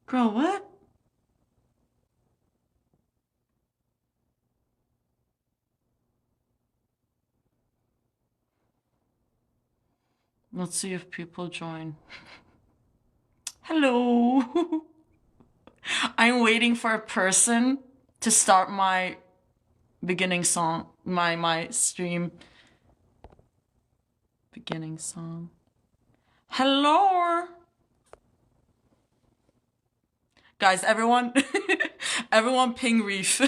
Girl, what? Let's see if people join. Hello. I'm waiting for a person to start my beginning song, my stream. Beginning song. Hello. Guys, everyone, everyone ping Reef.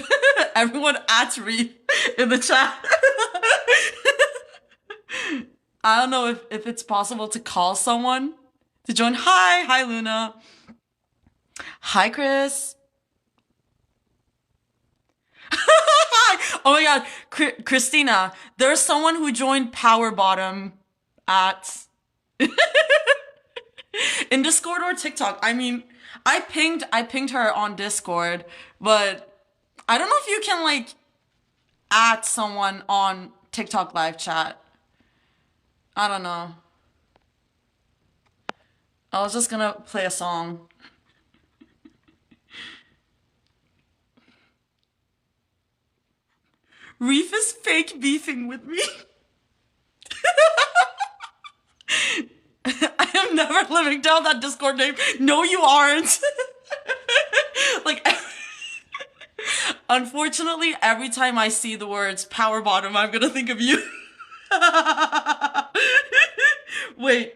Everyone at Reef in the chat. I don't know if it's possible to call someone to join. Hi Luna. Hi Chris. Oh my god, Christina, there's someone who joined Power Bottom at in Discord or TikTok. I mean, I pinged her on Discord, but I don't know if you can like add someone on TikTok live chat. I don't know. I was just gonna play a song. Reef is fake beefing with me. I am never living down that Discord name. No, you aren't. Like, unfortunately, every time I see the words Power Bottom, I'm gonna think of you. Wait.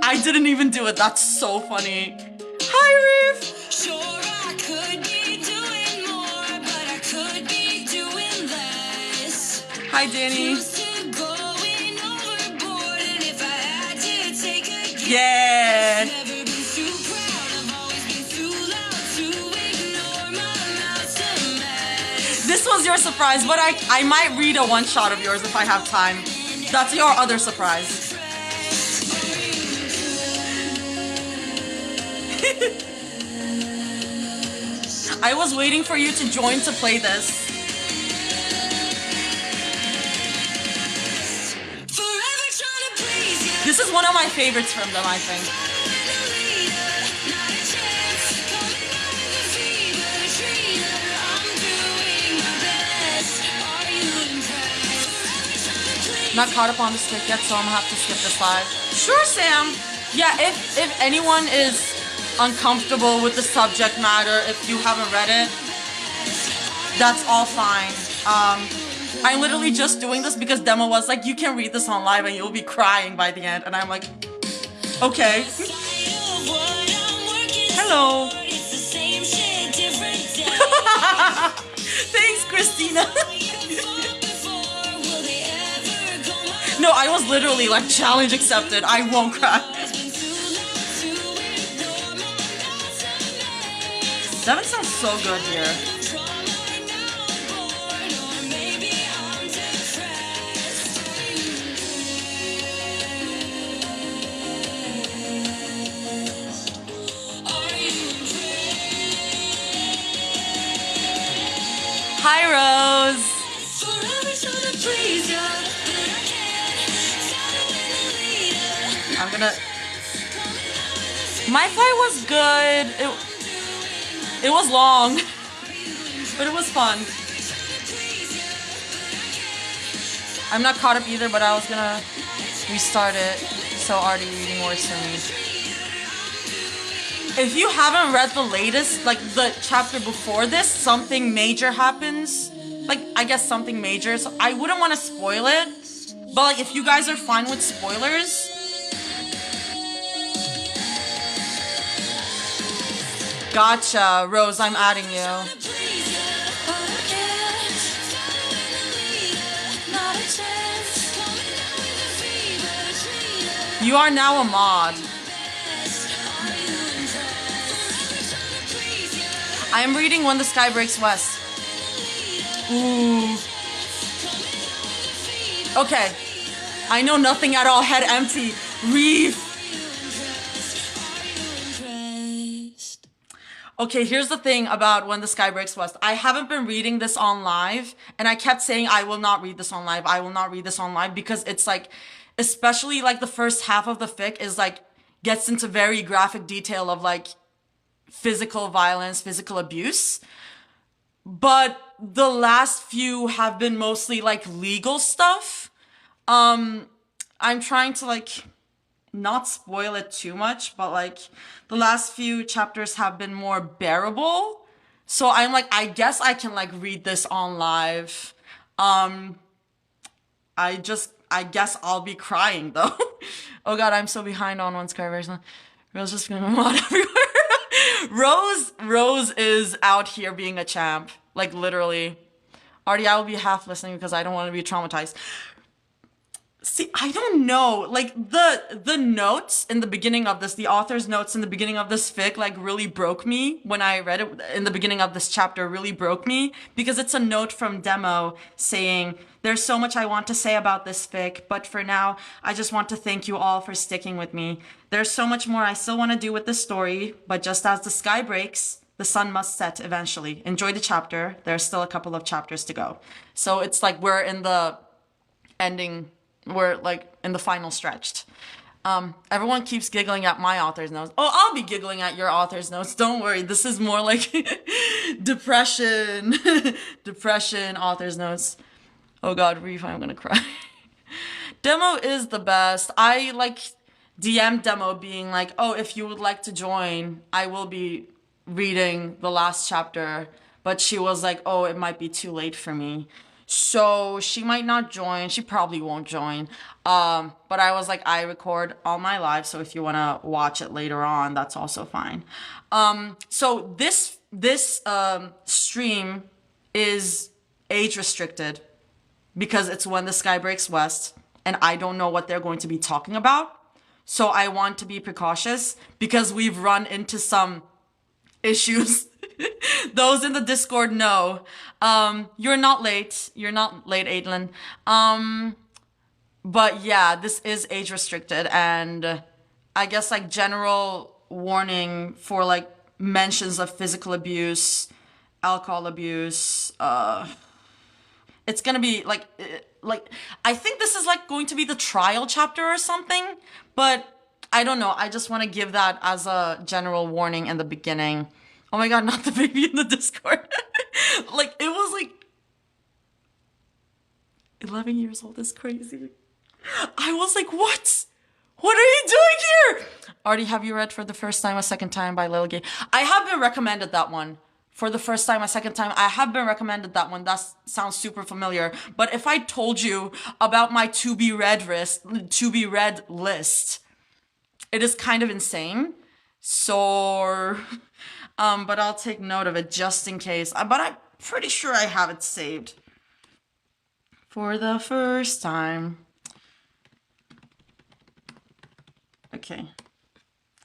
I didn't even do it. That's so funny. Hi, Reef. Sure, I could be doing more, but I could be doing less. Hi, Danny. Yeah. Never been too proud, I've always been too loud to ignore my mouth's a mess. This was your surprise, but I might read a one shot of yours if I have time. That's your other surprise. I was waiting for you to join to play this. This is one of my favorites from them, I think. Not caught up on the stick yet, so I'm gonna have to skip this live. Sure, Sam. Yeah, if anyone is uncomfortable with the subject matter, if you haven't read it, that's all fine. I'm literally just doing this because Demo was like, you can read this on live and you'll be crying by the end. And I'm like, okay. Hello. Thanks, Christina. No, I was literally like, challenge accepted. I won't cry. Devin sounds so good here. Hi, Rose. I'm gonna... My flight was good. It was long, but it was fun. I'm not caught up either, but I was gonna restart it, so already reading works for me. If you haven't read the latest, like the chapter before this, something major happens. Like, I guess something major, so I wouldn't want to spoil it. But like, if you guys are fine with spoilers... Gotcha, Rose, I'm adding you. You are now a mod. I am reading When the Sky Breaks West. Ooh. Okay. I know nothing at all. Head empty. Reef. Okay, here's the thing about When the Sky Breaks West. I haven't been reading this on live, and I kept saying I will not read this on live. I will not read this on live because it's like, especially like the first half of the fic is like gets into very graphic detail of like physical violence, physical abuse. But the last few have been mostly like legal stuff. I'm trying to like not spoil it too much, but like the last few chapters have been more bearable. So I'm like, I guess I can like read this on live. I guess I'll be crying though. Oh god, I'm so behind on One Sky version. Rose just gonna mod everywhere. Rose is out here being a champ. Like literally. Already I will be half listening because I don't want to be traumatized. See, I don't know. Like the notes in the beginning of this, the author's notes in the beginning of this fic, like really broke me when I read it in the beginning of this chapter. Really broke me because it's a note from Demo saying, "There's so much I want to say about this fic, but for now, I just want to thank you all for sticking with me. There's so much more I still want to do with this story, but just as the sky breaks, the sun must set eventually. Enjoy the chapter. There's still a couple of chapters to go." So it's like we're in the ending. We're like in the final stretch. Everyone keeps giggling at my author's notes. Oh, I'll be giggling at your author's notes. Don't worry. This is more like depression, depression author's notes. Oh god, Reef, I'm gonna cry. Demo is the best. I like DM Demo being like, oh, if you would like to join, I will be reading the last chapter. But she was like, oh, it might be too late for me. So she might not join. She probably won't join. But I was like, I record all my lives, so if you want to watch it later on, that's also fine. So this stream is age restricted because it's When the Sky Breaks West, and I don't know what they're going to be talking about. So I want to be precautious because we've run into some issues. Those in the Discord know. You're not late. You're not late, Aitlin. But yeah, this is age restricted, and I guess like general warning for like mentions of physical abuse, alcohol abuse. It's gonna be like I think this is like going to be the trial chapter or something, but I don't know. I just want to give that as a general warning in the beginning. Oh my god, not the baby in the Discord. Like, it was like 11 years old is crazy. I was like, what? What are you doing here? Artie, have you read For the First Time, a Second Time by Lil Gay? I have been recommended that one. For the First Time, a Second Time. I have been recommended that one. That sounds super familiar. But if I told you about my to be read list, it is kind of insane. So... but I'll take note of it just in case. But I'm pretty sure I have it saved. For the First Time. Okay.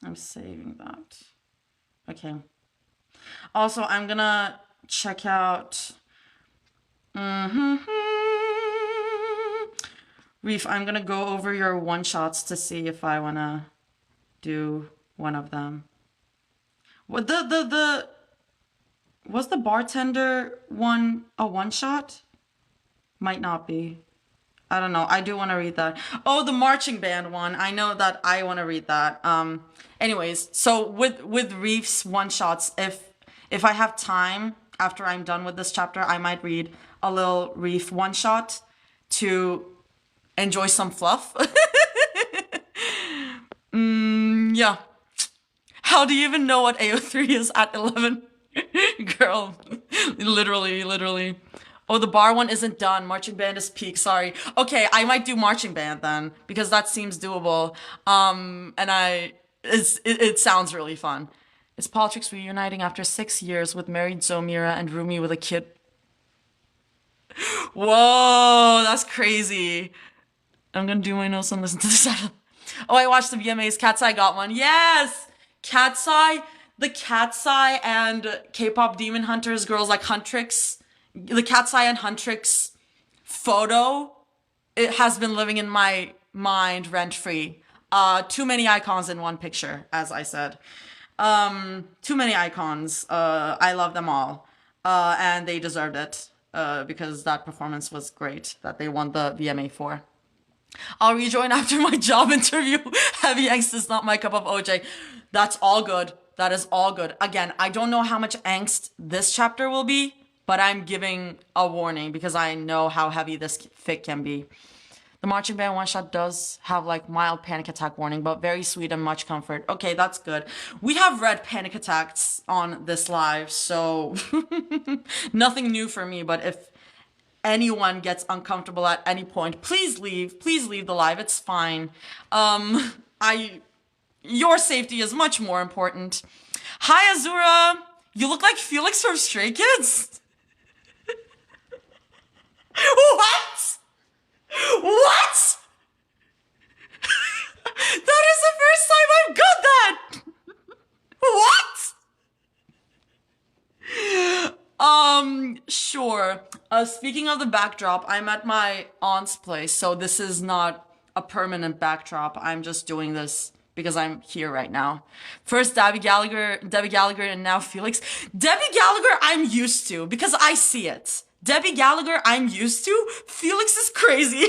I'm saving that. Okay. Also, I'm gonna check out... Reef, I'm gonna go over your one-shots to see if I wanna do one of them. What was the bartender one a one shot? Might not be. I don't know. I do want to read that. Oh, the marching band one. I know that I want to read that. Anyways, so with Reef's one shots, if I have time after I'm done with this chapter, I might read a little Reef one shot to enjoy some fluff. Yeah. How do you even know what AO3 is at 11? Girl, literally. Oh, the bar one isn't done. Marching band is peak, sorry. Okay, I might do marching band then, because that seems doable. And it sounds really fun. Is Politics reuniting after 6 years with married Zomira and Rumi with a kid? Whoa, that's crazy. I'm gonna do my notes and listen to this. Oh, I watched the VMAs. Cat's Eye got one. Yes! Cat's Eye, the Cat's Eye and K-pop Demon Hunters girls like Huntrix, the Cat's Eye and Huntrix photo, it has been living in my mind rent-free. Too many icons in one picture, as I said. Too many icons. I love them all. And they deserved it. Because that performance was great that they won the VMA for. I'll rejoin after my job interview. Heavy angst is not my cup of OJ. That's all good. That is all good. Again, I don't know how much angst this chapter will be, but I'm giving a warning because I know how heavy this fic can be. The marching band one shot does have like mild panic attack warning, but very sweet and much comfort. Okay, that's good. We have read panic attacks on this live, so nothing new for me, but if anyone gets uncomfortable at any point, please leave the live. It's fine. Your safety is much more important. Hi, Azura. You look like Felix from Stray Kids. What? What? That is the first time I've got that. What? Sure. Speaking of the backdrop, I'm at my aunt's place, so this is not a permanent backdrop. I'm just doing this because I'm here right now. First Debbie Gallagher, and now Felix. Debbie Gallagher, I'm used to because I see it. Debbie Gallagher, I'm used to. Felix is crazy.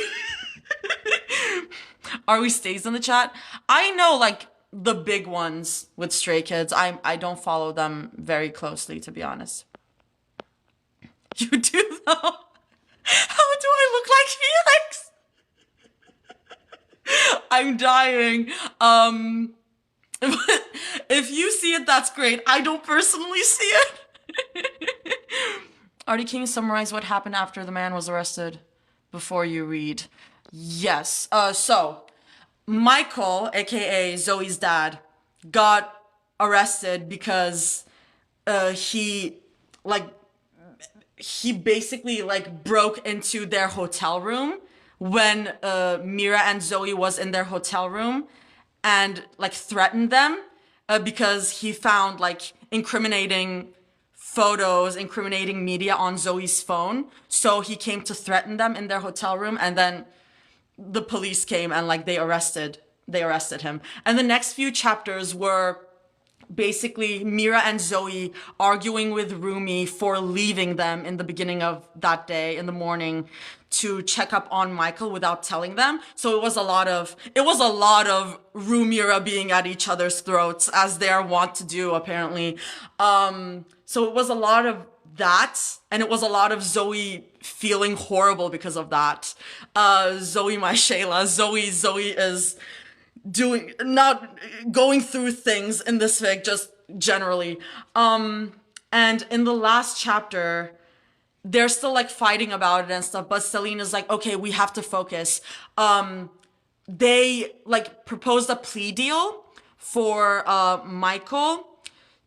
Are we stays in the chat? I know like the big ones with Stray Kids. I don't follow them very closely, to be honest. You do though? How do I look like Felix? I'm dying. If you see it, that's great. I don't personally see it. Artie King, summarize what happened after the man was arrested before you read. Yes. So Michael, aka Zoe's dad, got arrested because he basically like broke into their hotel room when Mira and Zoe was in their hotel room and like threatened them because he found like incriminating photos, incriminating media on Zoe's phone. So he came to threaten them in their hotel room, and then the police came and like they arrested him. And the next few chapters were basically Mira and Zoe arguing with Rumi for leaving them in the beginning of that day in the morning to check up on Michael without telling them. So it was a lot of Rumira being at each other's throats, as they are wont to do apparently. So it was a lot of that, and it was a lot of Zoe feeling horrible because of that. Zoe, my Shayla, Zoe is not going through things in this fic, just generally. And in the last chapter, they're still like fighting about it and stuff, but Selena's like, okay, we have to focus. They like proposed a plea deal for Michael,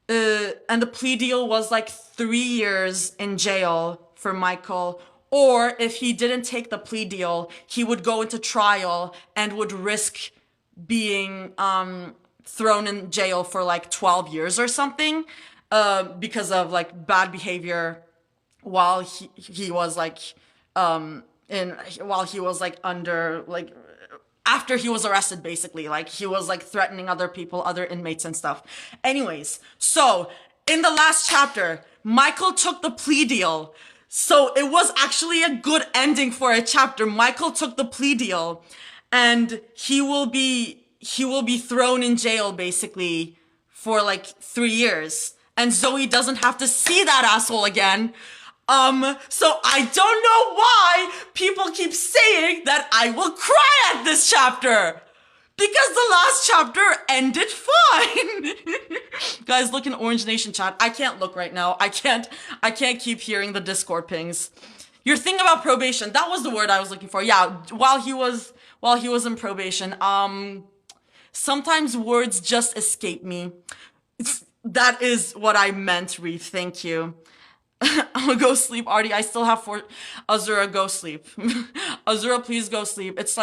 and the plea deal was like 3 years in jail for Michael, or if he didn't take the plea deal, he would go into trial and would risk being thrown in jail for like 12 years or something because of like bad behavior while he was like under like after he was arrested, basically. Like he was like threatening other people, other inmates and stuff. Anyways, so in the last chapter, Michael took the plea deal. So it was actually a good ending for a chapter. Michael took the plea deal, and he will be thrown in jail basically for like 3 years. And Zoe doesn't have to see that asshole again. So I don't know why people keep saying that I will cry at this chapter, because the last chapter ended fine. Guys, look in Orange Nation chat. I can't look right now. I can't keep hearing the Discord pings. Your thing about probation, that was the word I was looking for. Yeah, while he was in probation, sometimes words just escape me. That is what I meant, Reef. Thank you. I'm gonna go sleep, Artie. I still have 4. Azura, go sleep. Azura, please go sleep. It's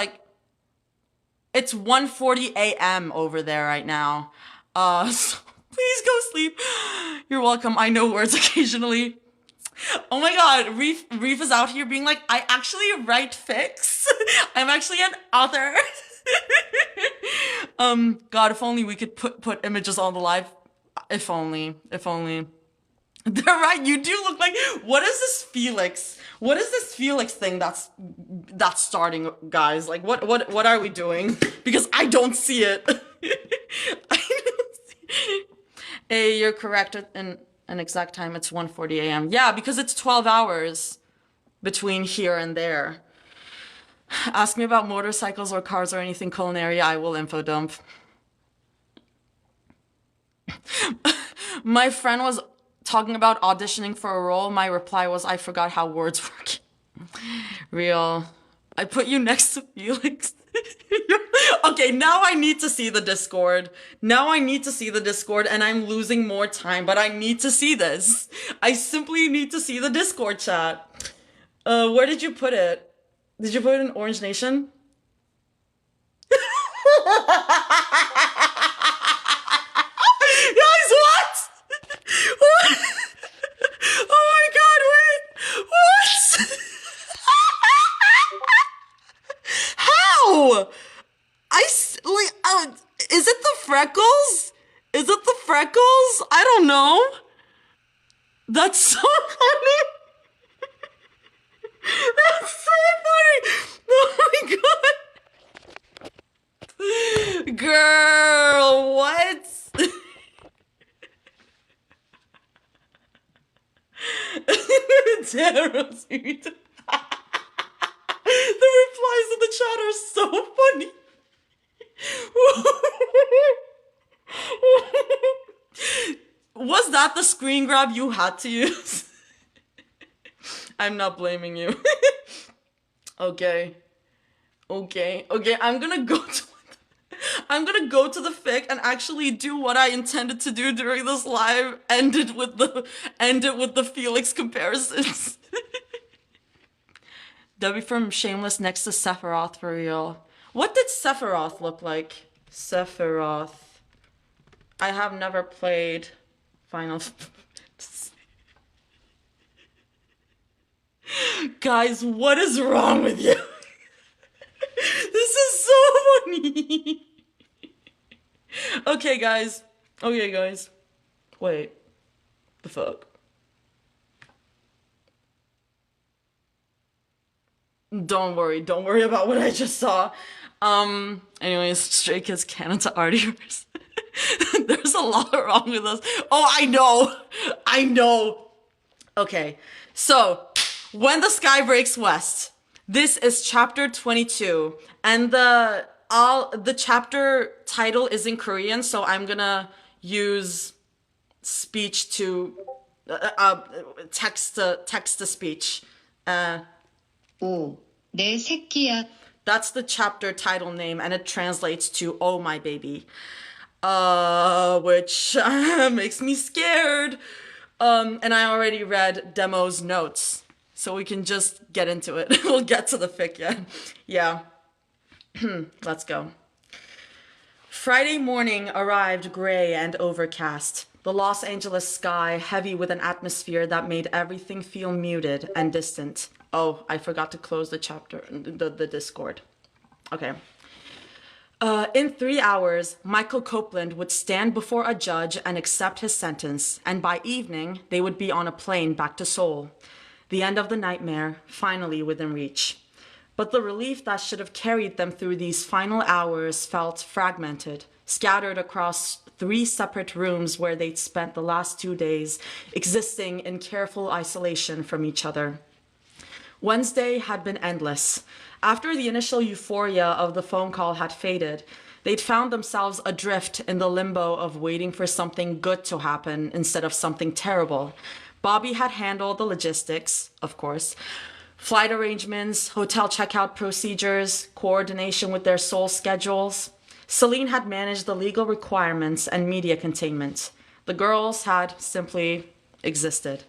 1:40 a.m. over there right now. So please go sleep. You're welcome. I know words occasionally. Oh my god, Reef is out here being like, I actually write fics. I'm actually an author. God, if only we could put images on the live. If only. If only. They're right. You do look like. What is this Felix? What is this Felix thing that's starting, guys? Like, what are we doing? Because I don't see it. I don't see. Hey, you're correct. In an exact time, it's 1:40 a.m. Yeah, because it's 12 hours between here and there. Ask me about motorcycles or cars or anything culinary. I will info dump. My friend was talking about auditioning for a role. My reply was, I forgot how words work. Real. I put you next to Felix. Okay, now I need to see the Discord. Now I need to see the Discord, and I'm losing more time, but I need to see this. I simply need to see the Discord chat. Where did you put it? Did you put it in Orange Nation? Guys, what? What? Oh my god, wait. What? How? Is it the freckles? Is it the freckles? I don't know. That's so funny. That's so funny. Oh my god. Girl, what? Daryl's the replies in the chat are so funny. Was that the screen grab you had to use? I'm not blaming you. Okay. I'm gonna go to the fic and actually do what I intended to do during this live. End it with the Felix comparisons. W from Shameless next to Sephiroth for real. What did Sephiroth look like? Sephiroth. I have never played Final Fantasy. Guys, what is wrong with you? This is so funny. Okay, guys. Wait. The fuck? Don't worry about what I just saw. Anyways, Stray Kids Canada artiverse. There's a lot wrong with us. Oh, I know. Okay, so When the Sky Breaks West. This is chapter 22, and the chapter title is in Korean, so I'm gonna use speech to text to speech. 오, 내 새끼야. That's the chapter title name, and it translates to "Oh my baby," which makes me scared. And I already read Demo's notes, so we can just get into it. We'll get to the fic yet. Yeah. Let's go. Friday morning arrived gray and overcast. The Los Angeles sky heavy with an atmosphere that made everything feel muted and distant. Oh, I forgot to close the chapter, the Discord. Okay. In 3 hours, Michael Copeland would stand before a judge and accept his sentence, and by evening, they would be on a plane back to Seoul. The end of the nightmare, finally within reach. But the relief that should have carried them through these final hours felt fragmented, scattered across 3 separate rooms where they'd spent the last 2 days, existing in careful isolation from each other. Wednesday had been endless. After the initial euphoria of the phone call had faded, they'd found themselves adrift in the limbo of waiting for something good to happen instead of something terrible. Bobby had handled the logistics, of course, flight arrangements, hotel checkout procedures, coordination with their Seoul schedules. Celine had managed the legal requirements and media containment. The girls had simply existed.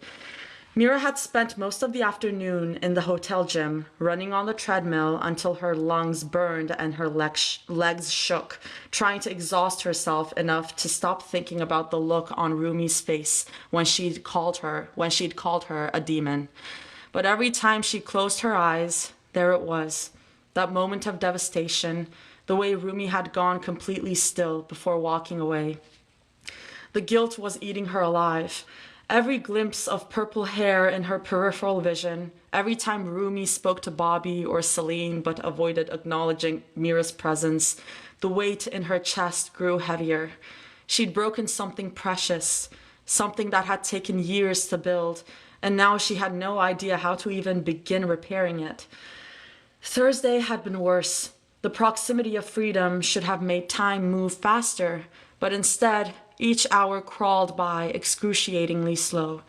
Mira had spent most of the afternoon in the hotel gym, running on the treadmill until her lungs burned and her legs shook, trying to exhaust herself enough to stop thinking about the look on Rumi's face when she'd called her a demon. But every time she closed her eyes, there it was, that moment of devastation, the way Rumi had gone completely still before walking away. The guilt was eating her alive. Every glimpse of purple hair in her peripheral vision, every time Rumi spoke to Bobby or Celine but avoided acknowledging Mira's presence, the weight in her chest grew heavier. She'd broken something precious, something that had taken years to build, and now she had no idea how to even begin repairing it. Thursday had been worse. The proximity of freedom should have made time move faster, but instead, each hour crawled by excruciatingly slow.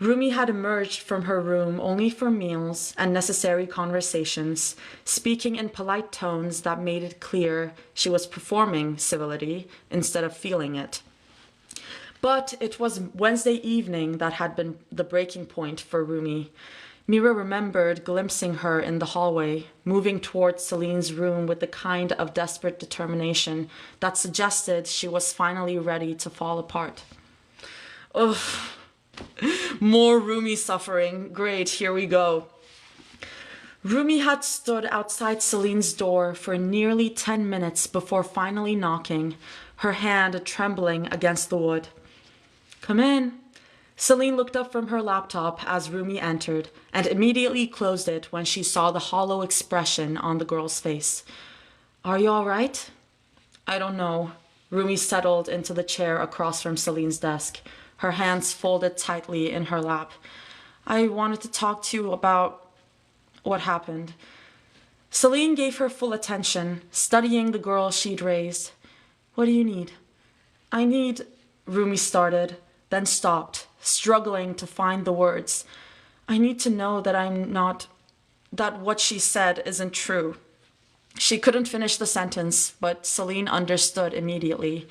Rumi had emerged from her room only for meals and necessary conversations, speaking in polite tones that made it clear she was performing civility instead of feeling it. But it was Wednesday evening that had been the breaking point for Rumi. Mira remembered glimpsing her in the hallway, moving towards Celine's room with the kind of desperate determination that suggested she was finally ready to fall apart. Ugh. More Rumi suffering. Great, here we go. Rumi had stood outside Celine's door for nearly 10 minutes before finally knocking, her hand trembling against the wood. Come in. Celine looked up from her laptop as Rumi entered and immediately closed it when she saw the hollow expression on the girl's face. Are you all right? I don't know. Rumi settled into the chair across from Celine's desk, her hands folded tightly in her lap. I wanted to talk to you about what happened. Celine gave her full attention, studying the girl she'd raised. What do you need? I need, Rumi started, then stopped, struggling to find the words. I need to know that what she said isn't true. She couldn't finish the sentence, but Celine understood immediately.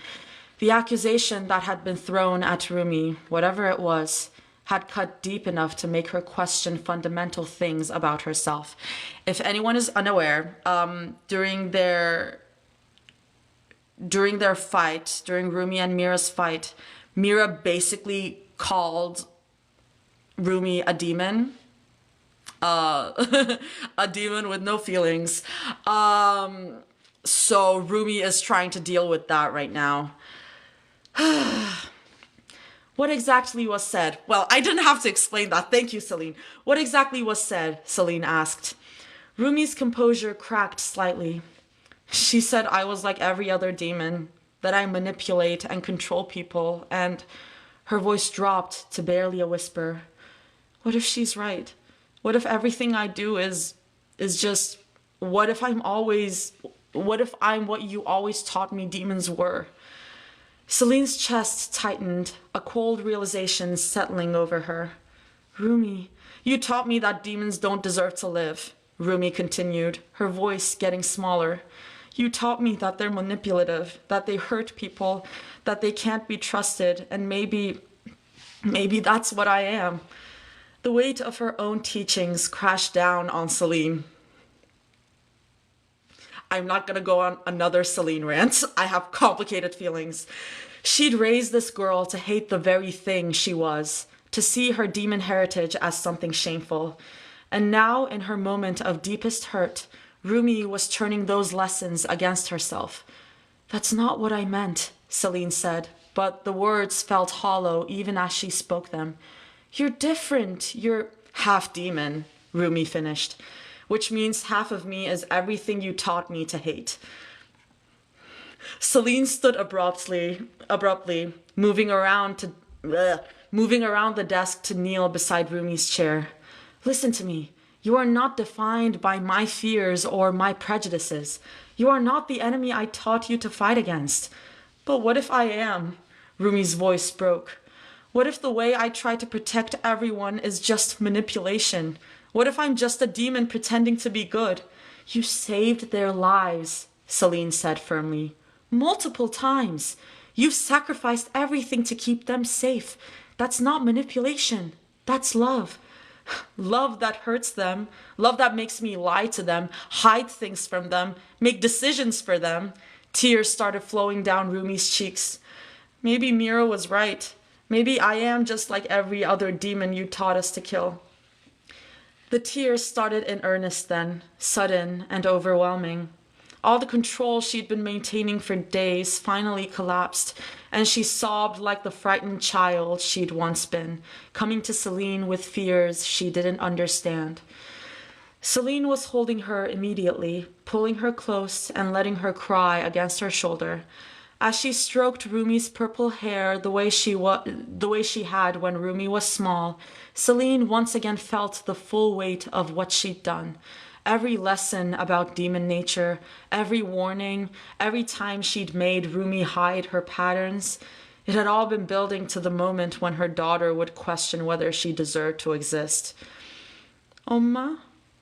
The accusation that had been thrown at Rumi, whatever it was, had cut deep enough to make her question fundamental things about herself. If anyone is unaware, during their fight, during Rumi and Mira's fight, Mira basically called Rumi a demon. A demon with no feelings. So Rumi is trying to deal with that right now. What exactly was said? Well, I didn't have to explain that. Thank you, Celine. What exactly was said? Celine asked. Rumi's composure cracked slightly. She said I was like every other demon, that I manipulate and control people, and her voice dropped to barely a whisper. What if she's right? What if everything I do is just, what if I'm what you always taught me demons were? Celine's chest tightened, a cold realization settling over her. Rumi, you taught me that demons don't deserve to live, Rumi continued, her voice getting smaller. You taught me that they're manipulative, that they hurt people, that they can't be trusted, and maybe that's what I am. The weight of her own teachings crashed down on Celine. I'm not going to go on another Celine rant. I have complicated feelings. She'd raised this girl to hate the very thing she was, to see her demon heritage as something shameful. And now, in her moment of deepest hurt, Rumi was turning those lessons against herself. That's not what I meant, Celine said, but the words felt hollow even as she spoke them. You're different. You're half demon, Rumi finished, which means half of me is everything you taught me to hate. Celine stood abruptly, moving around the desk to kneel beside Rumi's chair. Listen to me. You are not defined by my fears or my prejudices. You are not the enemy I taught you to fight against. But what if I am? Rumi's voice broke. What if the way I try to protect everyone is just manipulation? What if I'm just a demon pretending to be good? You saved their lives, Celine said firmly. Multiple times. You've sacrificed everything to keep them safe. That's not manipulation. That's love. Love that hurts them. Love that makes me lie to them, hide things from them, make decisions for them. Tears started flowing down Rumi's cheeks. Maybe Mira was right. Maybe I am just like every other demon you taught us to kill. The tears started in earnest then, sudden and overwhelming. All the control she'd been maintaining for days finally collapsed, and she sobbed like the frightened child she'd once been, coming to Celine with fears she didn't understand. Celine was holding her immediately, pulling her close and letting her cry against her shoulder. As she stroked Rumi's purple hair the way she had when Rumi was small, Celine once again felt the full weight of what she'd done. Every lesson about demon nature, every warning, every time she'd made Rumi hide her patterns, it had all been building to the moment when her daughter would question whether she deserved to exist. Omma?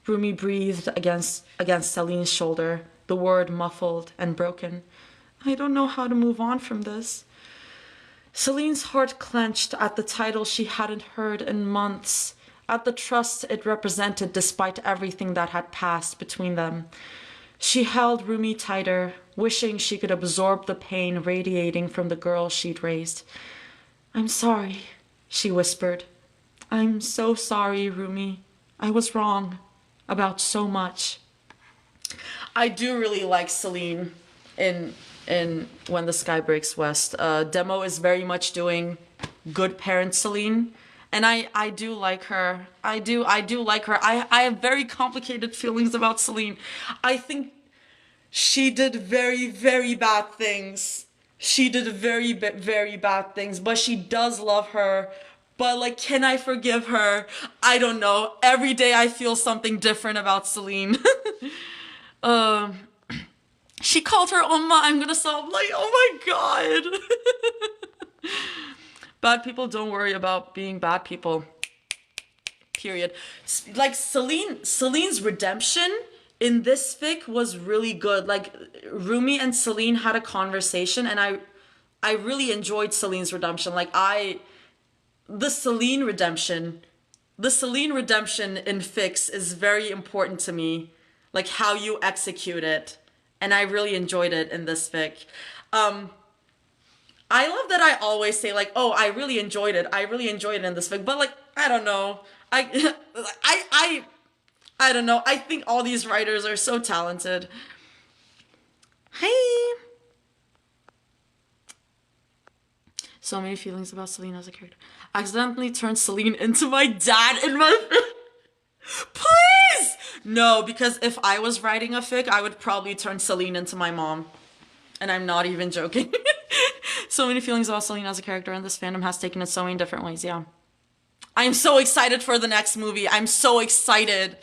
Rumi breathed against Celine's shoulder, the word muffled and broken. I don't know how to move on from this. Celine's heart clenched at the title she hadn't heard in months, at the trust it represented despite everything that had passed between them. She held Rumi tighter, wishing she could absorb the pain radiating from the girl she'd raised. I'm sorry, she whispered. I'm so sorry, Rumi. I was wrong about so much. I do really like Celine in When the Sky Breaks West. Demo is very much doing good parent Celine, and I do like her. I do like her. I have very complicated feelings about Celine. I think she did very, very bad things. She did very, very bad things, but she does love her. But, like, can I forgive her? I don't know. Every day I feel something different about Celine. She called her Omma. I'm gonna sob like, oh my god. Bad people don't worry about being bad people. Period. Like, Celine's redemption in this fic was really good. Like, Rumi and Celine had a conversation, and I really enjoyed Celine's redemption. Like, the Celine redemption in fics is very important to me. Like, how you execute it. And I really enjoyed it in this fic. I love that I always say, like, oh, I really enjoyed it. I really enjoyed it in this fic. But, like, I don't know. I don't know. I think all these writers are so talented. Hey! So many feelings about Celine as a character. Accidentally turned Celine into my dad in my... Please! No, because if I was writing a fic, I would probably turn Celine into my mom. And I'm not even joking. So many feelings about Celine as a character, and this fandom has taken it so many different ways, yeah. I'm so excited for the next movie. I'm so excited.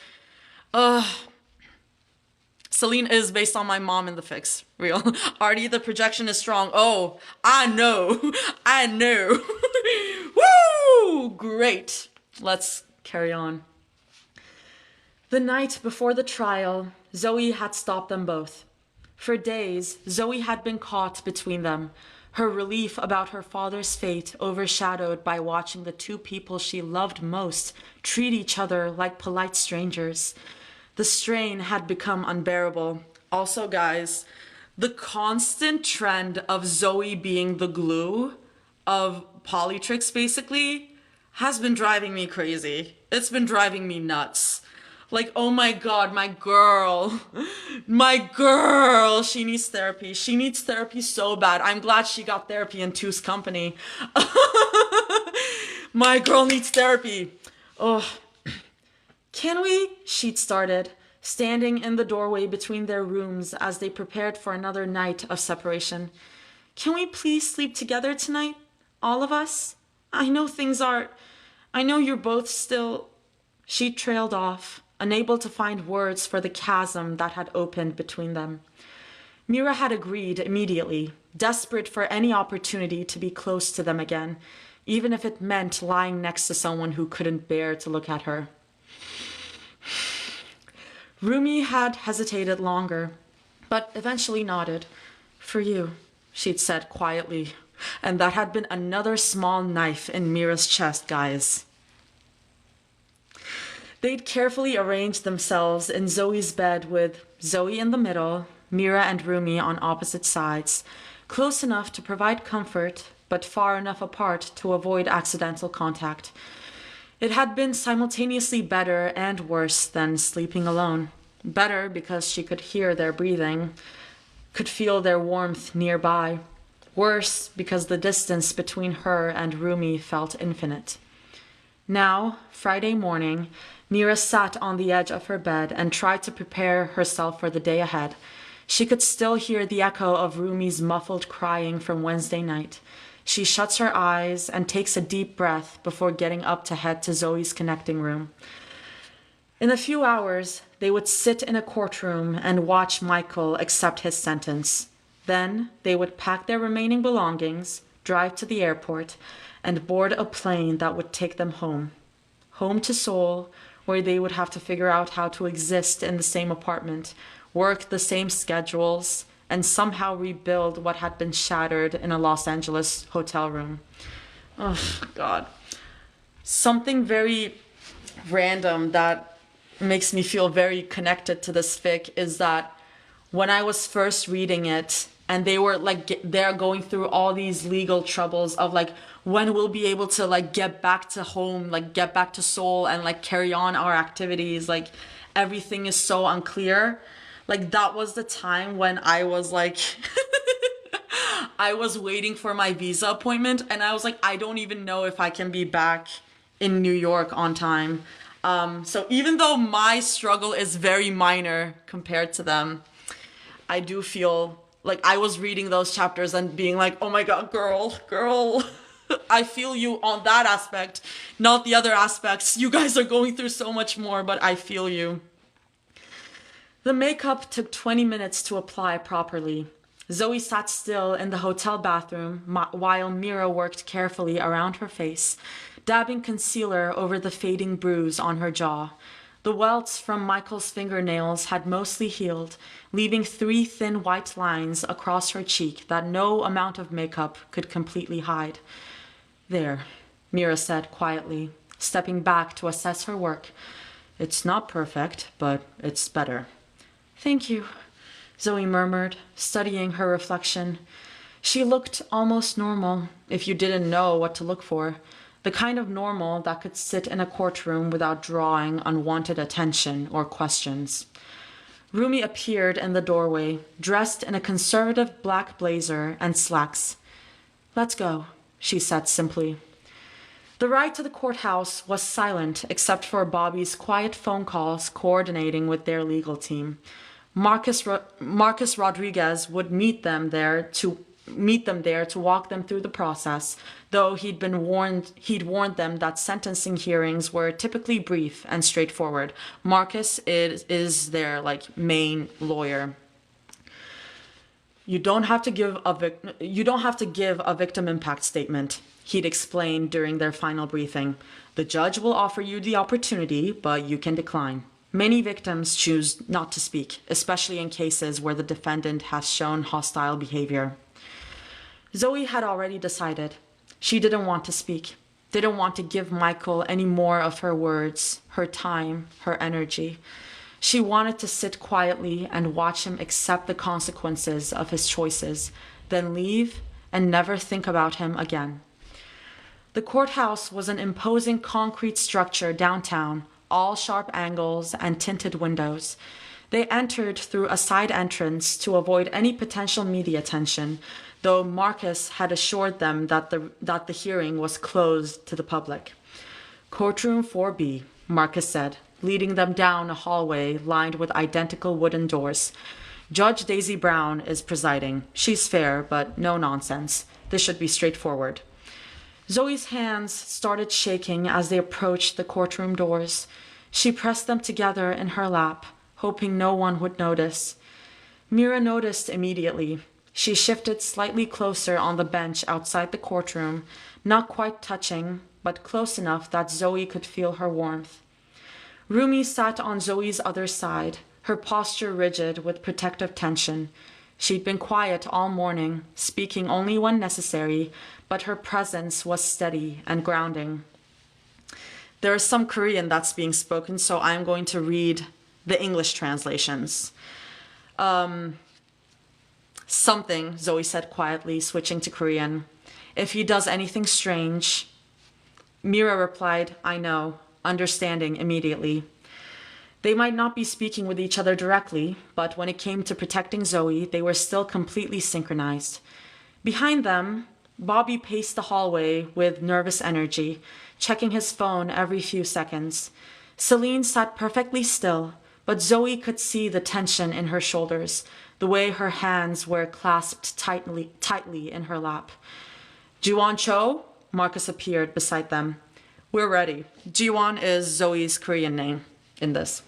Celine is based on my mom in the fics. Real. Artie, the projection is strong. Oh, I know. I know. Woo! Great. Let's carry on. The night before the trial, Zoe had stopped them both. For days, Zoe had been caught between them, her relief about her father's fate overshadowed by watching the two people she loved most treat each other like polite strangers. The strain had become unbearable. Also, guys, the constant trend of Zoe being the glue of Polytrix, basically, has been driving me crazy. It's been driving me nuts. Like, oh my god, my girl, she needs therapy. She needs therapy so bad. I'm glad she got therapy in Two's company. My girl needs therapy. Oh, can we? She'd started, standing in the doorway between their rooms as they prepared for another night of separation. Can we please sleep together tonight? All of us? I know you're both still... She trailed off, unable to find words for the chasm that had opened between them. Mira had agreed immediately, desperate for any opportunity to be close to them again, even if it meant lying next to someone who couldn't bear to look at her. Rumi had hesitated longer, but eventually nodded. For you, she'd said quietly, and that had been another small knife in Mira's chest, guys. They'd carefully arranged themselves in Zoe's bed with Zoe in the middle, Mira and Rumi on opposite sides, close enough to provide comfort, but far enough apart to avoid accidental contact. It had been simultaneously better and worse than sleeping alone. Better because she could hear their breathing, could feel their warmth nearby. Worse because the distance between her and Rumi felt infinite. Now, Friday morning, Mira sat on the edge of her bed and tried to prepare herself for the day ahead. She could still hear the echo of Rumi's muffled crying from Wednesday night. She shuts her eyes and takes a deep breath before getting up to head to Zoe's connecting room. In a few hours, they would sit in a courtroom and watch Michael accept his sentence. Then they would pack their remaining belongings, drive to the airport, and board a plane that would take them home. Home to Seoul, where they would have to figure out how to exist in the same apartment, work the same schedules, and somehow rebuild what had been shattered in a Los Angeles hotel room. Oh, God. Something very random that makes me feel very connected to this fic is that when I was first reading it, and they were like, they're going through all these legal troubles of like, when we'll be able to like get back to home, like get back to Seoul and like carry on our activities, like everything is so unclear. Like that was the time when I was like, I was waiting for my visa appointment and I was like, I don't even know if I can be back in New York on time. So even though my struggle is very minor compared to them, I do feel like I was reading those chapters and being like, oh my God, girl, I feel you on that aspect, not the other aspects. You guys are going through so much more, but I feel you. The makeup took 20 minutes to apply properly. Zoe sat still in the hotel bathroom while Mira worked carefully around her face, dabbing concealer over the fading bruise on her jaw. The welts from Michael's fingernails had mostly healed, leaving 3 thin white lines across her cheek that no amount of makeup could completely hide. There, Mira said quietly, stepping back to assess her work. It's not perfect, but it's better. Thank you, Zoe murmured, studying her reflection. She looked almost normal, if you didn't know what to look for. The kind of normal that could sit in a courtroom without drawing unwanted attention or questions. Rumi appeared in the doorway, dressed in a conservative black blazer and slacks. Let's go, she said simply. The ride to the courthouse was silent except for Bobby's quiet phone calls coordinating with their legal team. Marcus Rodriguez would meet them there to walk them through the process, though he'd warned them that sentencing hearings were typically brief and straightforward. Marcus is their main lawyer. You don't have to give a victim impact statement, he'd explained during their final briefing. The judge will offer you the opportunity, but you can decline. Many victims choose not to speak, especially in cases where the defendant has shown hostile behavior. Zoe had already decided. She didn't want to speak, didn't want to give Michael any more of her words, her time, her energy. She wanted to sit quietly and watch him accept the consequences of his choices, then leave and never think about him again. The courthouse was an imposing concrete structure downtown, all sharp angles and tinted windows. They entered through a side entrance to avoid any potential media attention, though Marcus had assured them that the hearing was closed to the public. Courtroom 4B, Marcus said, leading them down a hallway lined with identical wooden doors. Judge Daisy Brown is presiding. She's fair, but no nonsense. This should be straightforward. Zoe's hands started shaking as they approached the courtroom doors. She pressed them together in her lap, hoping no one would notice. Mira noticed immediately. She shifted slightly closer on the bench outside the courtroom, not quite touching, but close enough that Zoe could feel her warmth. Rumi sat on Zoe's other side, her posture rigid with protective tension. She'd been quiet all morning, speaking only when necessary, but her presence was steady and grounding. There is some Korean that's being spoken, so I'm going to read the English translations. Something, Zoe said quietly, switching to Korean. If he does anything strange. Mira replied, I know, understanding immediately. They might not be speaking with each other directly, but when it came to protecting Zoe, they were still completely synchronized. Behind them, Bobby paced the hallway with nervous energy, checking his phone every few seconds. Celine sat perfectly still, but Zoe could see the tension in her shoulders, the way her hands were clasped tightly in her lap. Jiwon Cho? Marcus appeared beside them. We're ready. Jiwon is Zoe's Korean name in this.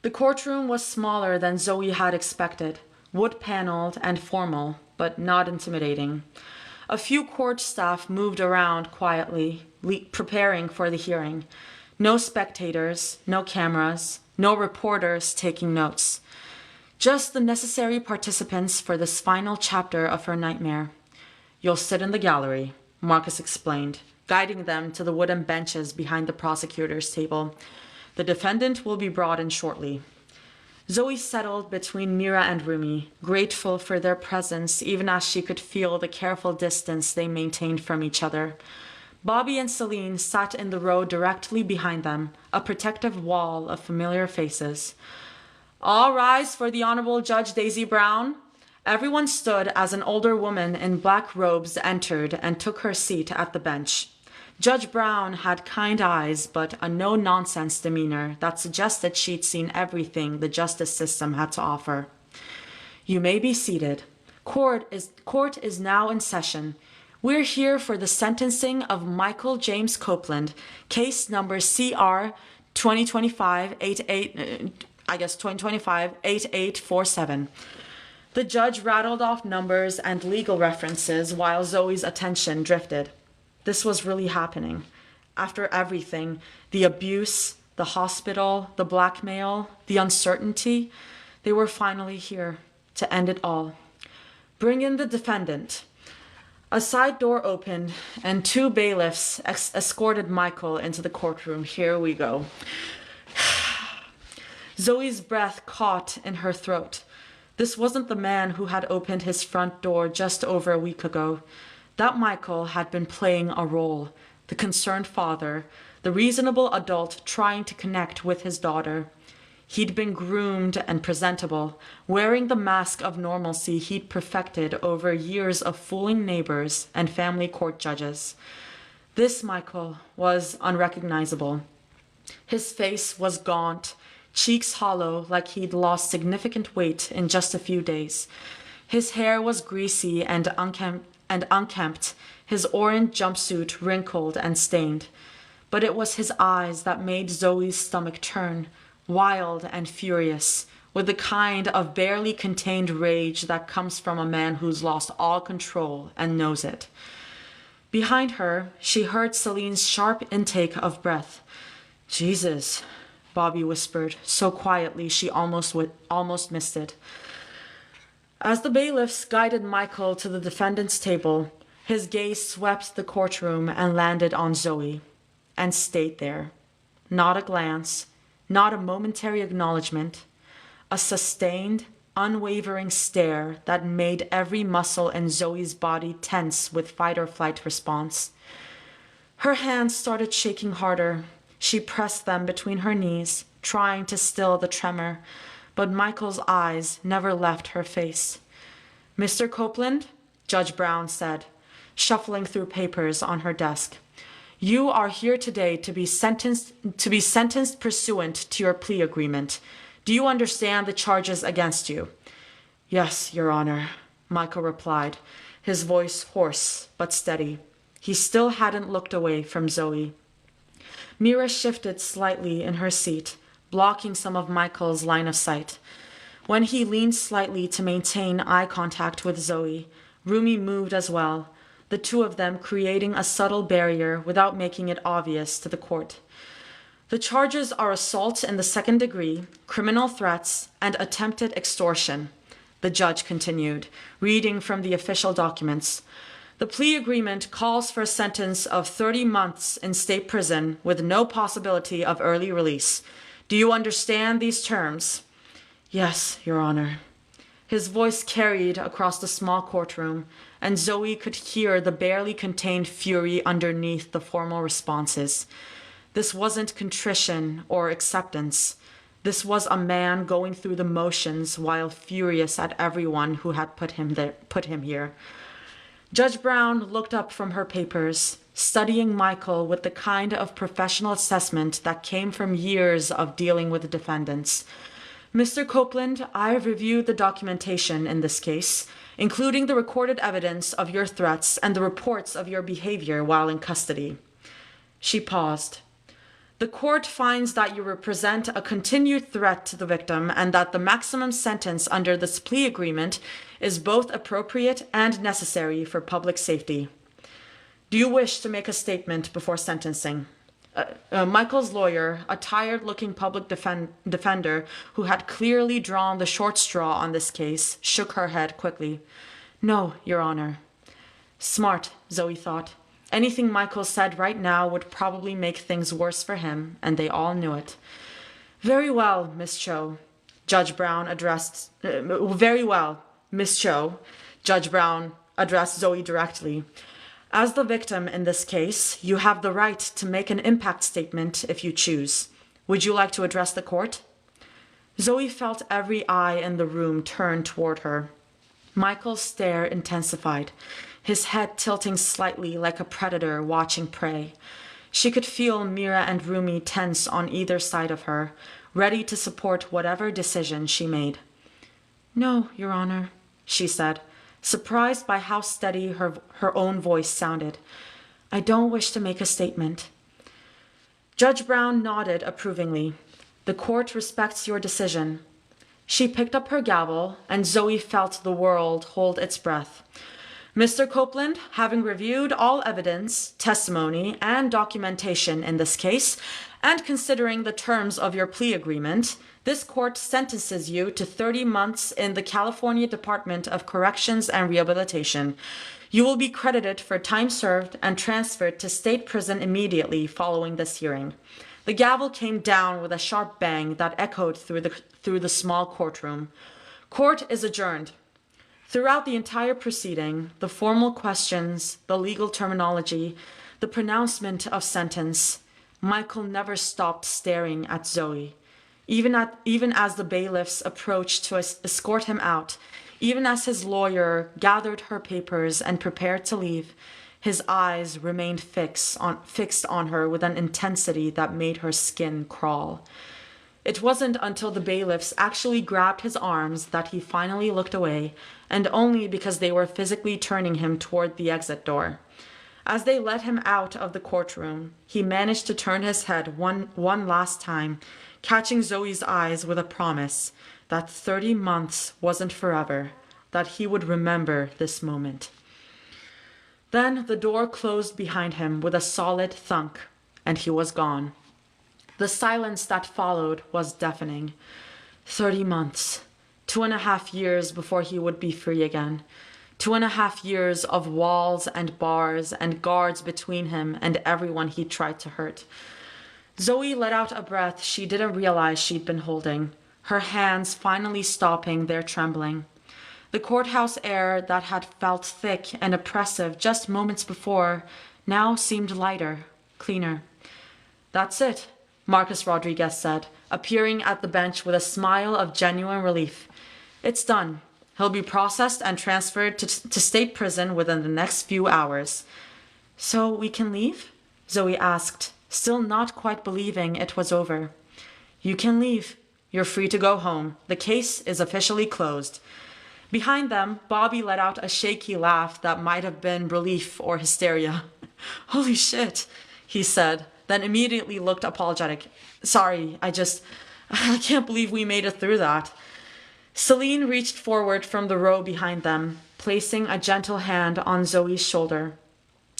The courtroom was smaller than Zoe had expected, wood-paneled and formal, but not intimidating. A few court staff moved around quietly, preparing for the hearing. No spectators, no cameras, no reporters taking notes. Just the necessary participants for this final chapter of her nightmare. You'll sit in the gallery, Marcus explained, guiding them to the wooden benches behind the prosecutor's table. The defendant will be brought in shortly. Zoe settled between Mira and Rumi, grateful for their presence even as she could feel the careful distance they maintained from each other. Bobby and Celine sat in the row directly behind them, a protective wall of familiar faces. All rise for the Honorable Judge Daisy Brown. Everyone stood as an older woman in black robes entered and took her seat at the bench. Judge Brown had kind eyes, but a no-nonsense demeanor that suggested she'd seen everything the justice system had to offer. You may be seated. Court is now in session. We're here for the sentencing of Michael James Copeland, case number CR 2025-8847. The judge rattled off numbers and legal references while Zoe's attention drifted. This was really happening. After everything, the abuse, the hospital, the blackmail, the uncertainty, they were finally here to end it all. Bring in the defendant. A side door opened and two bailiffs escorted Michael into the courtroom. Here we go. Zoe's breath caught in her throat. This wasn't the man who had opened his front door just over a week ago. That Michael had been playing a role, the concerned father, the reasonable adult trying to connect with his daughter. He'd been groomed and presentable, wearing the mask of normalcy he'd perfected over years of fooling neighbors and family court judges. This Michael was unrecognizable. His face was gaunt, cheeks hollow like he'd lost significant weight in just a few days. His hair was greasy and unkempt, his orange jumpsuit wrinkled and stained. But it was his eyes that made Zoe's stomach turn, wild and furious, with the kind of barely contained rage that comes from a man who's lost all control and knows it. Behind her, she heard Celine's sharp intake of breath. Jesus, Bobby whispered, so quietly she almost missed it. As the bailiffs guided Michael to the defendant's table, his gaze swept the courtroom and landed on Zoe, and stayed there. Not a glance, not a momentary acknowledgement, a sustained, unwavering stare that made every muscle in Zoe's body tense with fight-or-flight response. Her hands started shaking harder. She pressed them between her knees, trying to still the tremor, but Michael's eyes never left her face. Mr. Copeland, Judge Brown said, shuffling through papers on her desk, you are here today to be sentenced pursuant to your plea agreement. Do you understand the charges against you? Yes, Your Honor, Michael replied, his voice hoarse but steady. He still hadn't looked away from Zoe. Mira shifted slightly in her seat, blocking some of Michael's line of sight. When he leaned slightly to maintain eye contact with Zoe, Rumi moved as well, the two of them creating a subtle barrier without making it obvious to the court. The charges are assault in the second degree, criminal threats, and attempted extortion, the judge continued, reading from the official documents. The plea agreement calls for a sentence of 30 months in state prison with no possibility of early release. Do you understand these terms? Yes, Your Honor. His voice carried across the small courtroom, and Zoe could hear the barely contained fury underneath the formal responses. This wasn't contrition or acceptance. This was a man going through the motions while furious at everyone who had put him here. Judge Brown looked up from her papers, studying Michael with the kind of professional assessment that came from years of dealing with defendants. Mr. Copeland, I have reviewed the documentation in this case, including the recorded evidence of your threats and the reports of your behavior while in custody. She paused. The court finds that you represent a continued threat to the victim and that the maximum sentence under this plea agreement is both appropriate and necessary for public safety. Do you wish to make a statement before sentencing? Michael's lawyer, a tired-looking public defender who had clearly drawn the short straw on this case, shook her head quickly. No, Your Honor. Smart, Zoe thought. Anything Michael said right now would probably make things worse for him, and they all knew it. Very well, Miss Cho. Judge Brown addressed... very well, Miss Cho. Judge Brown addressed Zoe directly. As the victim in this case, you have the right to make an impact statement if you choose. Would you like to address the court? Zoe felt every eye in the room turn toward her. Michael's stare intensified, his head tilting slightly like a predator watching prey. She could feel Mira and Rumi tense on either side of her, ready to support whatever decision she made. No, Your Honor, she said, surprised by how steady her own voice sounded. I don't wish to make a statement. Judge Brown nodded approvingly. The court respects your decision. She picked up her gavel, and Zoe felt the world hold its breath. Mr. Copeland, having reviewed all evidence, testimony, and documentation in this case, and considering the terms of your plea agreement, this court sentences you to 30 months in the California Department of Corrections and Rehabilitation. You will be credited for time served and transferred to state prison immediately following this hearing. The gavel came down with a sharp bang that echoed through the small courtroom. Court is adjourned. Throughout the entire proceeding, the formal questions, the legal terminology, the pronouncement of sentence, Michael never stopped staring at Zoe. Even as the bailiffs approached to escort him out, even as his lawyer gathered her papers and prepared to leave, his eyes remained fixed on her with an intensity that made her skin crawl. It wasn't until the bailiffs actually grabbed his arms that he finally looked away, and only because they were physically turning him toward the exit door. As they let him out of the courtroom, he managed to turn his head one last time, catching Zoe's eyes with a promise that 30 months wasn't forever, that he would remember this moment. Then the door closed behind him with a solid thunk, and he was gone. The silence that followed was deafening. 30 months. 2.5 years before he would be free again. 2.5 years of walls and bars and guards between him and everyone he tried to hurt. Zoe let out a breath she didn't realize she'd been holding, her hands finally stopping their trembling. The courthouse air that had felt thick and oppressive just moments before now seemed lighter, cleaner. That's it, Marcus Rodriguez said, appearing at the bench with a smile of genuine relief. It's done. He'll be processed and transferred to state prison within the next few hours. So we can leave? Zoe asked, still not quite believing it was over. You can leave. You're free to go home. The case is officially closed. Behind them, Bobby let out a shaky laugh that might have been relief or hysteria. Holy shit, he said, then immediately looked apologetic. Sorry, I can't believe we made it through that. Celine reached forward from the row behind them, placing a gentle hand on Zoe's shoulder.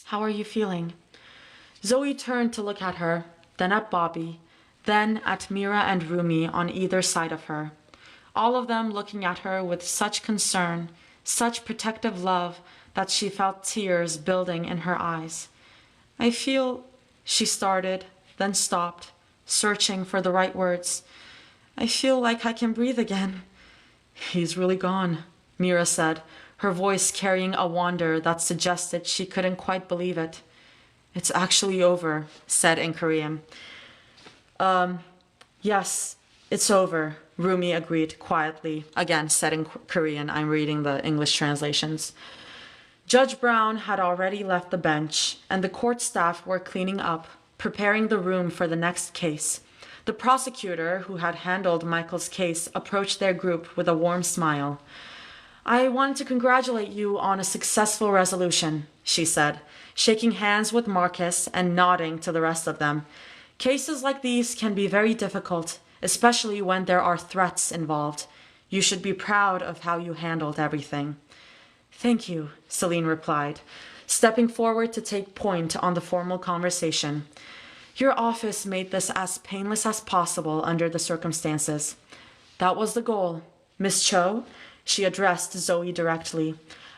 How are you feeling? Zoe turned to look at her, then at Bobby, then at Mira and Rumi on either side of her, all of them looking at her with such concern, such protective love that she felt tears building in her eyes. I feel, she started, then stopped, searching for the right words. I feel like I can breathe again. He's really gone, Mira said, her voice carrying a wonder that suggested she couldn't quite believe it. It's actually over, said in Korean. Yes, it's over, Rumi agreed quietly. Again, said in Korean. I'm reading the English translations. Judge Brown had already left the bench, and the court staff were cleaning up, preparing the room for the next case. The prosecutor, who had handled Michael's case, approached their group with a warm smile. I wanted to congratulate you on a successful resolution, she said, shaking hands with Marcus and nodding to the rest of them. Cases like these can be very difficult, especially when there are threats involved. You should be proud of how you handled everything. Thank you, Celine replied, stepping forward to take point on the formal conversation. Your office made this as painless as possible under the circumstances. That was the goal. Miss Cho, she addressed Zoe directly.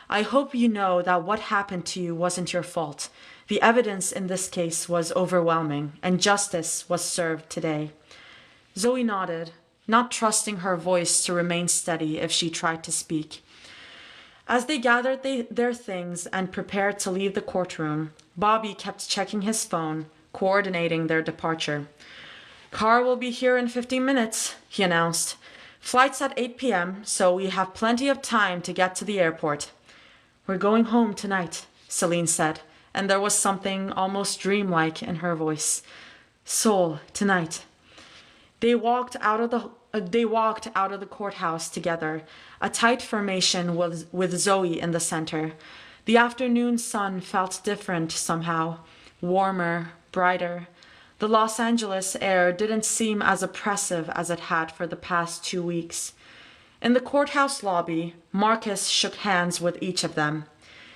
I hope you know that what happened to you wasn't your fault. The evidence in this case was overwhelming, and justice was served today. Zoe nodded, not trusting her voice to remain steady if she tried to speak. As they gathered their things and prepared to leave the courtroom, Bobby kept checking his phone, coordinating their departure. Car will be here in 15 minutes, he announced. Flight's at 8 p.m., so we have plenty of time to get to the airport. We're going home tonight, Celine said, and there was something almost dreamlike in her voice. Seoul, tonight. They walked out of the courthouse together, a tight formation with Zoe in the center. The afternoon sun felt different somehow, warmer, brighter. The Los Angeles air didn't seem as oppressive as it had for the past 2 weeks. In the courthouse lobby, Marcus shook hands with each of them.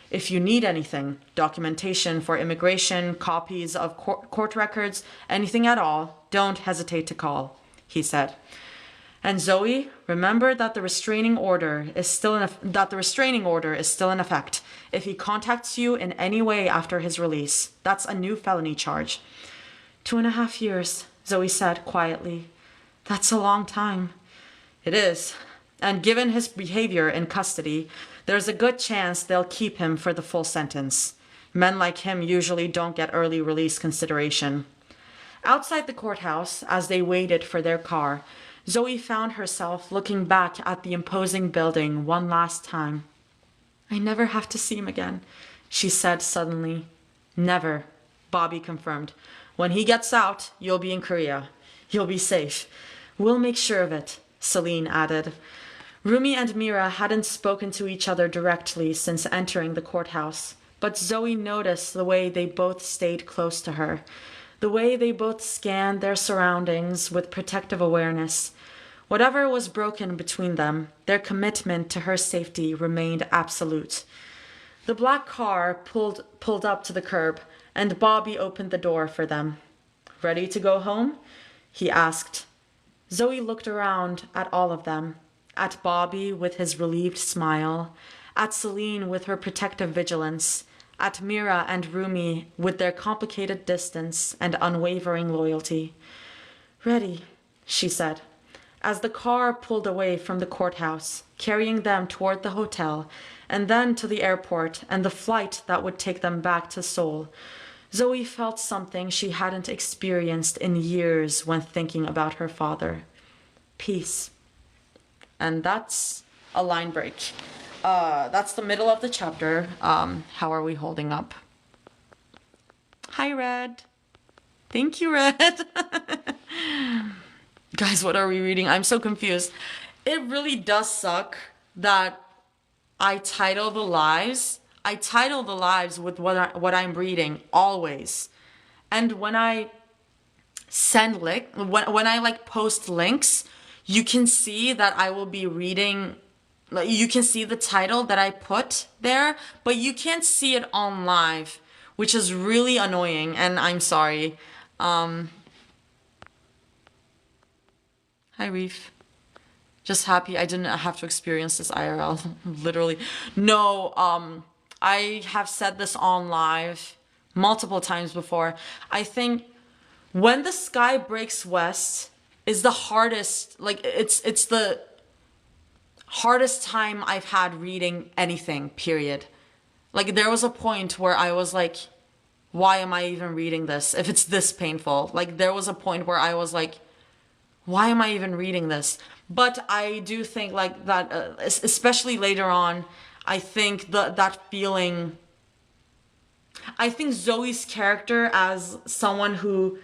If you need anything, documentation for immigration, copies of court records, anything at all, don't hesitate to call, he said. And Zoe, remember that the restraining order is still in effect. If he contacts you in any way after his release, that's a new felony charge. 2.5 years, Zoe said quietly. That's a long time. It is. And given his behavior in custody, there's a good chance they'll keep him for the full sentence. Men like him usually don't get early release consideration. Outside the courthouse, as they waited for their car, Zoe found herself looking back at the imposing building one last time. I never have to see him again, she said suddenly. Never, Bobby confirmed. When he gets out, you'll be in Korea. You'll be safe. We'll make sure of it, Celine added. Rumi and Mira hadn't spoken to each other directly since entering the courthouse, but Zoe noticed the way they both stayed close to her, the way they both scanned their surroundings with protective awareness. Whatever was broken between them, their commitment to her safety remained absolute. The black car pulled up to the curb, and Bobby opened the door for them. Ready to go home? He asked. Zoe looked around at all of them, at Bobby with his relieved smile, at Celine with her protective vigilance, at Mira and Rumi with their complicated distance and unwavering loyalty. Ready, she said, as the car pulled away from the courthouse, carrying them toward the hotel and then to the airport and the flight that would take them back to Seoul. Zoe felt something she hadn't experienced in years when thinking about her father. Peace. And that's a line break. That's the middle of the chapter. How are we holding up? Hi, Red. Thank you, Red. Guys, what are we reading? I'm so confused. It really does suck that I title the lives with what I'm reading always. And when I send when I like post links, you can see that I will be reading, you can see the title that I put there, but you can't see it on live, which is really annoying, and I'm sorry. Hi, Reef. Just happy I didn't have to experience this IRL, literally. No, I have said this on live multiple times before. I think when the sky breaks west is the hardest, like it's the hardest time I've had reading anything, period. Like there was a point where I was like, why am I even reading this if it's this painful? Like, there was a point where I was like, why am I even reading this? But I do think like that, especially later on, I think that feeling, I think Zoe's character as someone who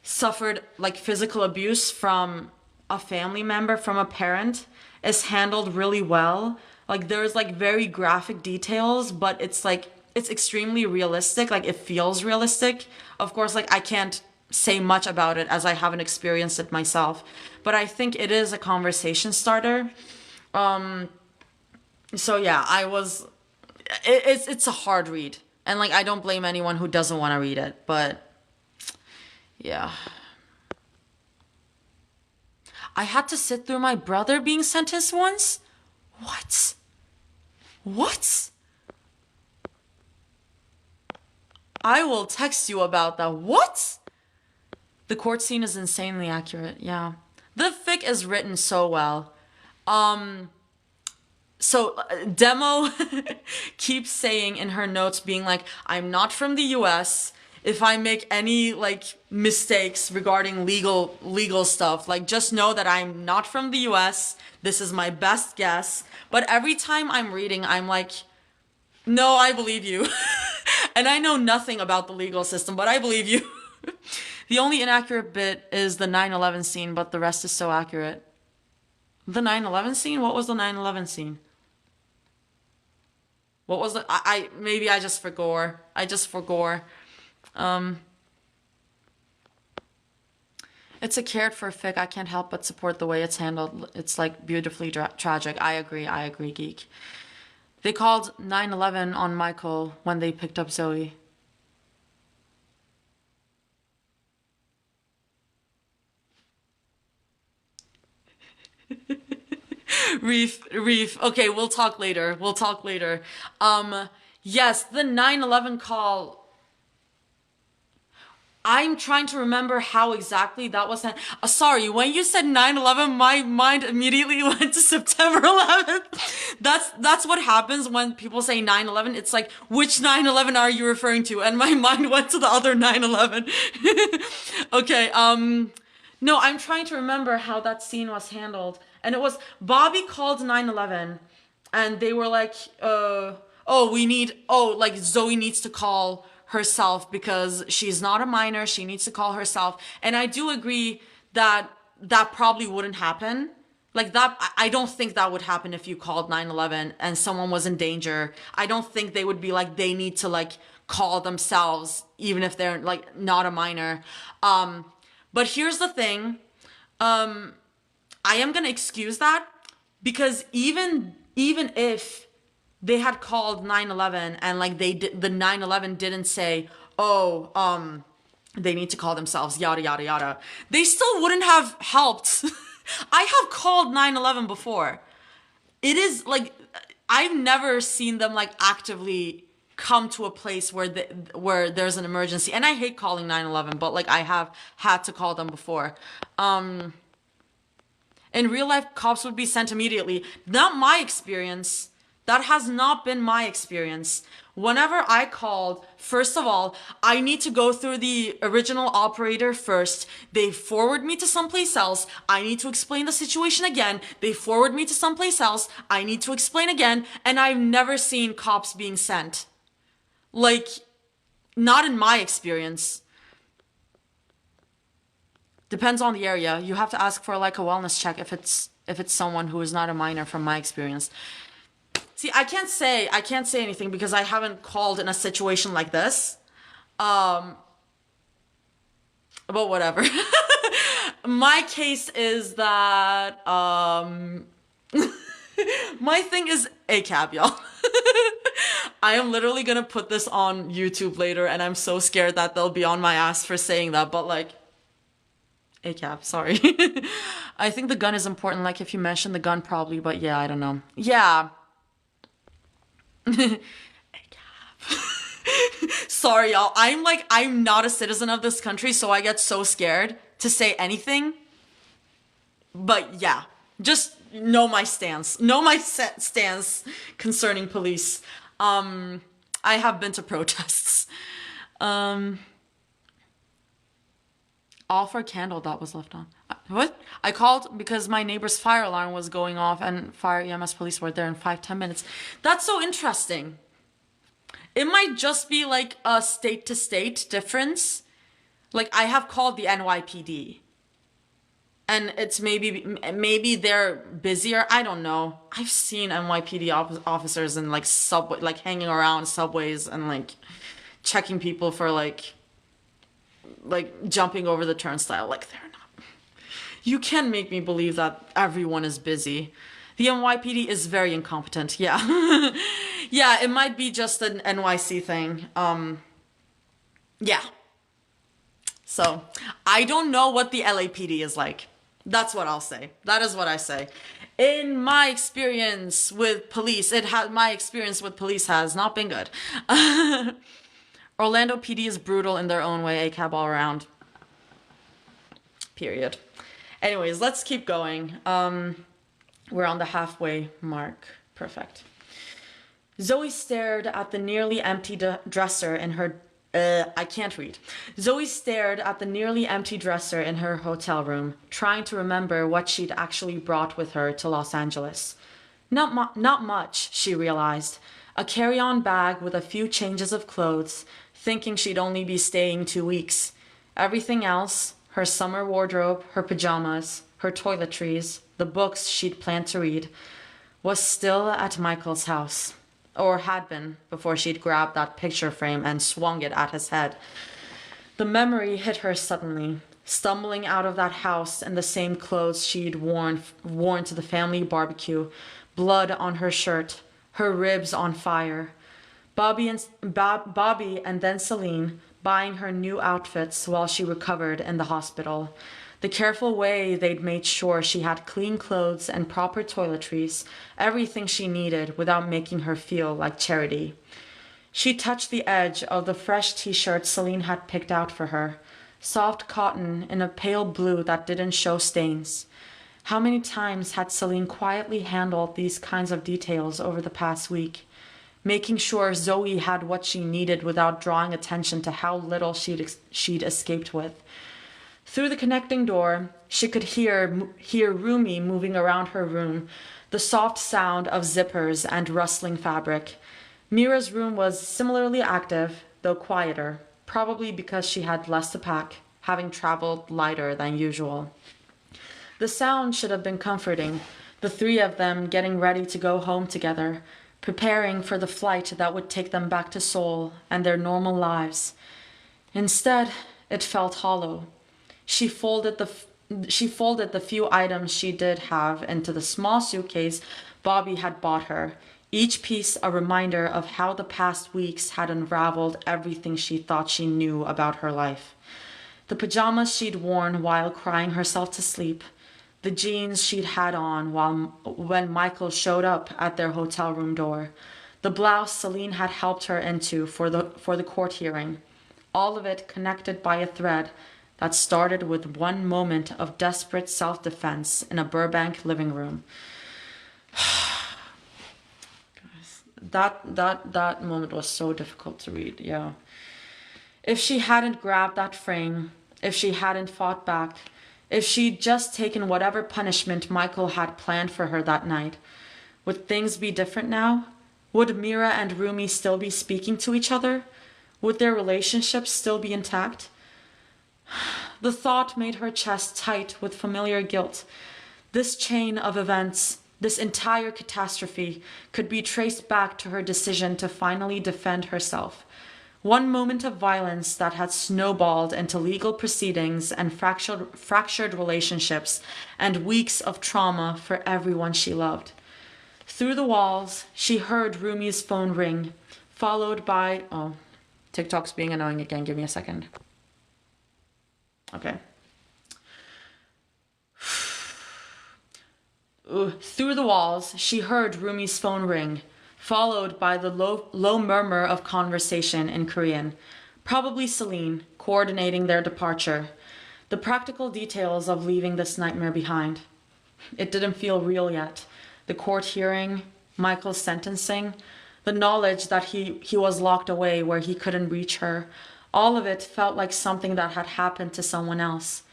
suffered like physical abuse from a family member, from a parent, is handled really well. Like, there's like very graphic details, but it's like, it's extremely realistic. Like, it feels realistic. Of course, like, I can't say much about it as I haven't experienced it myself, but I think it is a conversation starter. So yeah, it's a hard read, and like, I don't blame anyone who doesn't want to read it, but yeah. I had to sit through my brother being sentenced once? What? What? I will text you about that. What? The court scene is insanely accurate, yeah. The fic is written so well. So Demo keeps saying in her notes, being like, I'm not from the US. If I make any like mistakes regarding legal stuff, like, just know that I'm not from the US. This is my best guess. But every time I'm reading, I'm like, no, I believe you. And I know nothing about the legal system, but I believe you. The only inaccurate bit is the 9/11 scene, but the rest is so accurate. The 9/11 scene? What was the 9/11 scene? What was the... maybe I just forgot. It's a cared for fic. I can't help but support the way it's handled. It's like beautifully tragic. I agree, geek. They called 9/11 on Michael when they picked up Zoe. Reef. Okay, we'll talk later. Yes, the 9/11 call. I'm trying to remember how exactly that was. Sorry, when you said 9/11, my mind immediately went to September 11th. That's what happens when people say 9/11. It's like, which 9/11 are you referring to? And my mind went to the other 9/11. Okay, no, I'm trying to remember how that scene was handled. And it was, Bobby called 9/11 and they were like, like Zoe needs to call herself because she's not a minor. She needs to call herself. And I do agree that that probably wouldn't happen. Like, that, I don't think that would happen if you called 9/11 and someone was in danger. I don't think they would be like, they need to like call themselves, even if they're like not a minor. But here's the thing. I am going to excuse that, because even if they had called 9/11 and like the 9/11 didn't say, they need to call themselves yada yada yada, they still wouldn't have helped. I have called 9/11 before. It is like, I've never seen them like actively come to a place where there's an emergency. And I hate calling 9/11, but like, I have had to call them before. In real life, cops would be sent immediately. Not my experience. That has not been my experience. Whenever I called, first of all, I need to go through the original operator first. They forward me to someplace else. I need to explain the situation again. They forward me to someplace else. I need to explain again. And I've never seen cops being sent. Like, not in my experience. Depends on the area. You have to ask for like a wellness check if it's someone who is not a minor, from my experience. See, I can't say anything because I haven't called in a situation like this. But whatever. My case is that my thing is ACAB, y'all. I am literally gonna put this on YouTube later, and I'm so scared that they'll be on my ass for saying that, but like, ACAB, sorry. I think the gun is important, like if you mention the gun probably, but yeah, I don't know. Yeah. ACAB. Sorry, y'all. I'm not a citizen of this country, so I get so scared to say anything. But yeah, just know my stance. Know my stance concerning police. I have been to protests. Um, all for a candle that was left on. What? I called because my neighbor's fire alarm was going off and fire EMS police were there in 5-10 minutes. That's so interesting. It might just be like a state to state difference. Like I have called the NYPD. And it's maybe they're busier. I don't know. I've seen NYPD officers in like subway, like hanging around subways and like checking people for like jumping over the turnstile. Like they're not. You can make me believe that everyone is busy. The NYPD is very incompetent. Yeah, yeah. It might be just an NYC thing. Yeah. So I don't know what the LAPD is like. That's what I'll say. That is what I say. In my experience with police, my experience with police has not been good. Orlando PD is brutal in their own way, ACAB all around. Period. Anyways, let's keep going. We're on the halfway mark. Perfect. Zoe stared at the nearly empty dresser in her I can't read. Zoe stared at the nearly empty dresser in her hotel room, trying to remember what she'd actually brought with her to Los Angeles. Not much, she realized. A carry-on bag with a few changes of clothes, thinking she'd only be staying 2 weeks. Everything else, her summer wardrobe, her pajamas, her toiletries, the books she'd planned to read, was still at Michael's house. Or had been, before she'd grabbed that picture frame and swung it at his head. The memory hit her suddenly, stumbling out of that house in the same clothes she'd worn to the family barbecue, blood on her shirt, her ribs on fire. Bobby and then Celine buying her new outfits while she recovered in the hospital. The careful way they'd made sure she had clean clothes and proper toiletries, everything she needed without making her feel like charity. She touched the edge of the fresh t-shirt Celine had picked out for her, soft cotton in a pale blue that didn't show stains. How many times had Celine quietly handled these kinds of details over the past week, making sure Zoe had what she needed without drawing attention to how little she'd escaped with. Through the connecting door, she could hear Rumi moving around her room, the soft sound of zippers and rustling fabric. Mira's room was similarly active, though quieter, probably because she had less to pack, having traveled lighter than usual. The sound should have been comforting, the three of them getting ready to go home together, preparing for the flight that would take them back to Seoul and their normal lives. Instead, it felt hollow. She folded the few items she did have into the small suitcase Bobby had bought her, each piece a reminder of how the past weeks had unraveled everything she thought she knew about her life. The pajamas she'd worn while crying herself to sleep, the jeans she'd had on when Michael showed up at their hotel room door, the blouse Celine had helped her into for the court hearing, all of it connected by a thread that started with one moment of desperate self-defense in a Burbank living room. That moment was so difficult to read, yeah. If she hadn't grabbed that frame, if she hadn't fought back, if she'd just taken whatever punishment Michael had planned for her that night, would things be different now? Would Mira and Rumi still be speaking to each other? Would their relationship still be intact? The thought made her chest tight with familiar guilt. This chain of events, this entire catastrophe, could be traced back to her decision to finally defend herself. One moment of violence that had snowballed into legal proceedings and fractured relationships and weeks of trauma for everyone she loved. Through the walls, she heard Rumi's phone ring, followed by... Oh, TikTok's being annoying again. Give me a second. Okay. Through the walls, she heard Rumi's phone ring, followed by the low murmur of conversation in Korean. Probably Celine, coordinating their departure. The practical details of leaving this nightmare behind. It didn't feel real yet. The court hearing, Michael's sentencing, the knowledge that he was locked away where he couldn't reach her, All of it felt like something that had happened to someone else.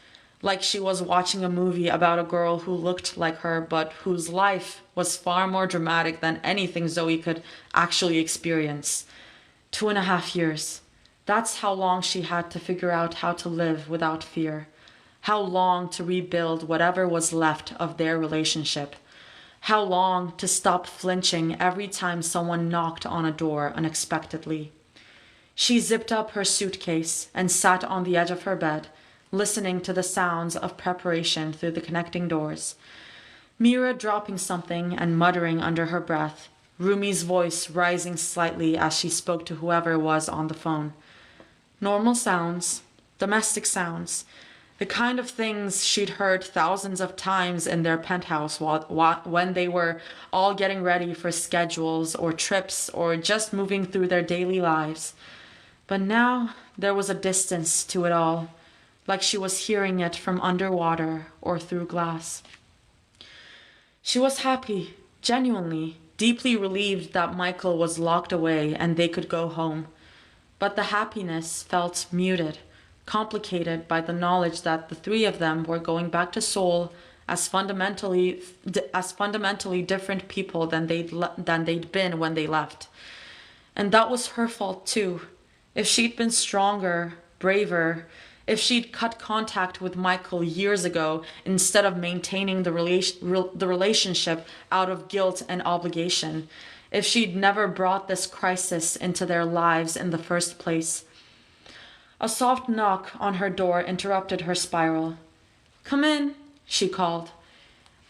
Like she was watching a movie about a girl who looked like her, but whose life was far more dramatic than anything Zoe could actually experience. 2.5 years. That's how long she had to figure out how to live without fear. How long to rebuild whatever was left of their relationship. How long to stop flinching every time someone knocked on a door unexpectedly. She zipped up her suitcase and sat on the edge of her bed, listening to the sounds of preparation through the connecting doors. Mira dropping something and muttering under her breath, Rumi's voice rising slightly as she spoke to whoever was on the phone. Normal sounds, domestic sounds, the kind of things she'd heard thousands of times in their penthouse when they were all getting ready for schedules or trips or just moving through their daily lives. But now there was a distance to it all, like she was hearing it from underwater or through glass. She was happy, genuinely, deeply relieved that Michael was locked away and they could go home. But the happiness felt muted, complicated by the knowledge that the three of them were going back to Seoul as fundamentally different people than they'd been when they left. And that was her fault too. If she'd been stronger, braver, if she'd cut contact with Michael years ago instead of maintaining the relationship out of guilt and obligation, if she'd never brought this crisis into their lives in the first place. A soft knock on her door interrupted her spiral. "Come in," she called.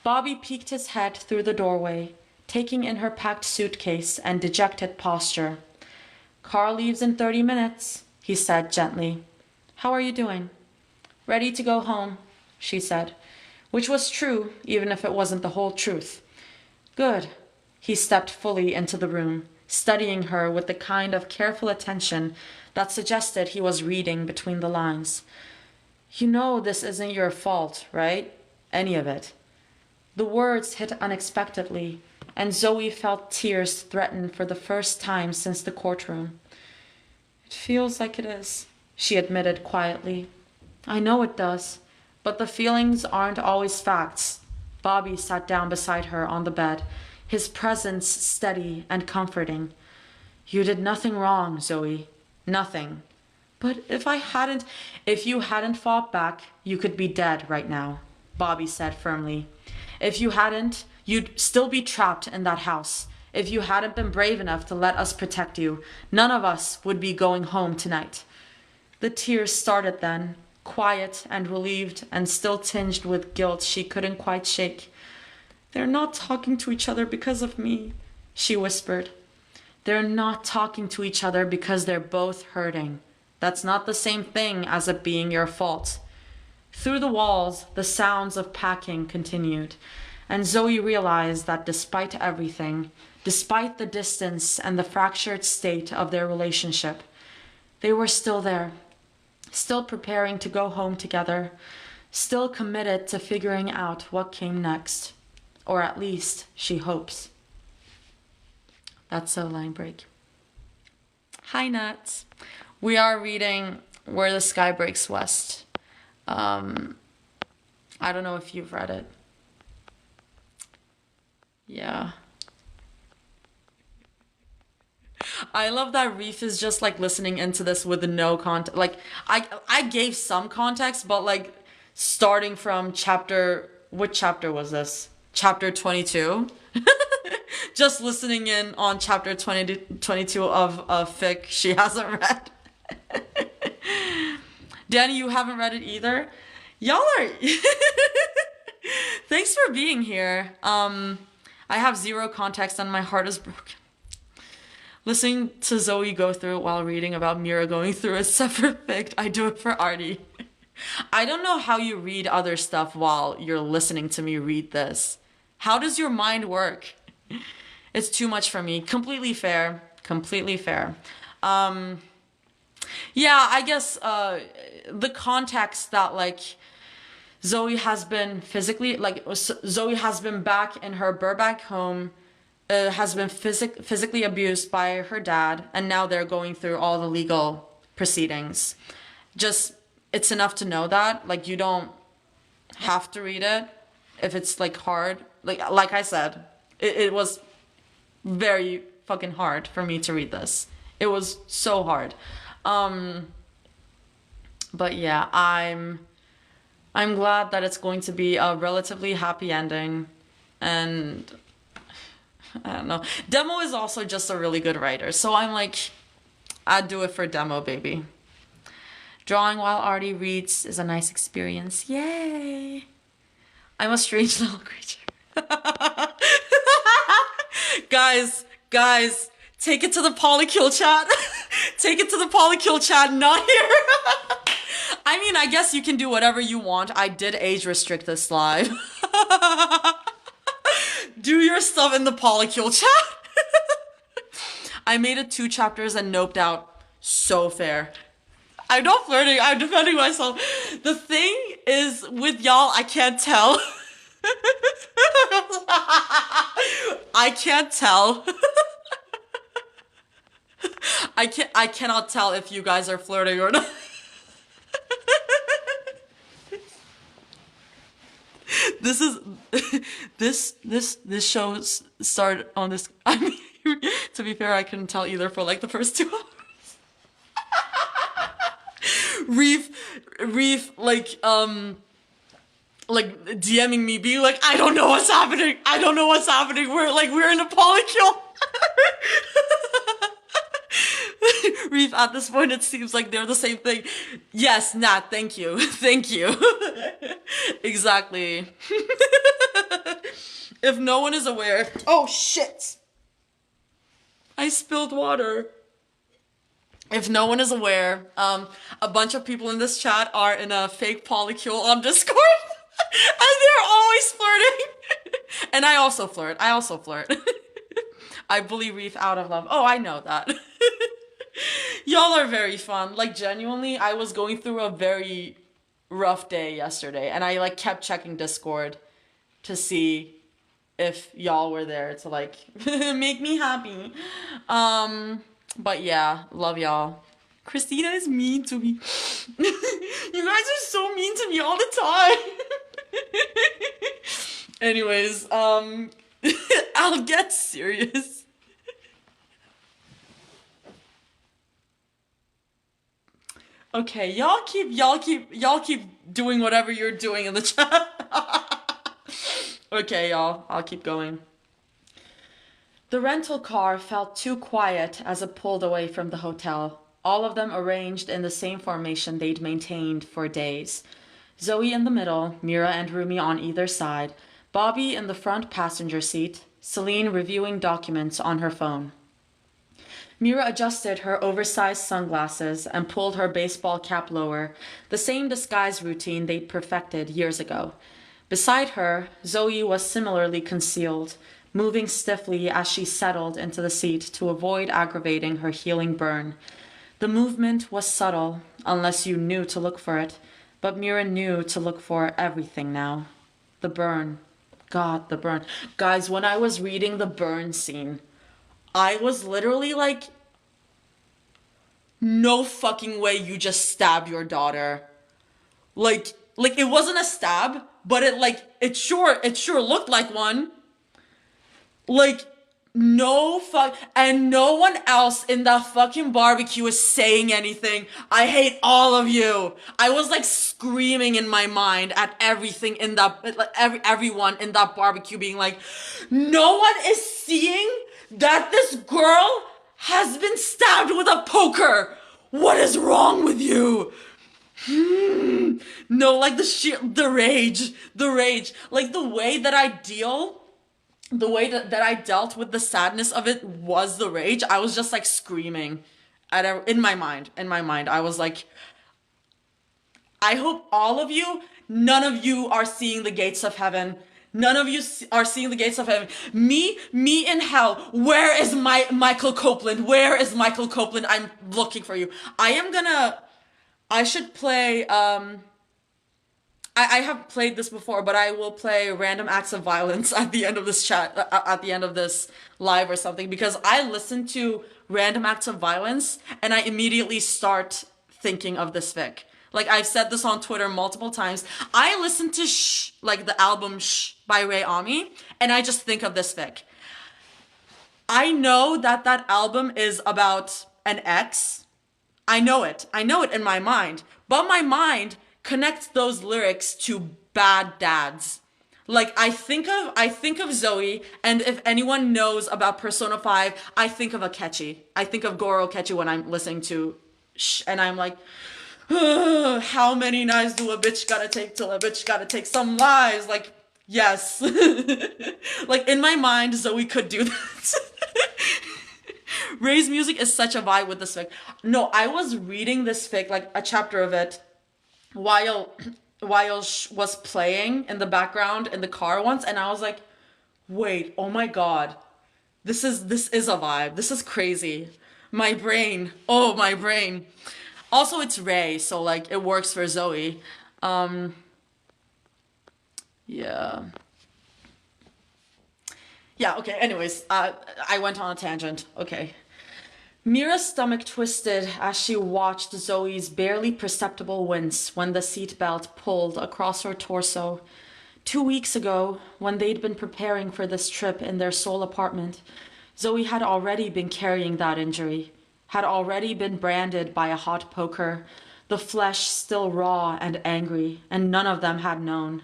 Bobby peeked his head through the doorway, taking in her packed suitcase and dejected posture. "Car leaves in 30 minutes, he said gently. "How are you doing?" "Ready to go home," she said, which was true, even if it wasn't the whole truth. "Good." He stepped fully into the room, studying her with the kind of careful attention that suggested he was reading between the lines. "You know this isn't your fault, right? Any of it." The words hit unexpectedly, and Zoe felt tears threaten for the first time since the courtroom. "It feels like it is," she admitted quietly. "I know it does, but the feelings aren't always facts." Bobby sat down beside her on the bed, his presence steady and comforting. "You did nothing wrong, Zoe. Nothing. But if you hadn't fought back, you could be dead right now," Bobby said firmly. "If you hadn't, you'd still be trapped in that house. If you hadn't been brave enough to let us protect you, none of us would be going home tonight." The tears started then, quiet and relieved and still tinged with guilt she couldn't quite shake. "They're not talking to each other because of me," she whispered. "They're not talking to each other because they're both hurting. That's not the same thing as it being your fault." Through the walls, the sounds of packing continued, and Zoe realized that despite everything, despite the distance and the fractured state of their relationship, they were still there, still preparing to go home together, still committed to figuring out what came next. Or at least, she hopes. That's a line break. Hi, Nats. We are reading Where the Sky Breaks West. I don't know if you've read it. Yeah. I love that Reef is just like listening into this with no context. Like I gave some context, but like starting from what chapter was this? Chapter 22. Just listening in on chapter 22 of fic she hasn't read. Danny, you haven't read it either? Y'all are... Thanks for being here. I have zero context and my heart is broken. Listening to Zoe go through it while reading about Mira going through a separate fic, I do it for Artie. I don't know how you read other stuff while you're listening to me read this. How does your mind work? It's too much for me. Completely fair. Completely fair. Yeah, I guess the context that like Zoe has been Zoe has been back in her Burbank home, has been physically abused by her dad, and now they're going through all the legal proceedings. Just, it's enough to know that. Like, you don't have to read it if it's like hard. Like I said, it was very fucking hard for me to read this. It was so hard. But yeah, I'm glad that it's going to be a relatively happy ending. And I don't know. Demo is also just a really good writer. So I'm like, I'd do it for Demo, baby. Drawing while Artie reads is a nice experience. Yay! I'm a strange little creature. Guys, take it to the polykill chat. Take it to the polykill chat, not here. I mean, I guess you can do whatever you want. I did age restrict this live. Do your stuff in the polykill chat. I made it 2 chapters and noped out. So fair. I'm not flirting, I'm defending myself. The thing is, with y'all, I can't tell. I can't tell. I cannot tell if you guys are flirting or not. This show started on this. I mean, to be fair, I couldn't tell either for like the first 2 hours. Reef, like DMing me, being like, I don't know what's happening. We're in a polykill. Reef, at this point, it seems like they're the same thing. Yes, Nat, thank you. Thank you. Exactly. If no one is aware. Oh, shit. I spilled water. If no one is aware, a bunch of people in this chat are in a fake polykill on Discord. And they're always flirting. And I also flirt. I bully Reef out of love. Oh, I know that. Y'all are very fun. Like, genuinely, I was going through a very rough day yesterday. And I, like, kept checking Discord to see if y'all were there to, like, make me happy. But yeah, love y'all. Christina is mean to me. You guys are so mean to me all the time. Anyways, I'll get serious. Okay, y'all keep doing whatever you're doing in the chat. Okay, y'all, I'll keep going. The rental car felt too quiet as it pulled away from the hotel, all of them arranged in the same formation they'd maintained for days. Zoe in the middle, Mira and Rumi on either side, Bobby in the front passenger seat, Celine reviewing documents on her phone. Mira adjusted her oversized sunglasses and pulled her baseball cap lower, the same disguise routine they'd perfected years ago. Beside her, Zoe was similarly concealed, moving stiffly as she settled into the seat to avoid aggravating her healing burn. The movement was subtle, unless you knew to look for it, but Mira knew to look for everything now. The burn. God, the burn. Guys, when I was reading the burn scene, I was literally like, no fucking way you just stabbed your daughter. Like it wasn't a stab, but it sure looked like one. Like, no fuck, and no one else in that fucking barbecue is saying anything. I hate all of you. I was like screaming in my mind at everything in that, like everyone in that barbecue being like, no one is seeing that this girl has been stabbed with a poker. What is wrong with you? No, like the rage, like the way that I dealt with the sadness of it was the rage. I was just like screaming in my mind. I was like, I hope all of you, none of you are seeing the gates of heaven. None of you are seeing the gates of heaven. Me in hell. Where is Michael Copeland? Where is Michael Copeland? I'm looking for you. I should play, I I have played this before, but I will play random acts of violence at the end of this chat, at the end of this live or something, because I listen to random acts of violence and I immediately start thinking of this fic. Like I've said this on Twitter multiple times. I listen to Shh, like the album Shh by Ray Ami, and I just think of this fic. I know that that album is about an ex. I know it. I know it in my mind. But my mind connects those lyrics to bad dads. Like I think of Zoe, and if anyone knows about Persona 5, I think of Akechi. I think of Goro Akechi when I'm listening to Shh, and I'm like, how many knives do a bitch gotta take till a bitch gotta take some lives? Like, yes. Like, in my mind, Zoe could do that. Ray's music is such a vibe with this fic. No, I was reading this fic, like a chapter of it, while was playing in the background in the car once, and I was like, wait, oh my god. This is a vibe. This is crazy. My brain. Oh, my brain. Also, it's Ray, so like it works for Zoe. Yeah. Yeah, okay, anyways, I went on a tangent. Okay. Mira's stomach twisted as she watched Zoe's barely perceptible wince when the seatbelt pulled across her torso. 2 weeks ago, when they'd been preparing for this trip in their Seoul apartment, Zoe had already been carrying that injury, had already been branded by a hot poker, the flesh still raw and angry, and none of them had known.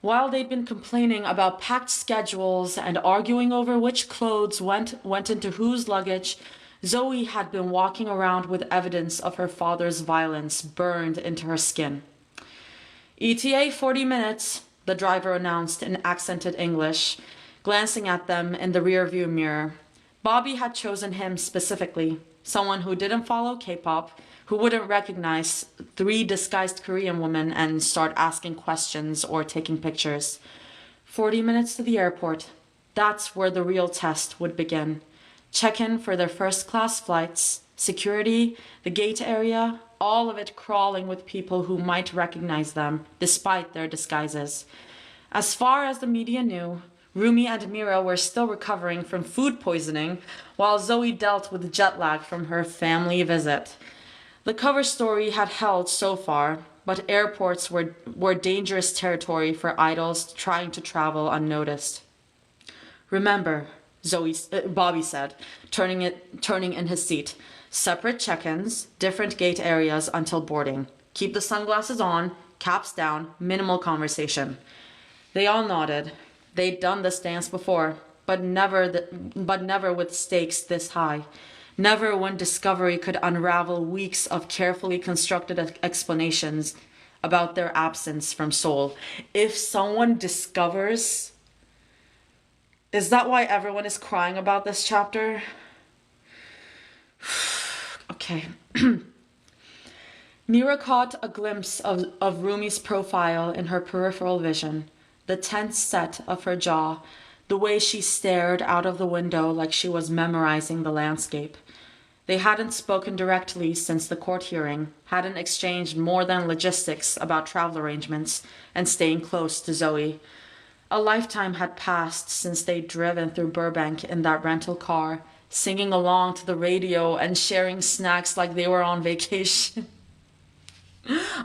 While they'd been complaining about packed schedules and arguing over which clothes went into whose luggage, Zoe had been walking around with evidence of her father's violence burned into her skin. ETA 40 minutes, the driver announced in accented English, glancing at them in the rearview mirror. Bobby had chosen him specifically, someone who didn't follow K-pop, who wouldn't recognize 3 disguised Korean women and start asking questions or taking pictures. 40 minutes to the airport. That's where the real test would begin. Check-in for their first-class flights, security, the gate area, all of it crawling with people who might recognize them, despite their disguises. As far as the media knew, Rumi and Mira were still recovering from food poisoning, while Zoe dealt with jet lag from her family visit. The cover story had held so far, but airports were dangerous territory for idols trying to travel unnoticed. Remember, Bobby said, turning in his seat. Separate check-ins, different gate areas until boarding. Keep the sunglasses on, caps down, minimal conversation. They all nodded. They'd done this dance before, but never with stakes this high. Never when discovery could unravel weeks of carefully constructed explanations about their absence from Seoul. If someone discovers... Is that why everyone is crying about this chapter? Okay. Mira caught a glimpse of Rumi's profile in her peripheral vision, the tense set of her jaw, the way she stared out of the window like she was memorizing the landscape. They hadn't spoken directly since the court hearing, hadn't exchanged more than logistics about travel arrangements and staying close to Zoe. A lifetime had passed since they'd driven through Burbank in that rental car, singing along to the radio and sharing snacks like they were on vacation.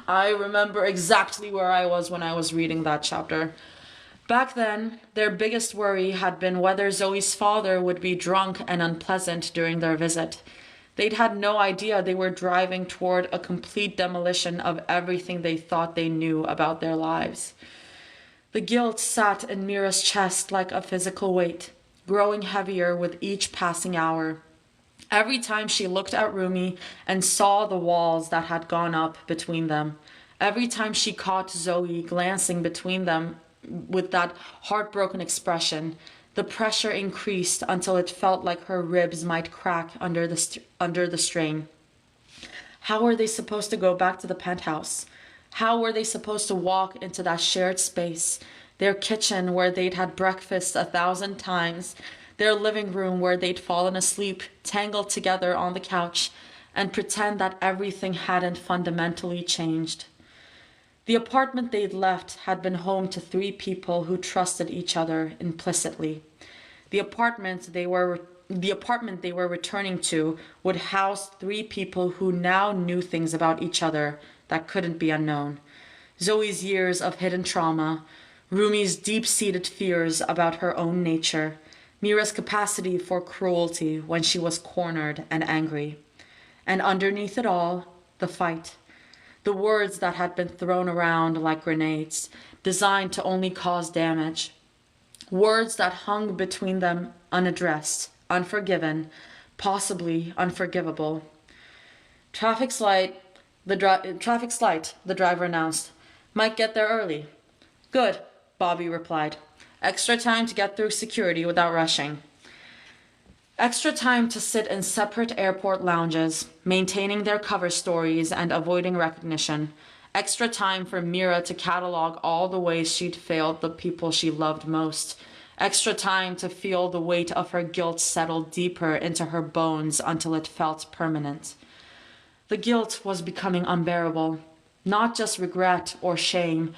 I remember exactly where I was when I was reading that chapter. Back then, their biggest worry had been whether Zoe's father would be drunk and unpleasant during their visit. They'd had no idea they were driving toward a complete demolition of everything they thought they knew about their lives. The guilt sat in Mira's chest like a physical weight, growing heavier with each passing hour. Every time she looked at Rumi and saw the walls that had gone up between them, every time she caught Zoe glancing between them with that heartbroken expression, the pressure increased until it felt like her ribs might crack under the strain. How were they supposed to go back to the penthouse? How were they supposed to walk into that shared space, their kitchen where they'd had breakfast 1,000 times, their living room where they'd fallen asleep, tangled together on the couch, and pretend that everything hadn't fundamentally changed? The apartment they'd left had been home to three people who trusted each other implicitly. The apartment they were returning to would house three people who now knew things about each other that couldn't be unknown. Zoe's years of hidden trauma, Rumi's deep-seated fears about her own nature, Mira's capacity for cruelty when she was cornered and angry. And underneath it all, the fight. The words that had been thrown around like grenades, designed to only cause damage. Words that hung between them unaddressed, unforgiven, possibly unforgivable. Traffic's light, the driver announced. Might get there early. Good, Bobby replied. Extra time to get through security without rushing. Extra time to sit in separate airport lounges, maintaining their cover stories and avoiding recognition. Extra time for Mira to catalog all the ways she'd failed the people she loved most. Extra time to feel the weight of her guilt settle deeper into her bones until it felt permanent. The guilt was becoming unbearable. Not just regret or shame,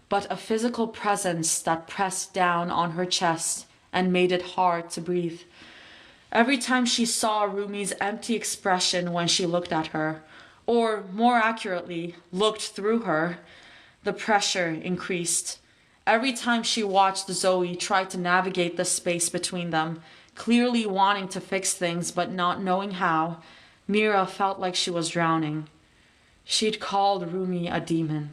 but a physical presence that pressed down on her chest and made it hard to breathe. Every time she saw Rumi's empty expression when she looked at her, or more accurately, looked through her, the pressure increased. Every time she watched Zoe try to navigate the space between them, clearly wanting to fix things but not knowing how, Mira felt like she was drowning. She'd called Rumi a demon.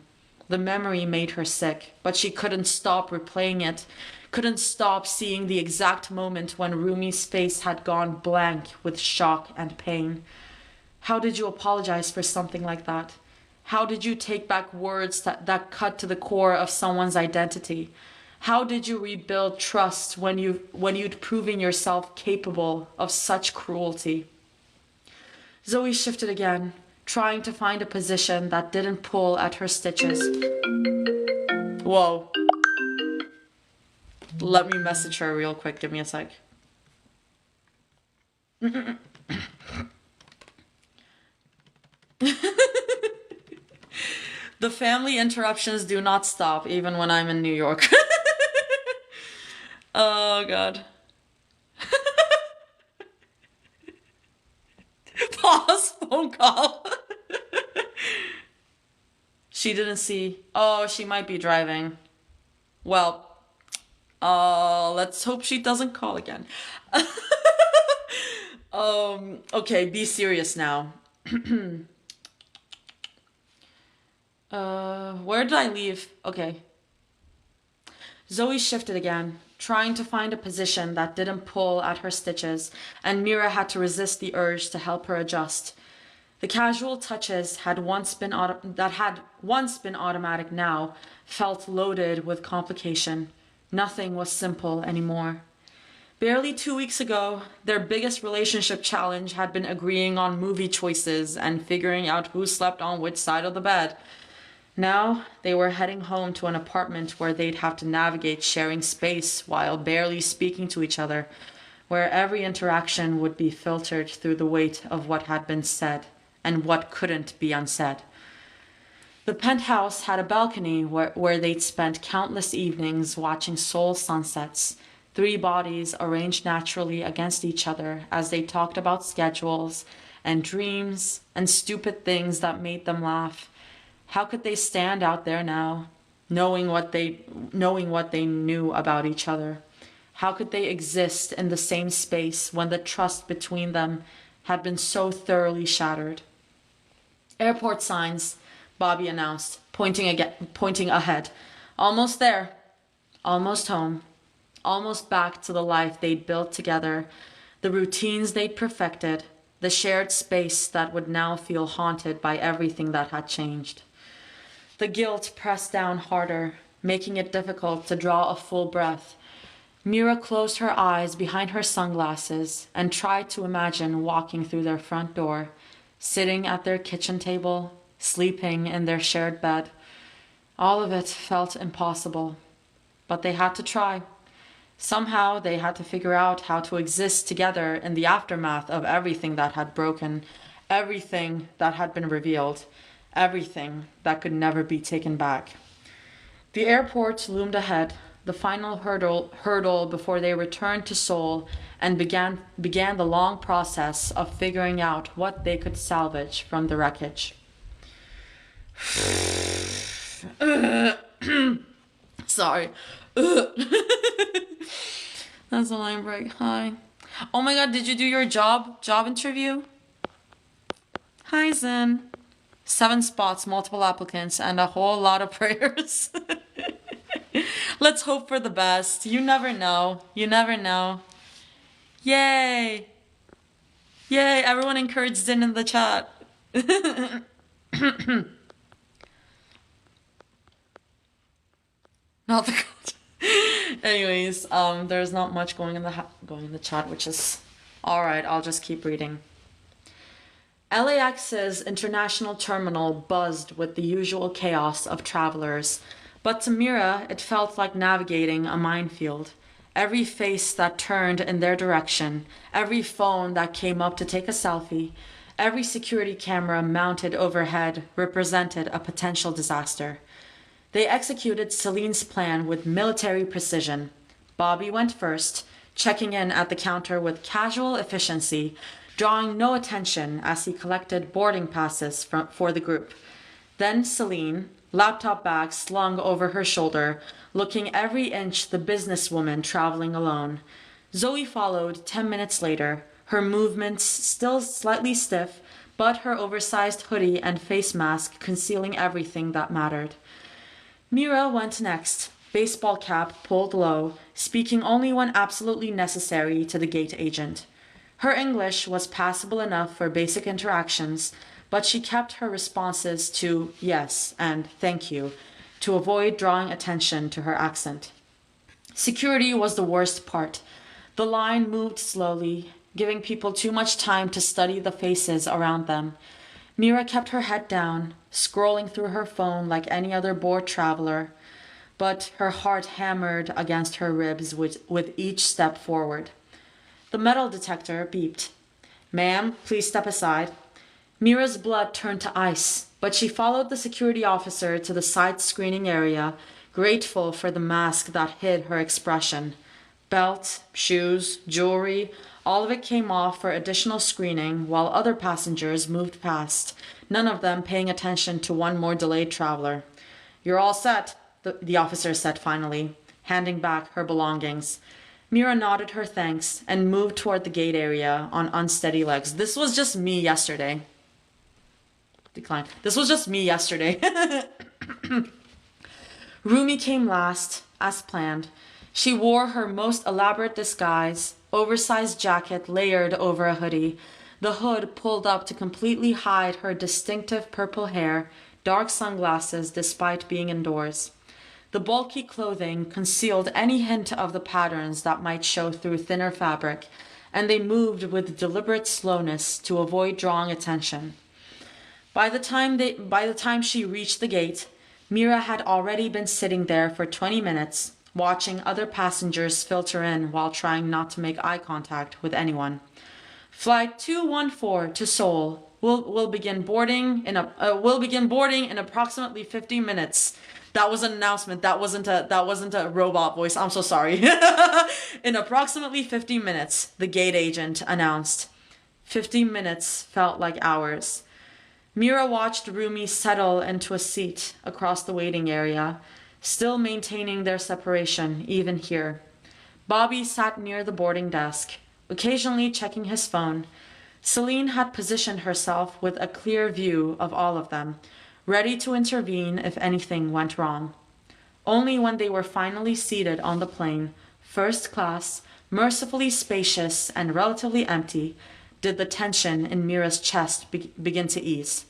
The memory made her sick, but she couldn't stop replaying it, couldn't stop seeing the exact moment when Rumi's face had gone blank with shock and pain. How did you apologize for something like that? How did you take back words that cut to the core of someone's identity? How did you rebuild trust when you'd proven yourself capable of such cruelty? Zoe shifted again, trying to find a position that didn't pull at her stitches. Whoa. Let me message her real quick. Give me a sec. The family interruptions do not stop even when I'm in New York. Oh, God. Pause phone call. She didn't see. Oh, she might be driving. Well, let's hope she doesn't call again. Okay, be serious now. Where did I leave? Okay. Zoe shifted again, trying to find a position that didn't pull at her stitches, and Mira had to resist the urge to help her adjust. The casual touches had once been automatic now felt loaded with complication. Nothing was simple anymore. Barely 2 weeks ago, their biggest relationship challenge had been agreeing on movie choices and figuring out who slept on which side of the bed. Now, they were heading home to an apartment where they'd have to navigate sharing space while barely speaking to each other, where every interaction would be filtered through the weight of what had been said and what couldn't be unsaid. The penthouse had a balcony where they'd spent countless evenings watching soul sunsets, three bodies arranged naturally against each other as they talked about schedules and dreams and stupid things that made them laugh. How could they stand out there now, knowing what they knew about each other? How could they exist in the same space when the trust between them had been so thoroughly shattered? Airport signs, Bobby announced, pointing ahead. Almost there. Almost home. Almost back to the life they'd built together, the routines they'd perfected, the shared space that would now feel haunted by everything that had changed. The guilt pressed down harder, making it difficult to draw a full breath. Mira closed her eyes behind her sunglasses and tried to imagine walking through their front door, sitting at their kitchen table, sleeping in their shared bed. All of it felt impossible, but they had to try. Somehow they had to figure out how to exist together in the aftermath of everything that had broken, everything that had been revealed, everything that could never be taken back. The airport loomed ahead, the final hurdle before they returned to Seoul and began the long process of figuring out what they could salvage from the wreckage. Sorry. That's a line break. Hi. Oh my god, did you do your job interview? Hi, Zen. 7 spots, multiple applicants, and a whole lot of prayers. Let's hope for the best. You never know. You never know. Yay! Yay! Everyone encouraged Zen in the chat. Not the code. Anyways, there's not much going in the chat, which is all right. I'll just keep reading. LAX's international terminal buzzed with the usual chaos of travelers, but to Mira it felt like navigating a minefield. Every face that turned in their direction, every phone that came up to take a selfie, every security camera mounted overhead represented a potential disaster. They executed Celine's plan with military precision. Bobby went first, checking in at the counter with casual efficiency, drawing no attention as he collected boarding passes for the group. Then Celine, laptop bag slung over her shoulder, looking every inch the businesswoman traveling alone. Zoe followed 10 minutes later, her movements still slightly stiff, but her oversized hoodie and face mask concealing everything that mattered. Mira went next, baseball cap pulled low, speaking only when absolutely necessary to the gate agent. Her English was passable enough for basic interactions, but she kept her responses to yes and thank you to avoid drawing attention to her accent. Security was the worst part. The line moved slowly, giving people too much time to study the faces around them. Mira kept her head down, scrolling through her phone like any other bored traveler, but her heart hammered against her ribs with each step forward. The metal detector beeped. "Ma'am, please step aside." Mira's blood turned to ice, but she followed the security officer to the side screening area, grateful for the mask that hid her expression. Belt, shoes, jewelry, all of it came off for additional screening while other passengers moved past, none of them paying attention to one more delayed traveler. "You're all set," the officer said finally, handing back her belongings. Mira nodded her thanks and moved toward the gate area on unsteady legs. This was just me yesterday. Decline. This was just me yesterday. Rumi came last, as planned. She wore her most elaborate disguise, oversized jacket layered over a hoodie, the hood pulled up to completely hide her distinctive purple hair, dark sunglasses despite being indoors. The bulky clothing concealed any hint of the patterns that might show through thinner fabric, and they moved with deliberate slowness to avoid drawing attention. By the time she reached the gate, Mira had already been sitting there for 20 minutes, watching other passengers filter in while trying not to make eye contact with anyone. Flight 214 to Seoul will begin boarding in approximately 50 minutes. That was an announcement. That wasn't a robot voice. I'm so sorry. In approximately 50 minutes, the gate agent announced. 50 minutes felt like hours. Mira watched Rumi settle into a seat across the waiting area, still maintaining their separation even here. Bobby sat near the boarding desk, occasionally checking his phone. Celine had positioned herself with a clear view of all of them, ready to intervene if anything went wrong. Only when they were finally seated on the plane, first class, mercifully spacious and relatively empty, did the tension in Mira's chest begin to ease.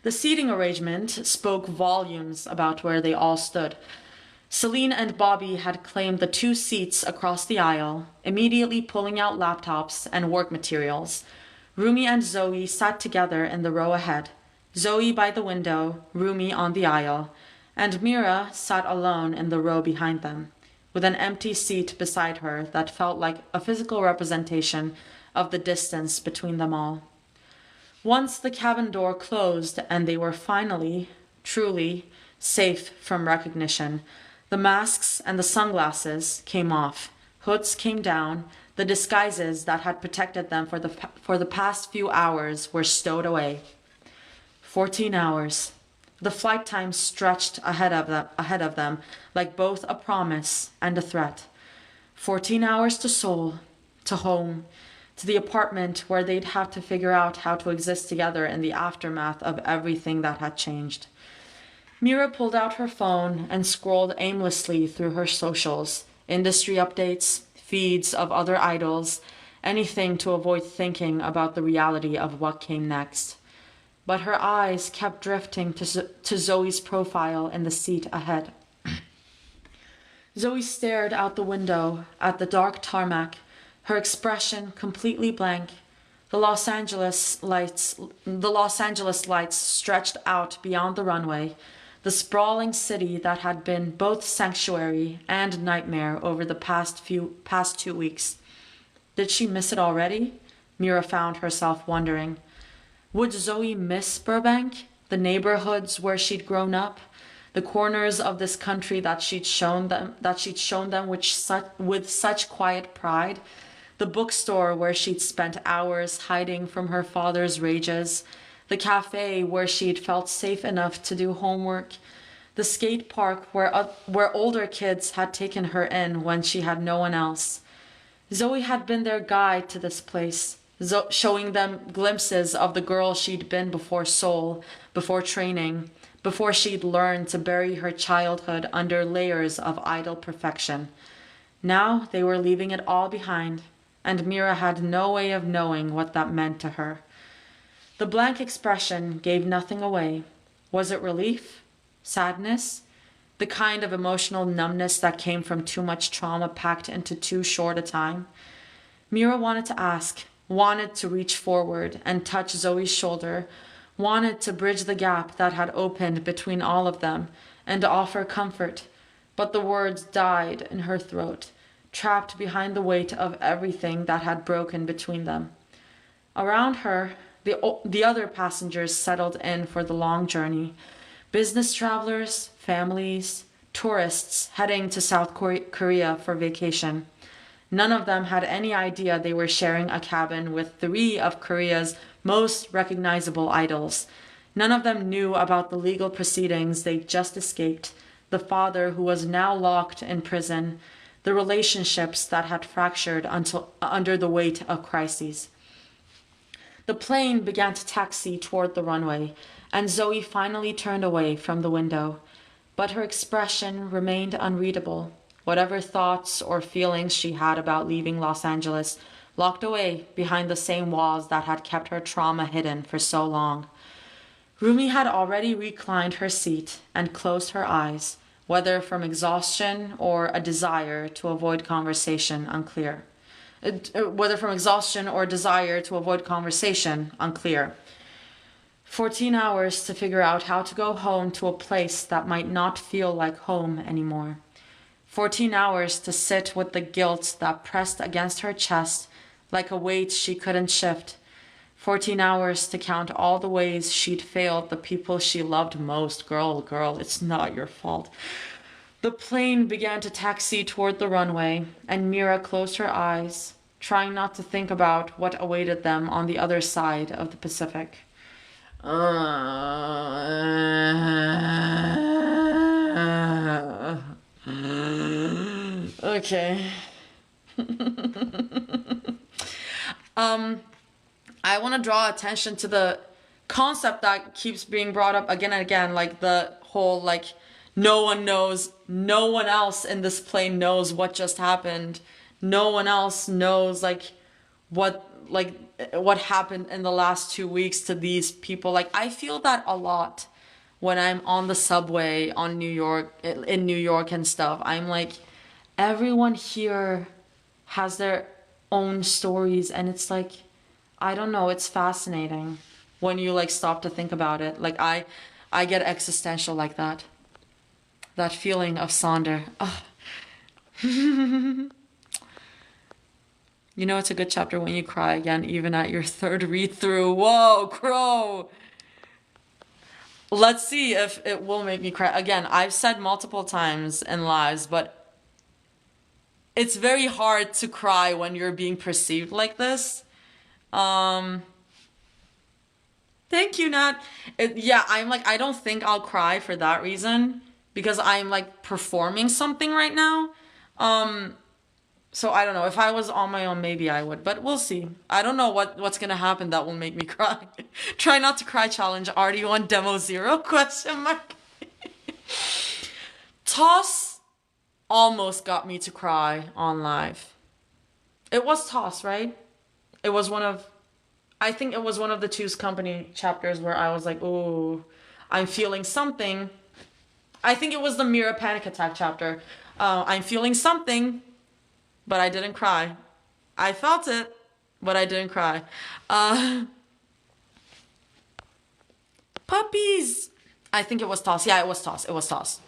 The seating arrangement spoke volumes about where they all stood. Celine and Bobby had claimed the 2 seats across the aisle, immediately pulling out laptops and work materials. Rumi and Zoe sat together in the row ahead, Zoe by the window, Rumi on the aisle, and Mira sat alone in the row behind them, with an empty seat beside her that felt like a physical representation of the distance between them all. Once the cabin door closed and they were finally, truly, safe from recognition, the masks and the sunglasses came off, hoods came down, the disguises that had protected them for the past few hours were stowed away. 14 hours. The flight time stretched ahead of them like both a promise and a threat. 14 hours to Seoul, to home, to the apartment where they'd have to figure out how to exist together in the aftermath of everything that had changed. Mira pulled out her phone and scrolled aimlessly through her socials, industry updates, feeds of other idols, anything to avoid thinking about the reality of what came next. But her eyes kept drifting to Zoe's profile in the seat ahead. Zoe stared out the window at the dark tarmac, her expression completely blank. The Los Angeles lights stretched out beyond the runway, the sprawling city that had been both sanctuary and nightmare over the past 2 weeks. Did she miss it already? Mira found herself wondering. Would Zoe miss Burbank, the neighborhoods where she'd grown up, the corners of this country that she'd shown them with such quiet pride, the bookstore where she'd spent hours hiding from her father's rages, the cafe where she'd felt safe enough to do homework, the skate park where older kids had taken her in when she had no one else. Zoe had been their guide to this place, showing them glimpses of the girl she'd been before Seoul, before training, before she'd learned to bury her childhood under layers of idle perfection. Now they were leaving it all behind, and Mira had no way of knowing what that meant to her. The blank expression gave nothing away. Was it relief? Sadness? The kind of emotional numbness that came from too much trauma packed into too short a time? Mira wanted to ask, wanted to reach forward and touch Zoe's shoulder, wanted to bridge the gap that had opened between all of them and offer comfort, but the words died in her throat, trapped behind the weight of everything that had broken between them. Around her, the other passengers settled in for the long journey. Business travelers, families, tourists heading to South Korea for vacation. None of them had any idea they were sharing a cabin with 3 of Korea's most recognizable idols. None of them knew about the legal proceedings they'd just escaped, the father who was now locked in prison, the relationships that had fractured under the weight of crises. The plane began to taxi toward the runway, and Zoe finally turned away from the window. But her expression remained unreadable. Whatever thoughts or feelings she had about leaving Los Angeles, locked away behind the same walls that had kept her trauma hidden for so long. Rumi had already reclined her seat and closed her eyes, whether from exhaustion or a desire to avoid conversation, unclear. 14 hours to figure out how to go home to a place that might not feel like home anymore. 14 hours to sit with the guilt that pressed against her chest like a weight she couldn't shift. 14 hours to count all the ways she'd failed the people she loved most. Girl, it's not your fault. The plane began to taxi toward the runway, and Mira closed her eyes, trying not to think about what awaited them on the other side of the Pacific. Okay. I want to draw attention to the concept that keeps being brought up again and again, like the whole, like, no one else in this plane knows what just happened. No one else knows, what happened in the last 2 weeks to these people. Like, I feel that a lot when I'm on the subway in New York and stuff. I'm like, everyone here has their own stories, and it's like, I don't know, it's fascinating when you like stop to think about it. Like, I get existential like that. That feeling of Sonder. Oh. You know it's a good chapter when you cry again, even at your third read-through. Whoa, Crow! Let's see if it will make me cry. Again, I've said multiple times in lives, but it's very hard to cry when you're being perceived like this. Thank you, Nat. Yeah, I'm like, I don't think I'll cry for that reason because I'm like performing something right now. So I don't know. If I was on my own, maybe I would, but we'll see. I don't know what's gonna happen that will make me cry. Try not to cry challenge. RD1 demo 0 question mark. Toss almost got me to cry on live. It was Toss, right? It was I think it was one of the Two's Company chapters where I was like, ooh, I'm feeling something. I think it was the Mira Panic Attack chapter. I'm feeling something, but I didn't cry. I felt it, but I didn't cry. Puppies! I think it was Toss. Yeah, it was Toss. It was Toss.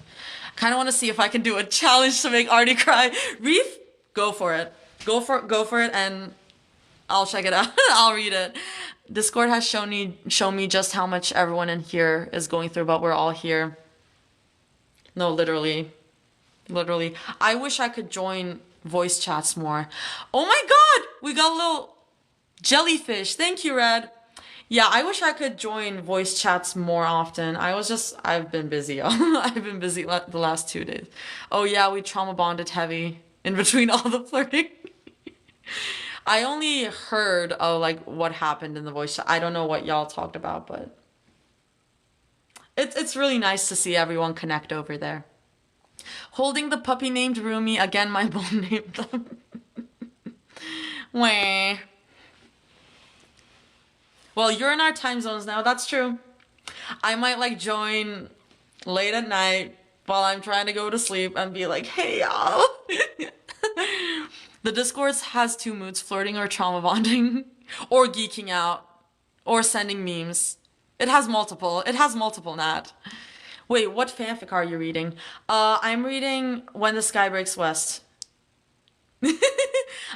Kind of want to see if I can do a challenge to make Artie cry. Reef, go for it. Go for it, and I'll check it out. I'll read it. Discord has shown me just how much everyone in here is going through, but we're all here. No, literally. I wish I could join voice chats more. Oh my god! We got a little jellyfish. Thank you, Red. Yeah, I wish I could join voice chats more often. I've been busy. I've been busy the last 2 days. Oh yeah, we trauma bonded heavy in between all the flirting. I only heard like what happened in the voice chat. I don't know what y'all talked about, but it's really nice to see everyone connect over there. Holding the puppy named Rumi. Again, my mom named them. Wah. Well, you're in our time zones now. That's true. I might like join late at night while I'm trying to go to sleep and be like, hey, y'all. The Discord has 2 moods, flirting or trauma bonding, or geeking out, or sending memes. It has multiple, Nat. Wait, what fanfic are you reading? I'm reading When the Sky Breaks West.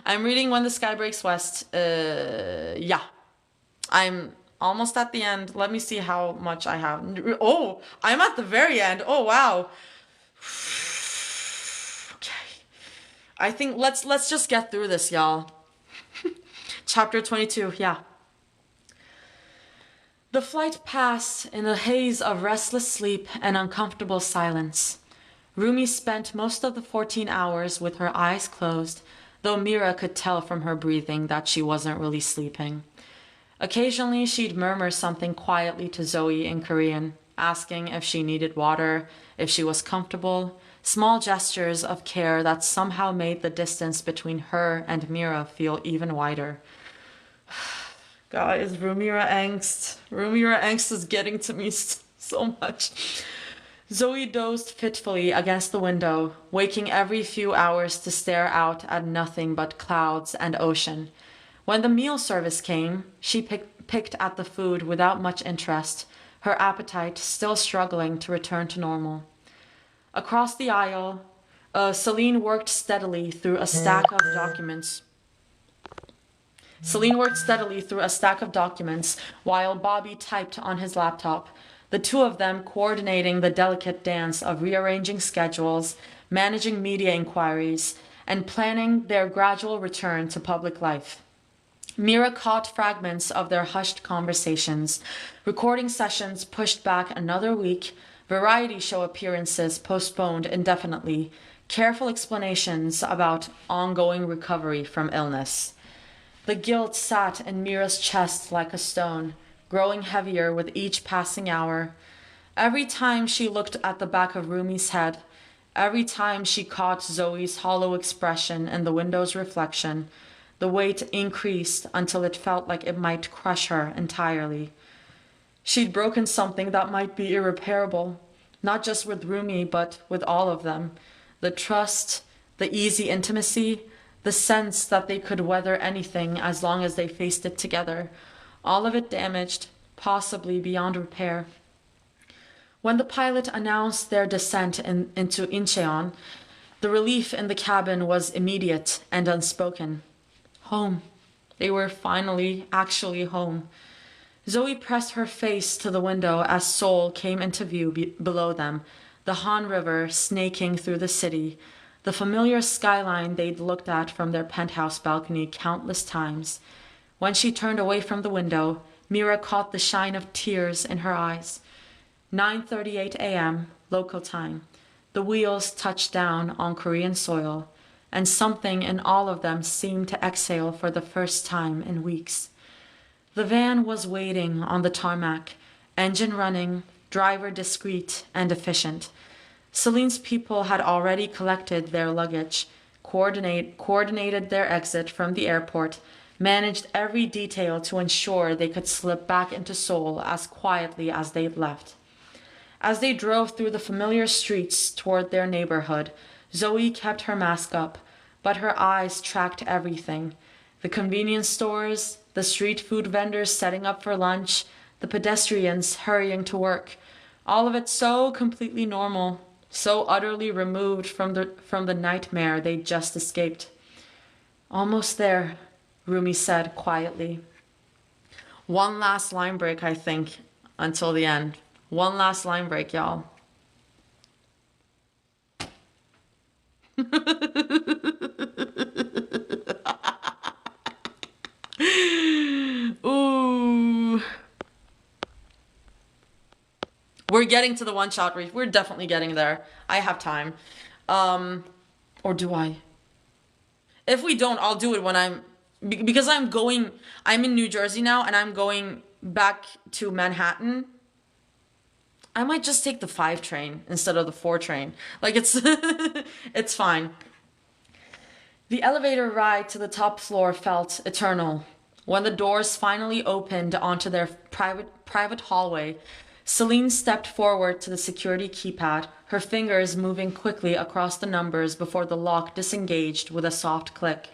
I'm reading When the Sky Breaks West. Yeah. I'm almost at the end. Let me see how much I have. Oh, I'm at the very end. Oh, wow. Okay. I think let's just get through this, y'all. Chapter 22, yeah. The flight passed in a haze of restless sleep and uncomfortable silence. Rumi spent most of the 14 hours with her eyes closed, though Mira could tell from her breathing that she wasn't really sleeping. Occasionally, she'd murmur something quietly to Zoe in Korean, asking if she needed water, if she was comfortable, small gestures of care that somehow made the distance between her and Mira feel even wider. Guys, Rumira angst is getting to me so much. Zoe dozed fitfully against the window, waking every few hours to stare out at nothing but clouds and ocean. When the meal service came, she picked at the food without much interest, her appetite still struggling to return to normal. Across the aisle, Celine worked steadily through a stack of documents. While Bobby typed on his laptop, the 2 of them coordinating the delicate dance of rearranging schedules, managing media inquiries, and planning their gradual return to public life. Mira caught fragments of their hushed conversations, recording sessions pushed back another week, variety show appearances postponed indefinitely, careful explanations about ongoing recovery from illness. The guilt sat in Mira's chest like a stone, growing heavier with each passing hour. Every time she looked at the back of Rumi's head, every time she caught Zoe's hollow expression in the window's reflection, the weight increased until it felt like it might crush her entirely. She'd broken something that might be irreparable, not just with Rumi, but with all of them. The trust, the easy intimacy, the sense that they could weather anything as long as they faced it together. All of it damaged, possibly beyond repair. When the pilot announced their descent into Incheon, the relief in the cabin was immediate and unspoken. Home. They were finally, actually home. Zoe pressed her face to the window as Seoul came into view below them, the Han River snaking through the city, the familiar skyline they'd looked at from their penthouse balcony countless times. When she turned away from the window, Mira caught the shine of tears in her eyes. 9:38 a.m. local time. The wheels touched down on Korean soil, and something in all of them seemed to exhale for the first time in weeks. The van was waiting on the tarmac, engine running, driver discreet and efficient. Celine's people had already collected their luggage, coordinated their exit from the airport, managed every detail to ensure they could slip back into Seoul as quietly as they'd left. As they drove through the familiar streets toward their neighborhood, Zoe kept her mask up, but her eyes tracked everything. The convenience stores, the street food vendors setting up for lunch, the pedestrians hurrying to work. All of it so completely normal, so utterly removed from the nightmare they'd just escaped. Almost there, Rumi said quietly. One last line break, I think, until the end. One last line break, y'all. Ooh. We're getting to the one shot reef. We're definitely getting there. I have time. Or do I? If we don't, I'll do it when because I'm in New Jersey now and I'm going back to Manhattan. I might just take the 5 train instead of the 4 train. Like it's it's fine. The elevator ride to the top floor felt eternal. When the doors finally opened onto their private hallway, Celine stepped forward to the security keypad, her fingers moving quickly across the numbers before the lock disengaged with a soft click.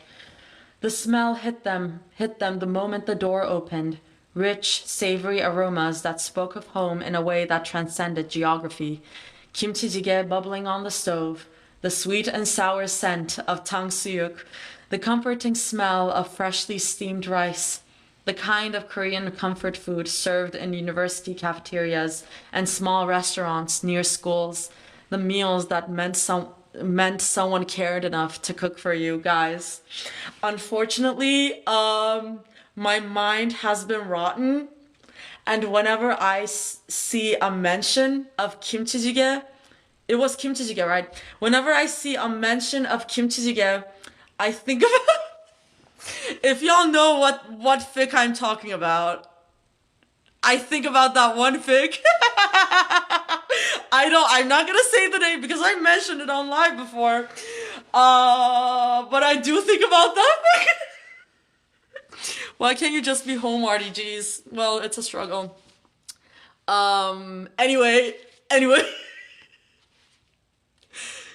The smell hit them the moment the door opened. Rich, savory aromas that spoke of home in a way that transcended geography. Kimchi jjigae bubbling on the stove, the sweet and sour scent of tangsuyuk, the comforting smell of freshly steamed rice, the kind of Korean comfort food served in university cafeterias and small restaurants near schools, the meals that meant someone cared enough to cook for you guys. Unfortunately, my mind has been rotten, and whenever I see a mention of kimchi jjigae, it was kimchi jjigae, right? Whenever I see a mention of kimchi jjigae, I think about if y'all know what fic I'm talking about, I think about that one fic. I'm not gonna say the name because I mentioned it on live before. But I do think about that fic. Why can't you just be home, RDGs? Well, it's a struggle. Anyway.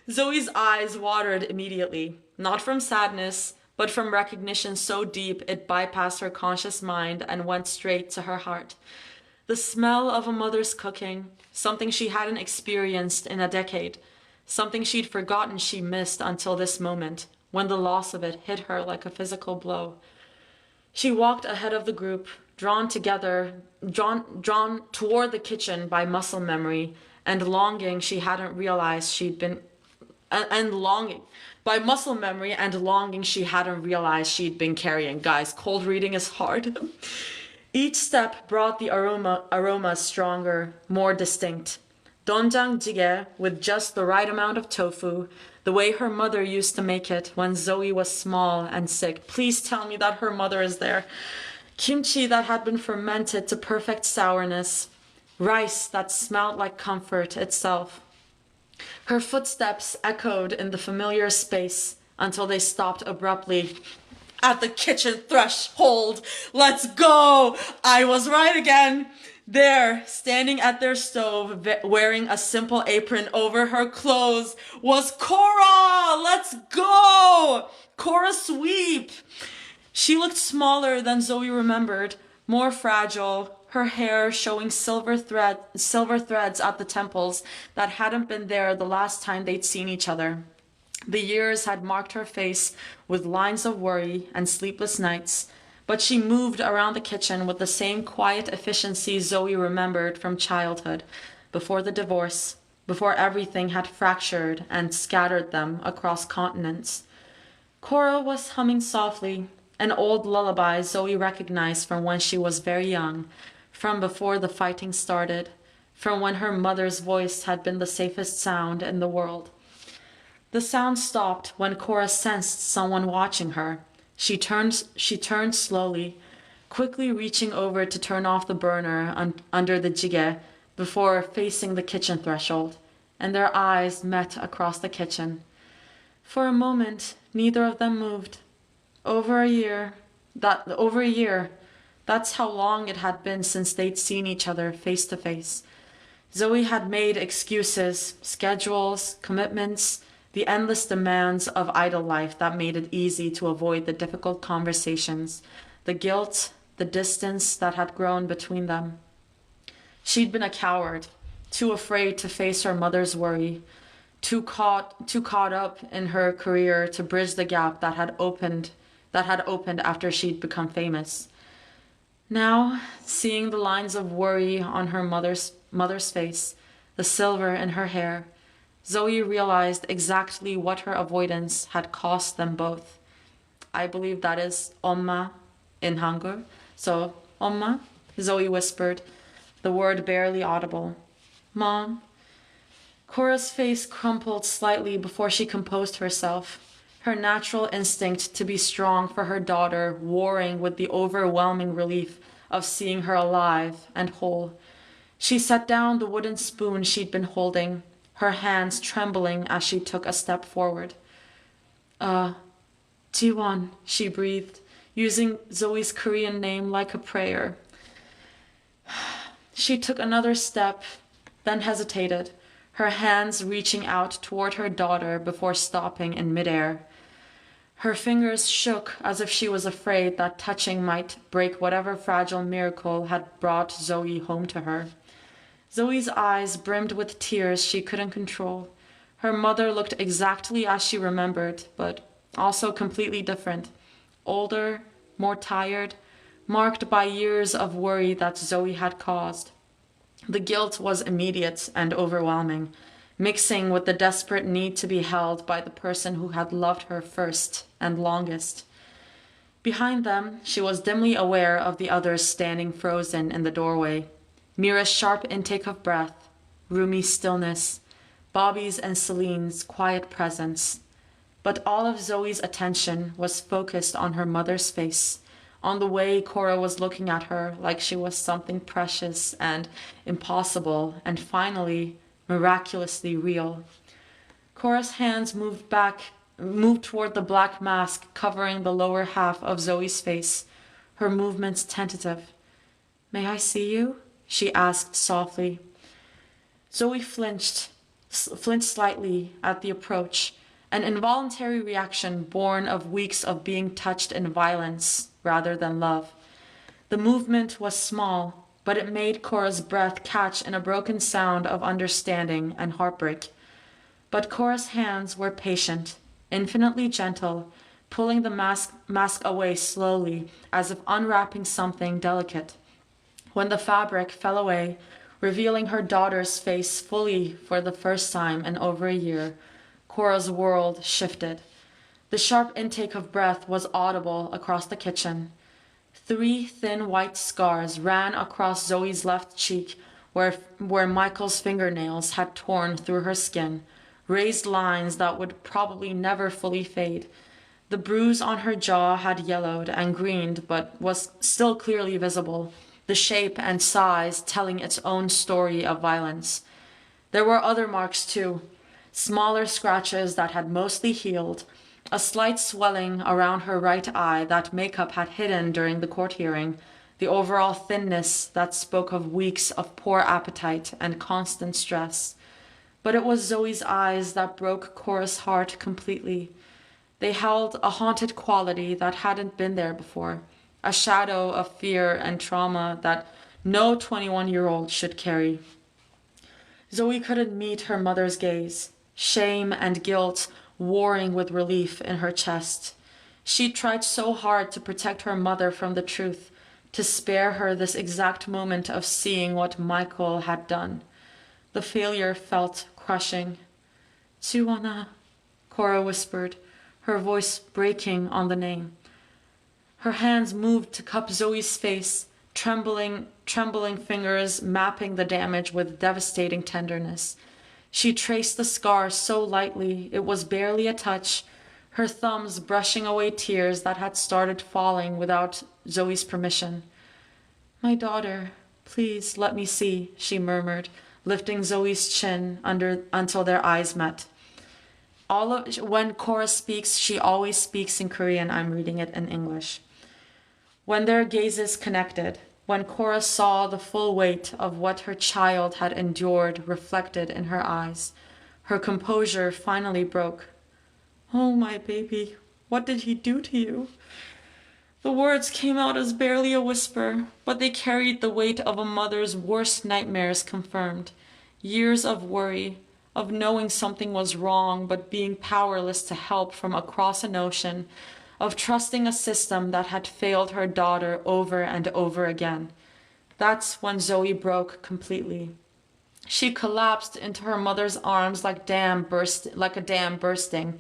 Zoe's eyes watered immediately, not from sadness, but from recognition so deep it bypassed her conscious mind and went straight to her heart. The smell of a mother's cooking, something she hadn't experienced in a decade, something she'd forgotten she missed until this moment, when the loss of it hit her like a physical blow. She walked ahead of the group, drawn toward the kitchen by muscle memory and longing she hadn't realized she'd been carrying. Guys, cold reading is hard. Each step brought the aroma stronger, more distinct. Doenjang jjigae with just the right amount of tofu, the way her mother used to make it when Zoe was small and sick. Please tell me that her mother is there. Kimchi that had been fermented to perfect sourness. Rice that smelled like comfort itself. Her footsteps echoed in the familiar space until they stopped abruptly at the kitchen threshold. Let's go! I was right again. There, standing at their stove, wearing a simple apron over her clothes, was Cora! Let's go! Cora Sweep! She looked smaller than Zoe remembered, more fragile, her hair showing silver threads at the temples that hadn't been there the last time they'd seen each other. The years had marked her face with lines of worry and sleepless nights, but she moved around the kitchen with the same quiet efficiency Zoe remembered from childhood, before the divorce, before everything had fractured and scattered them across continents. Cora was humming softly, an old lullaby Zoe recognized from when she was very young, from before the fighting started, from when her mother's voice had been the safest sound in the world. The sound stopped when Cora sensed someone watching her. She turned slowly, quickly reaching over to turn off the burner under the jjigae before facing the kitchen threshold, and their eyes met across the kitchen. For a moment, neither of them moved. Over a year, that's how long it had been since they'd seen each other face to face. Zoe had made excuses, schedules, commitments, the endless demands of idle life that made it easy to avoid the difficult conversations, the guilt, the distance that had grown between them. She'd been a coward, too afraid to face her mother's worry, too caught up in her career to bridge the gap that had opened after she'd become famous. Now, seeing the lines of worry on her mother's face, the silver in her hair, Zoe realized exactly what her avoidance had cost them both. I believe that is 엄마 in Hangul. So, 엄마, Zoe whispered, the word barely audible. Mom. Cora's face crumpled slightly before she composed herself, her natural instinct to be strong for her daughter warring with the overwhelming relief of seeing her alive and whole. She set down the wooden spoon she'd been holding, her hands trembling as she took a step forward. Jiwon, she breathed, using Zoe's Korean name like a prayer. She took another step, then hesitated, her hands reaching out toward her daughter before stopping in midair. Her fingers shook as if she was afraid that touching might break whatever fragile miracle had brought Zoe home to her. Zoe's eyes brimmed with tears she couldn't control. Her mother looked exactly as she remembered, but also completely different. Older, more tired, marked by years of worry that Zoe had caused. The guilt was immediate and overwhelming, mixing with the desperate need to be held by the person who had loved her first and longest. Behind them, she was dimly aware of the others standing frozen in the doorway. Mira's sharp intake of breath, Rumi's stillness, Bobby's and Celine's quiet presence. But all of Zoe's attention was focused on her mother's face, on the way Cora was looking at her like she was something precious and impossible and finally miraculously real. Cora's hands moved toward the black mask covering the lower half of Zoe's face, her movements tentative. "May I see you?" she asked softly. Zoe flinched slightly at the approach, an involuntary reaction born of weeks of being touched in violence rather than love. The movement was small, but it made Cora's breath catch in a broken sound of understanding and heartbreak. But Cora's hands were patient, infinitely gentle, pulling the mask away slowly, as if unwrapping something delicate. When the fabric fell away, revealing her daughter's face fully for the first time in over a year, Cora's world shifted. The sharp intake of breath was audible across the kitchen. 3 thin white scars ran across Zoe's left cheek where Michael's fingernails had torn through her skin, raised lines that would probably never fully fade. The bruise on her jaw had yellowed and greened but was still clearly visible, the shape and size telling its own story of violence. There were other marks too, smaller scratches that had mostly healed, a slight swelling around her right eye that makeup had hidden during the court hearing, the overall thinness that spoke of weeks of poor appetite and constant stress. But it was Zoe's eyes that broke Cora's heart completely. They held a haunted quality that hadn't been there before, a shadow of fear and trauma that no 21-year-old should carry. Zoe couldn't meet her mother's gaze. Shame and guilt warring with relief in her chest. She tried so hard to protect her mother from the truth, to spare her this exact moment of seeing what Michael had done. The failure felt crushing. Juana, Cora whispered, her voice breaking on the name. Her hands moved to cup Zoe's face, trembling fingers mapping the damage with devastating tenderness. She traced the scar so lightly it was barely a touch, her thumbs brushing away tears that had started falling without Zoe's permission. My daughter, please let me see, she murmured, lifting Zoe's chin until their eyes met. When Cora speaks, she always speaks in Korean. I'm reading it in English. When their gazes connected, when Cora saw the full weight of what her child had endured reflected in her eyes, her composure finally broke. Oh, my baby, what did he do to you? The words came out as barely a whisper, but they carried the weight of a mother's worst nightmares confirmed. Years of worry, of knowing something was wrong but being powerless to help from across an ocean, of trusting a system that had failed her daughter over and over again. That's when Zoe broke completely. She collapsed into her mother's arms like a dam bursting,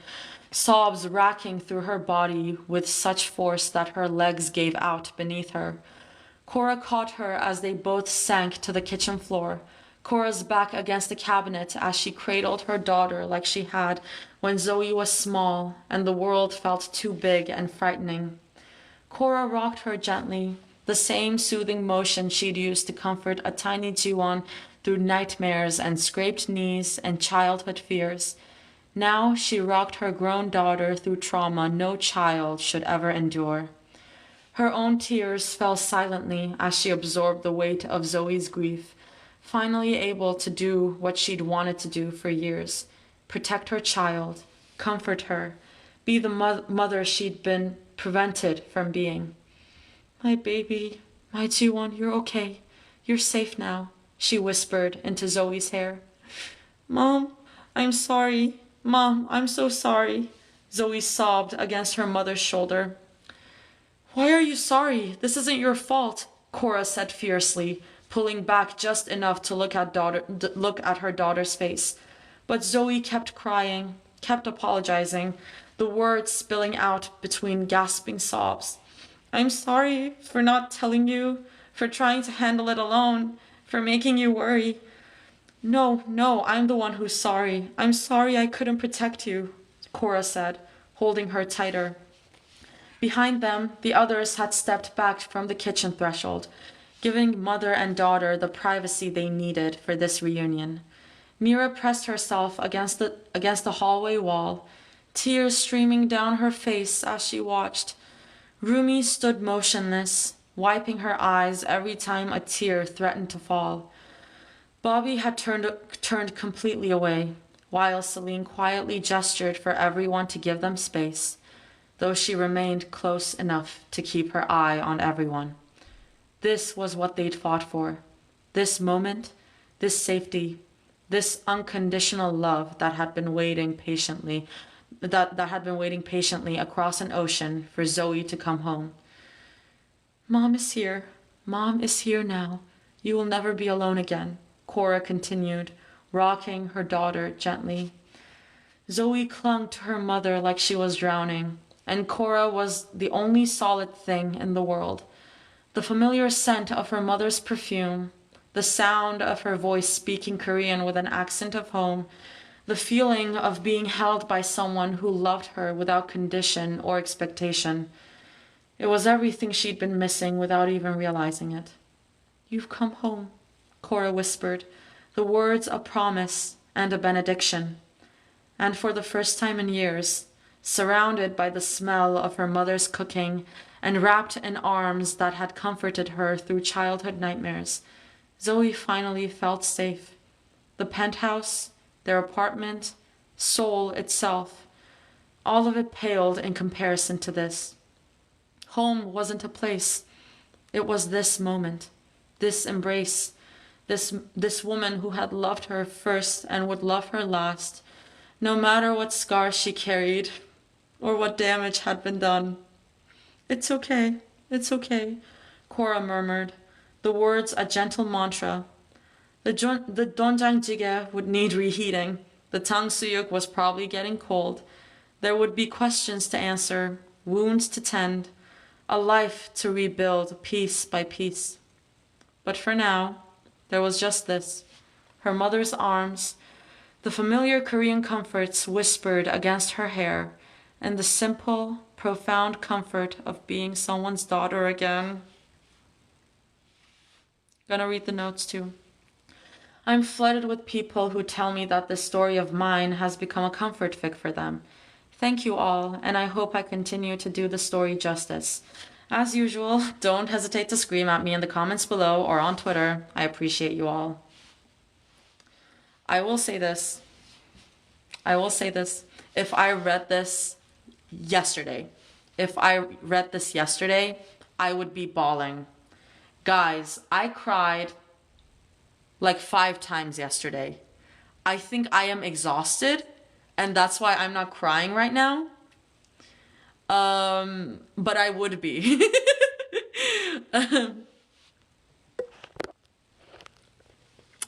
sobs racking through her body with such force that her legs gave out beneath her. Cora caught her as they both sank to the kitchen floor, Cora's back against the cabinet as she cradled her daughter like she had when Zoe was small and the world felt too big and frightening. Cora rocked her gently, the same soothing motion she'd used to comfort a tiny Jiwon through nightmares and scraped knees and childhood fears. Now she rocked her grown daughter through trauma no child should ever endure. Her own tears fell silently as she absorbed the weight of Zoe's grief, finally able to do what she'd wanted to do for years, protect her child, comfort her, be the mother she'd been prevented from being. My baby, my Jiwon, you're okay. You're safe now, she whispered into Zoe's hair. Mom, I'm sorry. Mom, I'm so sorry. Zoe sobbed against her mother's shoulder. Why are you sorry? This isn't your fault, Cora said fiercely, pulling back just enough to look at her daughter's face. But Zoe kept crying, kept apologizing, the words spilling out between gasping sobs. I'm sorry for not telling you, for trying to handle it alone, for making you worry. No, I'm the one who's sorry. I'm sorry I couldn't protect you, Cora said, holding her tighter. Behind them, the others had stepped back from the kitchen threshold, giving mother and daughter the privacy they needed for this reunion. Mira pressed herself against the hallway wall, tears streaming down her face as she watched. Rumi stood motionless, wiping her eyes every time a tear threatened to fall. Bobby had turned completely away, while Celine quietly gestured for everyone to give them space, though she remained close enough to keep her eye on everyone. This was what they'd fought for. This moment, this safety, this unconditional love that had been waiting patiently, that had been waiting patiently across an ocean for Zoe to come home. Mom is here. Mom is here now. You will never be alone again, Cora continued, rocking her daughter gently. Zoe clung to her mother like she was drowning, and Cora was the only solid thing in the world. The familiar scent of her mother's perfume, the sound of her voice speaking Korean with an accent of home, the feeling of being held by someone who loved her without condition or expectation. It was everything she'd been missing without even realizing it. You've come home, Cora whispered, the words a promise and a benediction. And for the first time in years, surrounded by the smell of her mother's cooking and wrapped in arms that had comforted her through childhood nightmares, Zoe finally felt safe. The penthouse, their apartment, Seoul itself, all of it paled in comparison to this. Home wasn't a place. It was this moment, this embrace, this woman who had loved her first and would love her last, no matter what scars she carried or what damage had been done. It's okay, it's okay, Cora murmured, the words a gentle mantra. The doenjang jjigae would need reheating. The tangsuyuk was probably getting cold. There would be questions to answer, wounds to tend, a life to rebuild piece by piece. But for now, there was just this. Her mother's arms, the familiar Korean comforts whispered against her hair, and the simple, profound comfort of being someone's daughter again. Gonna read the notes too. I'm flooded with people who tell me that this story of mine has become a comfort fic for them. Thank you all, and I hope I continue to do the story justice. As usual, don't hesitate to scream at me in the comments below or on Twitter. I appreciate you all. I will say this. If I read this yesterday, I would be bawling. Guys, I cried like 5 times yesterday. I think I am exhausted, and that's why I'm not crying right now. But I would be.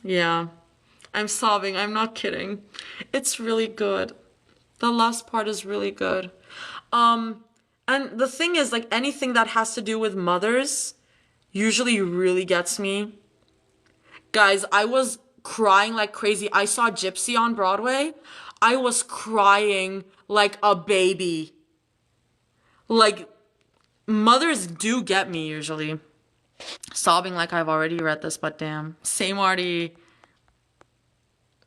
Yeah, I'm sobbing. I'm not kidding. It's really good. The last part is really good. And the thing is, like, anything that has to do with mothers usually really gets me. Guys, I was crying like crazy. I saw Gypsy on Broadway. I was crying like a baby. Like, mothers do get me usually. Sobbing like I've already read this, but damn. Same Artie.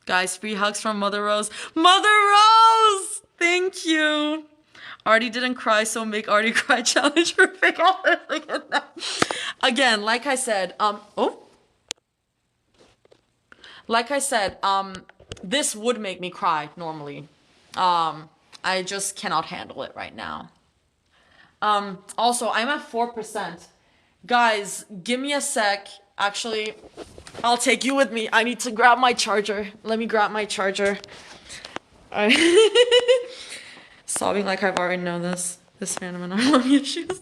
Guys, free hugs from Mother Rose. Mother Rose! Thank you. Artie didn't cry, so make Artie cry challenge for pick all again, like I said, this would make me cry normally. I just cannot handle it right now. Also, I'm at 4%. Guys, give me a sec. Actually, I'll take you with me. I need to grab my charger. Let me grab my charger. Sobbing like I've already known this. This random and our mommy issues.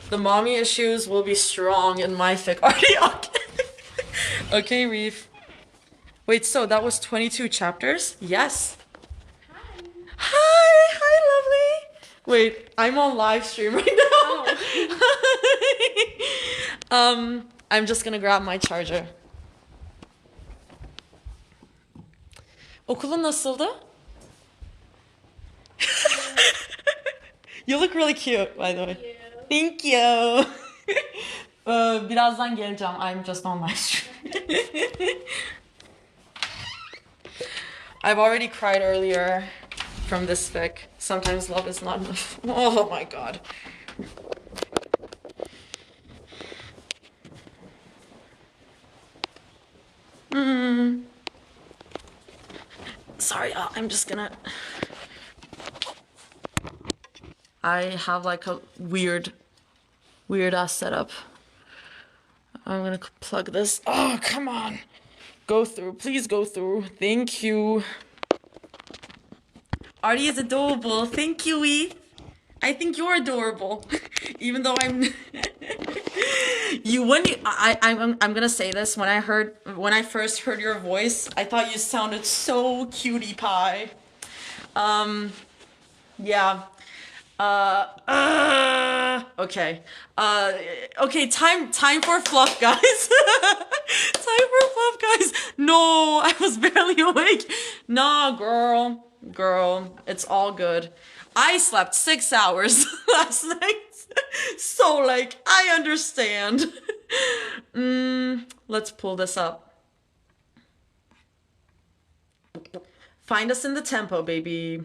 The mommy issues will be strong in my fic. Okay, Reef. Wait, so that was 22 chapters? Yes. Hi, lovely. Wait, I'm on live stream right now. Oh. I'm just gonna grab my charger. Okulun nasıldı? You look really cute, by the way. Thank you. Birazdan geleceğim. I'm just on live stream. I've already cried earlier from this fic. Sometimes love is not enough. Oh my god. Sorry, I'm just gonna... I have like a weird ass setup. I'm gonna plug this. Oh, come on. Go through. Please go through. Thank you. Artie is adorable. Thank you, E. I think you're adorable. Even though I'm I'm gonna say this, when I first heard your voice, I thought you sounded so cutie pie. Yeah. Okay. Okay, time for fluff, guys. Time for fluff, guys. No, I was barely awake. Nah, girl, it's all good. I slept 6 hours last night. So, like, I understand. Let's pull this up. Find us in the tempo, baby.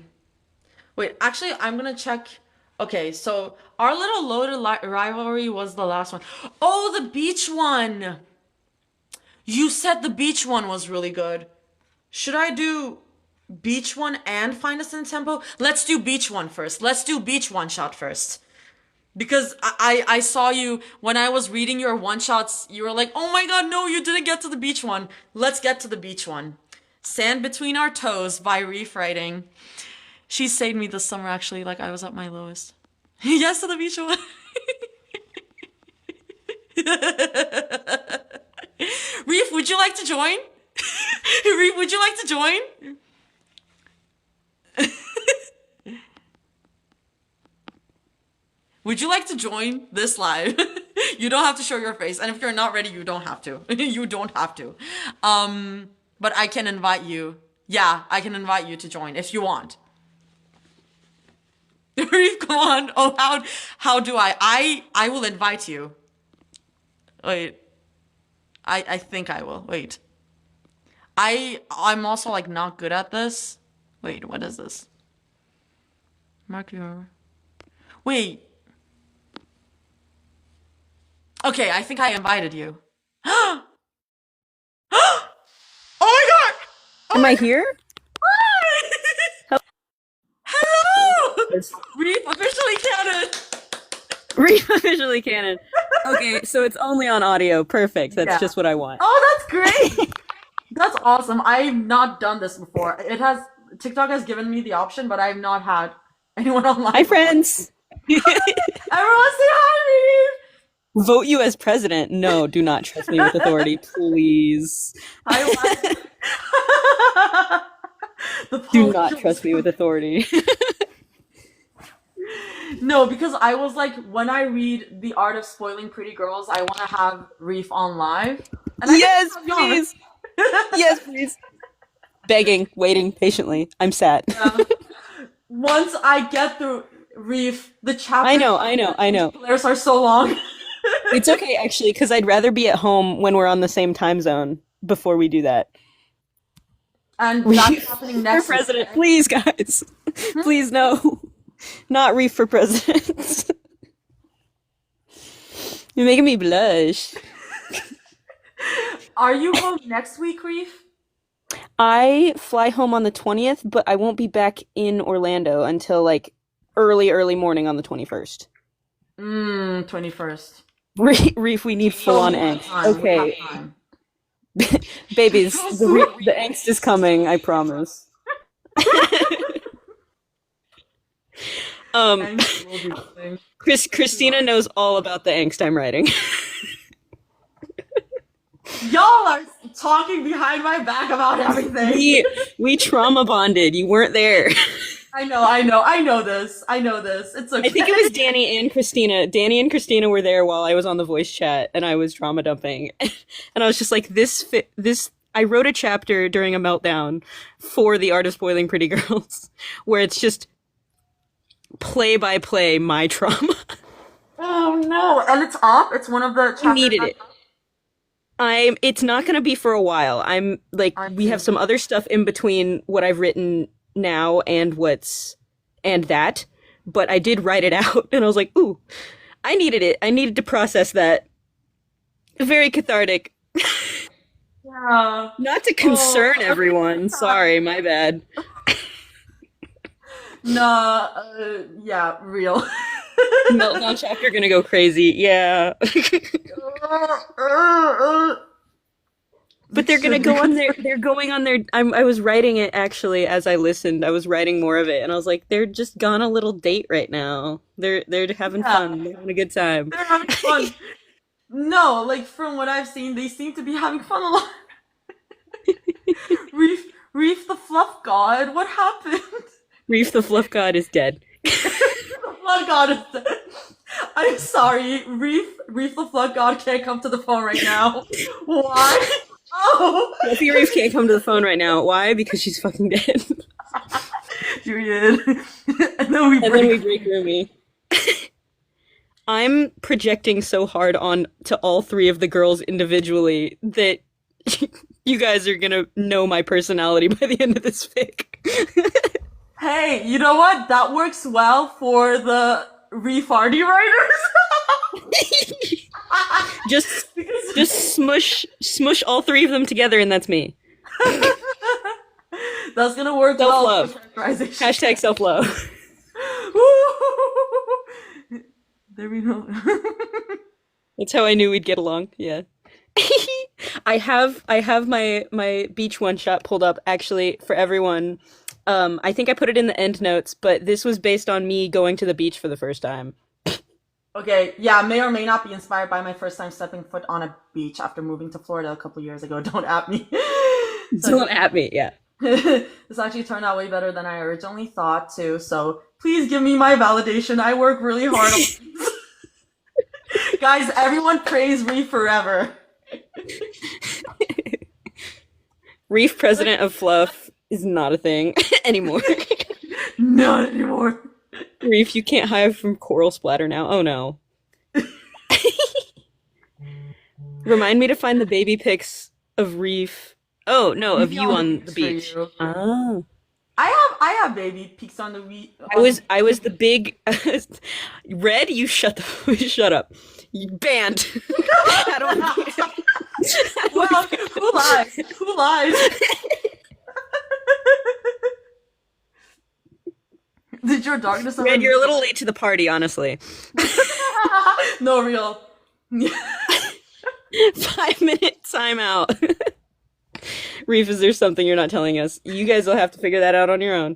Wait, actually, I'm gonna check. Okay, so our little loaded rivalry was the last one. Oh, the beach one. You said the beach one was really good. Should I do beach one and Find Us in the Tempo? Let's do beach one first. Let's do beach one shot first. Because I saw you when I was reading your one shots, you were like, oh my god, no, you didn't get to the beach one. Let's get to the beach one. Sand Between Our Toes by Reefwriting. She saved me this summer, actually, like I was at my lowest. Yes to the beach one. Reef, would you like to join? Reef, would you like to join? Would you like to join this live? You don't have to show your face, and if you're not ready, you don't have to. You don't have to. But I can invite you. Yeah, I can invite you to join if you want. Reef, come on. Oh, how do I will invite you. Wait. I think I will. Wait. I'm also like not good at this. Wait, what is this? Mark your. Wait. Okay, I think I invited you. Oh my god! Oh Am my I god! here? Hello! Yes. Reef officially canon! Officially canon. Okay, so it's only on audio. Perfect. That's Yeah. just what I want. Oh, that's great! That's awesome. I've not done this before. TikTok has given me the option, but I've not had anyone online. Hi, friends. Everyone say hi, Reef! Vote you as president. No, do not trust me with authority, please. Hi, the Do not polls- trust me with authority. No, because I was like, when I read The Art of Spoiling Pretty Girls, I want to have Reef on live. And I Yes, can have you on. please. Yes, please. Begging, waiting patiently. I'm sad. Once I get through Reef, the chapters I know. players are so long. It's okay, actually, because I'd rather be at home when we're on the same time zone before we do that. And Reef that's happening for next president. week. Please, guys. Please, no. Not Reef for president. You're making me blush. Are you home next week, Reef? I fly home on the 20th, but I won't be back in Orlando until like early morning on the 21st. 21st. Reef, we need full on We have angst. time, we have Okay, time. babies, the angst is coming, I promise. Angst will be coming. Christina knows all about the angst I'm writing. Y'all are talking behind my back about everything. We trauma bonded. You weren't there. I know this. It's okay. I think it was Danny and Christina. Danny and Christina were there while I was on the voice chat and I was trauma dumping. And I was just like, this I wrote a chapter during a meltdown for The Art of Spoiling Pretty Girls where it's just play by play my trauma. Oh no! And it's up. It's one of the chapters. I needed it. It's not gonna be for a while. We have some other stuff in between what I've written now and that, but I did write it out and I was like, ooh, I needed it. I needed to process that. Very cathartic. Yeah. Not to concern everyone. Sorry, my bad. Nah. Yeah. Real. Meltdown chapter gonna go crazy. Yeah. But they're gonna go on their. They're going on their. I was writing it actually as I listened. I was writing more of it, and I was like, they're just gone a little date right now. They're having fun. They're having a good time. They're having fun. No, like from what I've seen, they seem to be having fun a lot. Reef the Fluff God, what happened? Reef the Fluff God is dead. The Flood God is dead. I'm sorry, Reef the Flood God can't come to the phone right now. Why? Oh! Fluffy Reef can't come to the phone right now. Why? Because she's fucking dead. Period. And then we break Rumi. I'm projecting so hard on to all three of the girls individually that you guys are gonna know my personality by the end of this fic. Hey, you know what? That works well for the Reeffarty writers. Just smush all three of them together and that's me. That's gonna work Self-love. well for characterization. Hashtag self-love. There we go. That's how I knew we'd get along. Yeah. I have my beach one shot pulled up actually for everyone. I think I put it in the end notes, but this was based on me going to the beach for the first time. Okay, yeah, may or may not be inspired by my first time stepping foot on a beach after moving to Florida a couple years ago. Don't at me. So Don't at me, yeah. this actually turned out way better than I originally thought too. So please give me my validation. I work really hard. Guys, everyone praise Reef forever. Reef president of Fluff is not a thing anymore. Not anymore. Reef, you can't hide from coral splatter now. Oh no. Remind me to find the baby pics of Reef. Oh no, of Maybe you I'll on make the this for beach. you. Oh. I have baby peaks on the week. I was the big Red, you shut up. You banned. I don't Well, who lies? Who lies? Did your darkness ever Red, you're a little late to the party, honestly. No real. 5 minute timeout. Reef, is there something you're not telling us? You guys will have to figure that out on your own.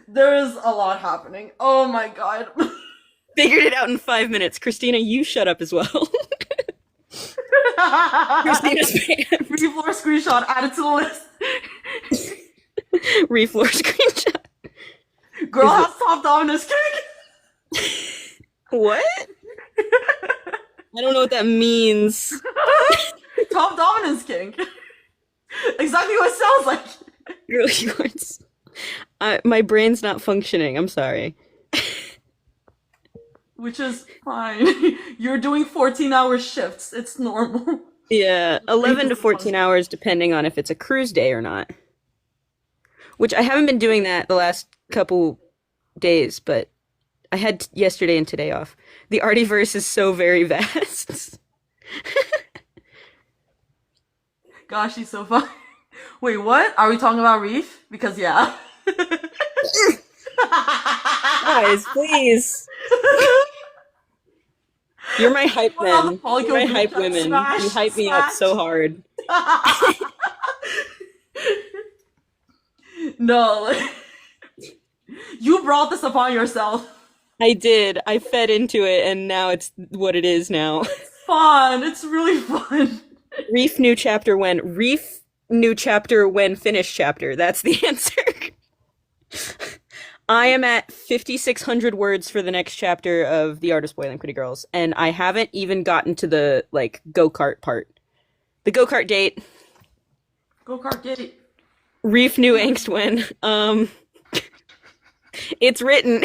There is a lot happening. Oh my god. Figured it out in 5 minutes. Christina, you shut up as well. Christina's banned. Refloor screenshot added to the list. Refloor screenshot. Girl Is it- has top dominance kick. What? I don't know what that means. Top dominance kink. Exactly what it sounds like. Girl, my brain's not functioning. I'm sorry. Which is fine. You're doing 14-hour shifts. It's normal. Yeah, 11 to 14 hours depending on if it's a cruise day or not. Which I haven't been doing that the last couple days, but I had yesterday and today off. The Artiverse is so very vast. Gosh, she's so fun. Wait, what? Are we talking about Reef? Because yeah. Guys, please. You're my hype men. You're my hype women. You hype me up so hard. No. You brought this upon yourself. I did. I fed into it, and now it's what it is now. Fun. It's really fun. Reef new chapter when? Reef new chapter when finished chapter. That's the answer. I am at 5,600 words for the next chapter of The Art of Spoiling Pretty Girls, and I haven't even gotten to the, like, go-kart part. The go-kart date. Go-kart gate. Reef new angst when. It's written.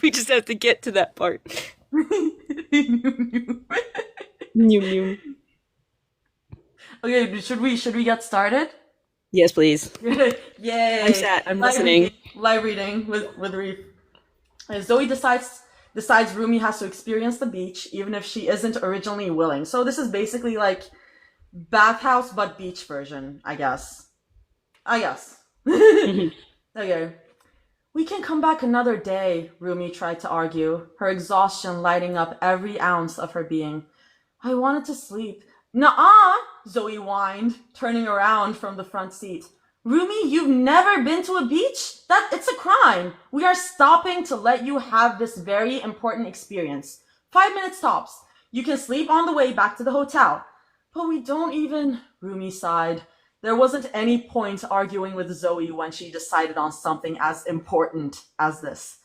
We just have to get to that part. New new. Okay, should we get started? Yes, please. Yay! I'm sat. I'm listening. Live reading with Reef. Zoe decides Rumi has to experience the beach even if she isn't originally willing. So this is basically like bathhouse but beach version, I guess. Okay. We can come back another day, Rumi tried to argue, her exhaustion lighting up every ounce of her being. I wanted to sleep. Nuh-uh, Zoe whined, turning around from the front seat. Rumi, you've never been to a beach? It's a crime. We are stopping to let you have this very important experience. 5 minutes tops. You can sleep on the way back to the hotel. But we don't even... Rumi sighed. There wasn't any point arguing with Zoe when she decided on something as important as this.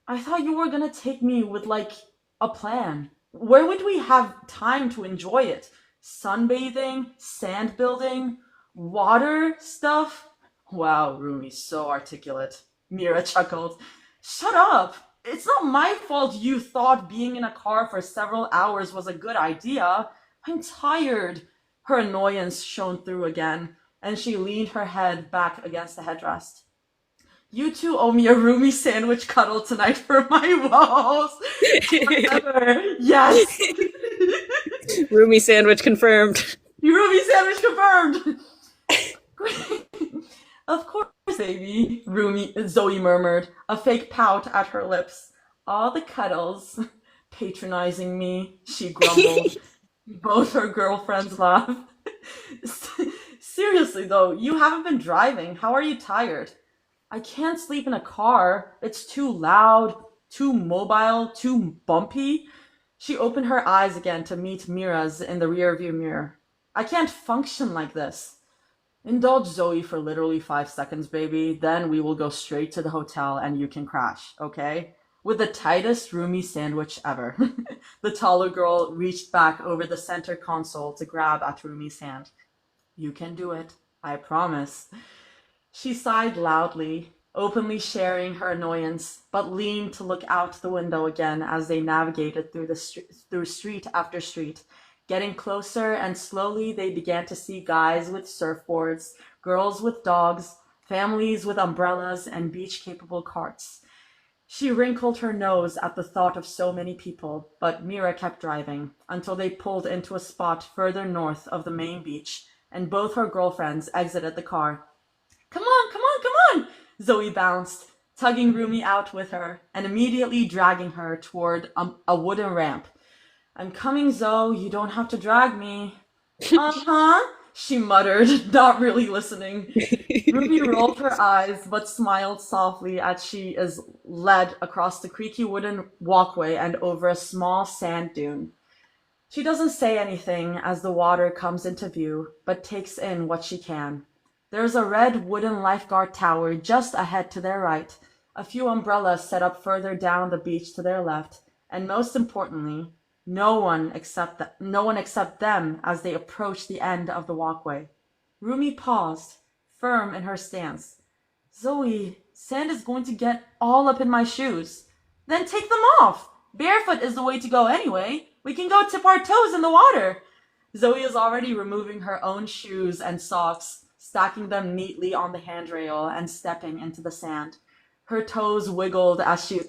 I thought you were gonna take me with, like, a plan. Where would we have time to enjoy it? Sunbathing? Sand building? Water stuff? Wow, Rumi's so articulate. Mira chuckled. Shut up! It's not my fault you thought being in a car for several hours was a good idea. I'm tired. Her annoyance shone through again, and she leaned her head back against the headrest. You two owe me a Rumi sandwich cuddle tonight for my woes. Forever. Yes. Rumi sandwich confirmed. Rumi sandwich confirmed. Of course, baby, Zoe murmured, a fake pout at her lips. All the cuddles. Patronizing me, she grumbled. Both her girlfriends laugh. Seriously though, you haven't been driving. How are you tired? I can't sleep in a car. It's too loud, too mobile, too bumpy. She opened her eyes again to meet Mira's in the rearview mirror. I can't function like this. Indulge Zoe for literally 5 seconds, baby. Then we will go straight to the hotel and you can crash, okay? With the tightest roomy sandwich ever. The taller girl reached back over the center console to grab at Rumi's hand. You can do it. I promise. She sighed loudly, openly sharing her annoyance, but leaned to look out the window again as they navigated through street after street. Getting closer, and slowly they began to see guys with surfboards, girls with dogs, families with umbrellas, and beach-capable carts. She wrinkled her nose at the thought of so many people, but Mira kept driving until they pulled into a spot further north of the main beach, and both her girlfriends exited the car. Come on, come on, come on! Zoe bounced, tugging Rumi out with her and immediately dragging her toward a wooden ramp. I'm coming, Zoe. You don't have to drag me. Uh-huh, she muttered, not really listening. Ruby rolled her eyes but smiled softly as she is led across the creaky wooden walkway and over a small sand dune. She doesn't say anything as the water comes into view, but takes in what she can. There's a red wooden lifeguard tower just ahead to their right, a few umbrellas set up further down the beach to their left, and most importantly, no one except them as they approach the end of the walkway. Rumi paused, firm in her stance. Zoe, sand is going to get all up in my shoes. Then take them off. Barefoot is the way to go anyway. We can go tip our toes in the water. Zoe is already removing her own shoes and socks, stacking them neatly on the handrail and stepping into the sand. Her toes wiggled as she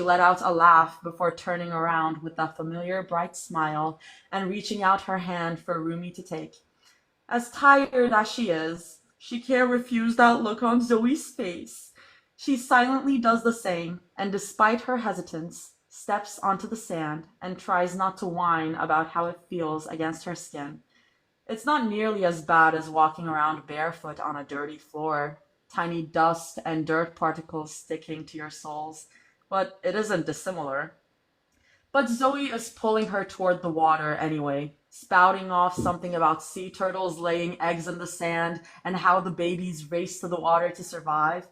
let out a laugh before turning around with that familiar bright smile and reaching out her hand for Rumi to take. As tired as she can't refuse that look on Zoe's face. She silently does the same, and despite her hesitance, steps onto the sand and tries not to whine about how it feels against her skin. It's not nearly as bad as walking around barefoot on a dirty floor, tiny dust and dirt particles sticking to your soles, but it isn't dissimilar. But Zoe is pulling her toward the water anyway, spouting off something about sea turtles laying eggs in the sand and how the babies race to the water to survive.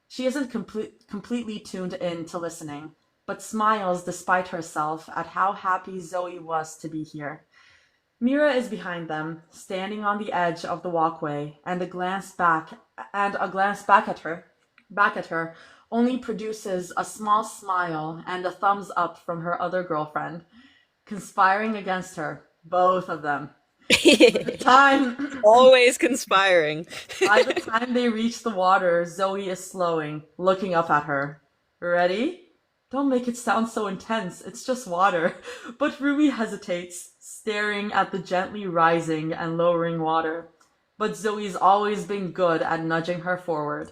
She isn't completely tuned in to listening, but smiles despite herself at how happy Zoe was to be here. Mira is behind them, standing on the edge of the walkway, and a glance back at her only produces a small smile and a thumbs up from her other girlfriend, conspiring against her, both of them. Time Always conspiring. By the time they reach the water, Zoe is slowing, looking up at her. Ready? Don't make it sound so intense, it's just water. But Ruby hesitates, staring at the gently rising and lowering water. But Zoe's always been good at nudging her forward.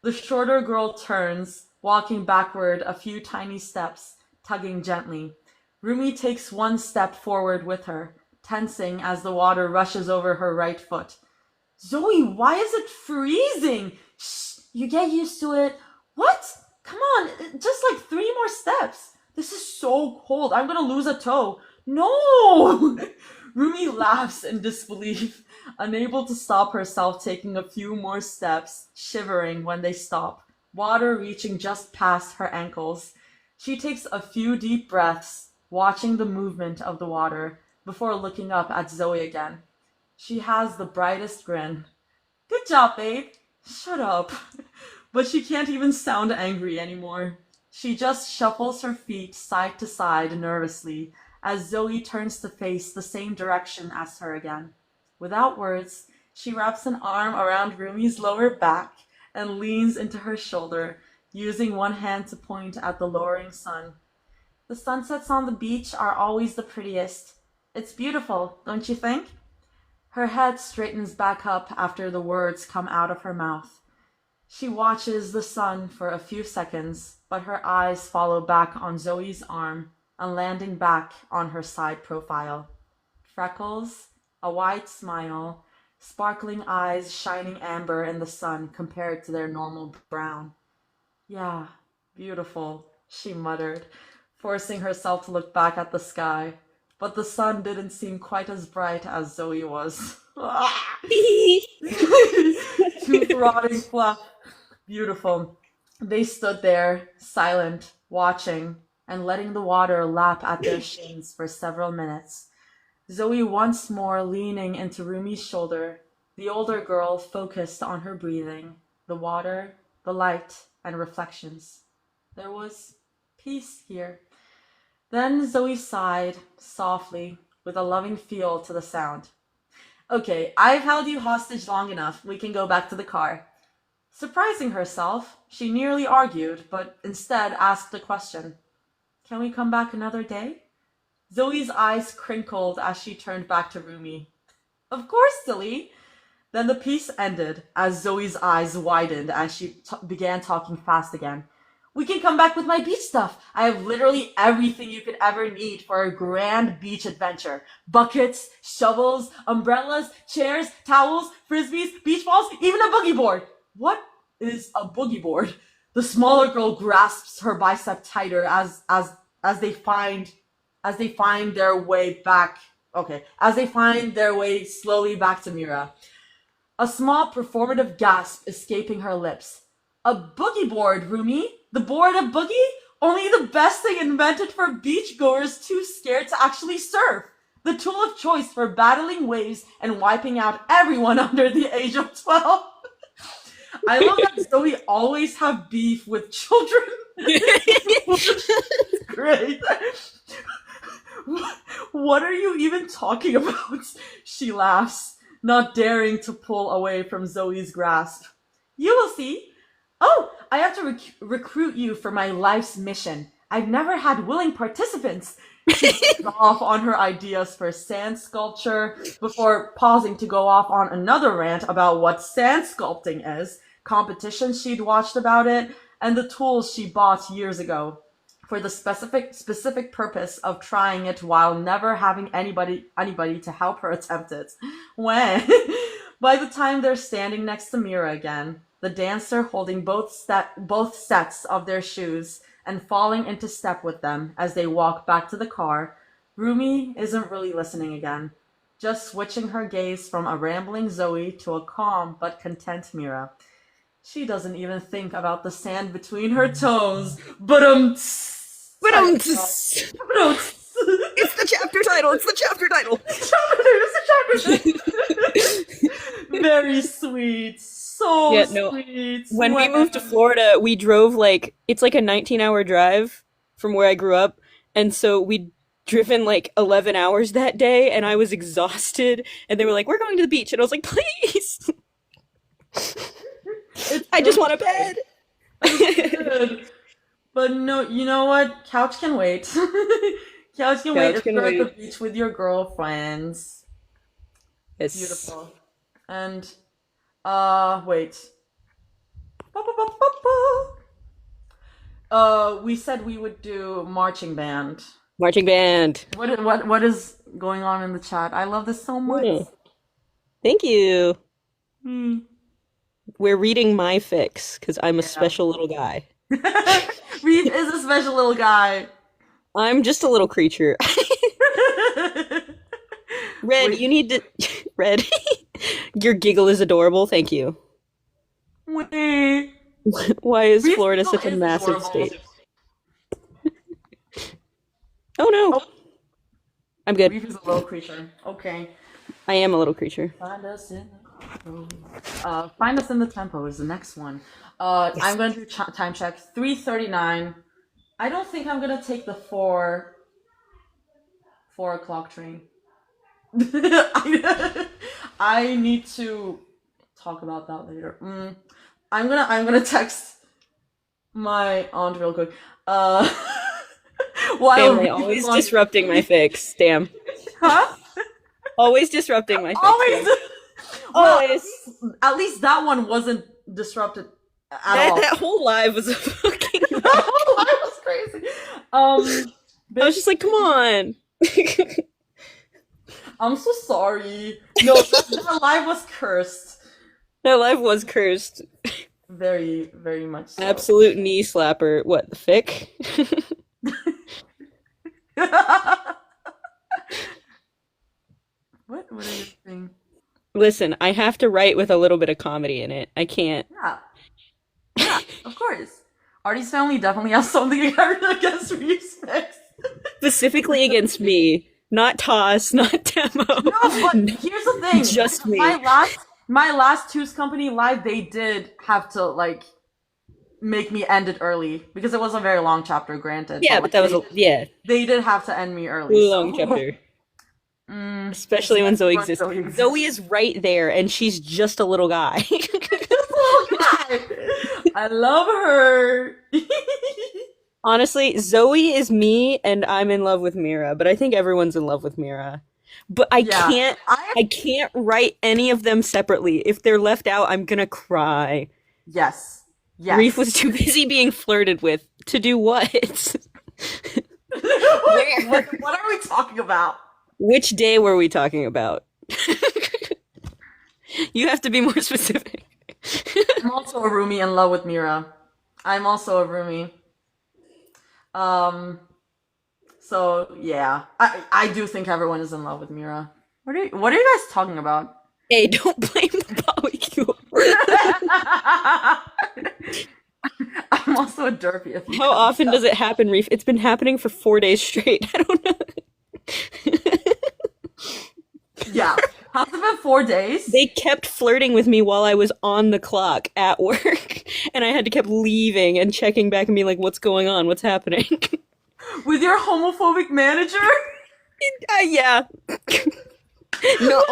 The shorter girl turns, walking backward a few tiny steps, tugging gently. Rumi takes one step forward with her, tensing as the water rushes over her right foot. Zoe, why is it freezing? Shh, you get used to it. What? Come on, just like 3 more steps. This is so cold. I'm gonna lose a toe. No! Rumi laughs in disbelief, unable to stop herself taking a few more steps, shivering when they stop, water reaching just past her ankles. She takes a few deep breaths, watching the movement of the water, before looking up at Zoe again. She has the brightest grin. Good job, babe. Shut up. But she can't even sound angry anymore. She just shuffles her feet side to side nervously as Zoe turns to face the same direction as her again. Without words, she wraps an arm around Rumi's lower back and leans into her shoulder, using one hand to point at the lowering sun. The sunsets on the beach are always the prettiest. It's beautiful, don't you think? Her head straightens back up after the words come out of her mouth. She watches the sun for a few seconds, but her eyes follow back on Zoe's arm and landing back on her side profile. freckles, a wide smile, sparkling eyes shining amber in the sun compared to their normal brown. Yeah, beautiful, she muttered, forcing herself to look back at the sky. But the sun didn't seem quite as bright as Zoe was. Tooth rotting fluff. Beautiful. They stood there, silent, watching, and letting the water lap at their shins for several minutes. Zoe once more leaning into Rumi's shoulder, the older girl focused on her breathing, the water, the light, and reflections. There was peace here. Then Zoe sighed, softly, with a loving feel to the sound. Okay, I've held you hostage long enough. We can go back to the car. Surprising herself, she nearly argued, but instead asked a question. Can we come back another day? Zoe's eyes crinkled as she turned back to Rumi. Of course, silly. Then the piece ended as Zoe's eyes widened as she began talking fast again. We can come back with my beach stuff. I have literally everything you could ever need for a grand beach adventure. Buckets, shovels, umbrellas, chairs, towels, frisbees, beach balls, even a boogie board. What is a boogie board? The smaller girl grasps her bicep tighter as they find their way back. Okay, as they find their way slowly back to Mira. A small performative gasp escaping her lips. A boogie board, Rumi? The board of boogie? Only the best thing invented for beachgoers too scared to actually surf. The tool of choice for battling waves and wiping out everyone under the age of 12. I love that Zoe always have beef with children. Great. What are you even talking about? She laughs, not daring to pull away from Zoe's grasp. You will see. Oh, I have to recruit you for my life's mission. I've never had willing participants. She went off on her ideas for sand sculpture before pausing to go off on another rant about what sand sculpting is, competitions she'd watched about it, and the tools she bought years ago for the specific purpose of trying it while never having anybody to help her attempt it. When, by the time they're standing next to Mira again, the dancer holding both sets of their shoes and falling into step with them as they walk back to the car, Rumi isn't really listening again, just switching her gaze from a rambling Zoe to a calm but content Mira. She doesn't even think about the sand between her toes. It's the chapter title. It's the chapter title. Very sweet. So sweet. When we moved to Florida, we drove it's like a 19-hour drive from where I grew up. And so we'd driven 11 hours that day and I was exhausted. And they were like, we're going to the beach. And I was like, please. I just want a bed. Good. But no, you know what? Couch can wait. Couch can wait if you're at the beach with your girlfriends. It's beautiful. And wait. We said we would do marching band. Marching band. What is going on in the chat? I love this so much. Thank you. We're reading my fics because I'm a special little guy. Reed is a special little guy. I'm just a little creature. Red, you need to... Red, your giggle is adorable. Thank you. Wait. Why is Florida such a massive state? Oh no. I'm good. Reef is a little creature. Okay. I am a little creature. Find us in the tempo is the next one. Yes. I'm going to do time check. 3:39. I don't think I'm going to take the 4 o'clock train. I need to talk about that later. I'm gonna text my aunt real quick. Family always disrupting my fics. Damn. Huh? Always disrupting my fics. Always. At least that one wasn't disrupted at all. That whole live was a fucking. That whole live was crazy. I was just like, come on. I'm so sorry. No, that live was cursed. That life was cursed. Very, very much so. Absolute knee slapper. What, the fic? What are you saying? Listen, I have to write with a little bit of comedy in it. I can't. Yeah. Yeah, of course. Artie's family definitely has something against respect. Specifically against me. Not Toss, not Demo. No, but here's the thing. Just me. My last Two's Company live, they did have to like make me end it early because it was a very long chapter, granted. Yeah, but that was they did have to end me early. really long chapter. Especially when Zoe exists. Zoe is right there, and she's just a little guy. I love her. Honestly, Zoe is me, and I'm in love with Mira. But I think everyone's in love with Mira. But I can't write any of them separately. If they're left out, I'm gonna cry. Yes. Reef was too busy being flirted with to do what? What are we talking about? Which day were we talking about? You have to be more specific. I'm also a roomie in love with Mira. I'm also a roomie. So yeah, I do think everyone is in love with Mira. What are you guys talking about? Hey, don't blame the polycule. I'm also a derpy. If you How often does it happen, Reef? It's been happening for 4 days straight. I don't know. Yeah. Has it been 4 days? They kept flirting with me while I was on the clock at work, and I had to keep leaving and checking back and being like, what's going on? What's happening? With your homophobic manager? Yeah. No.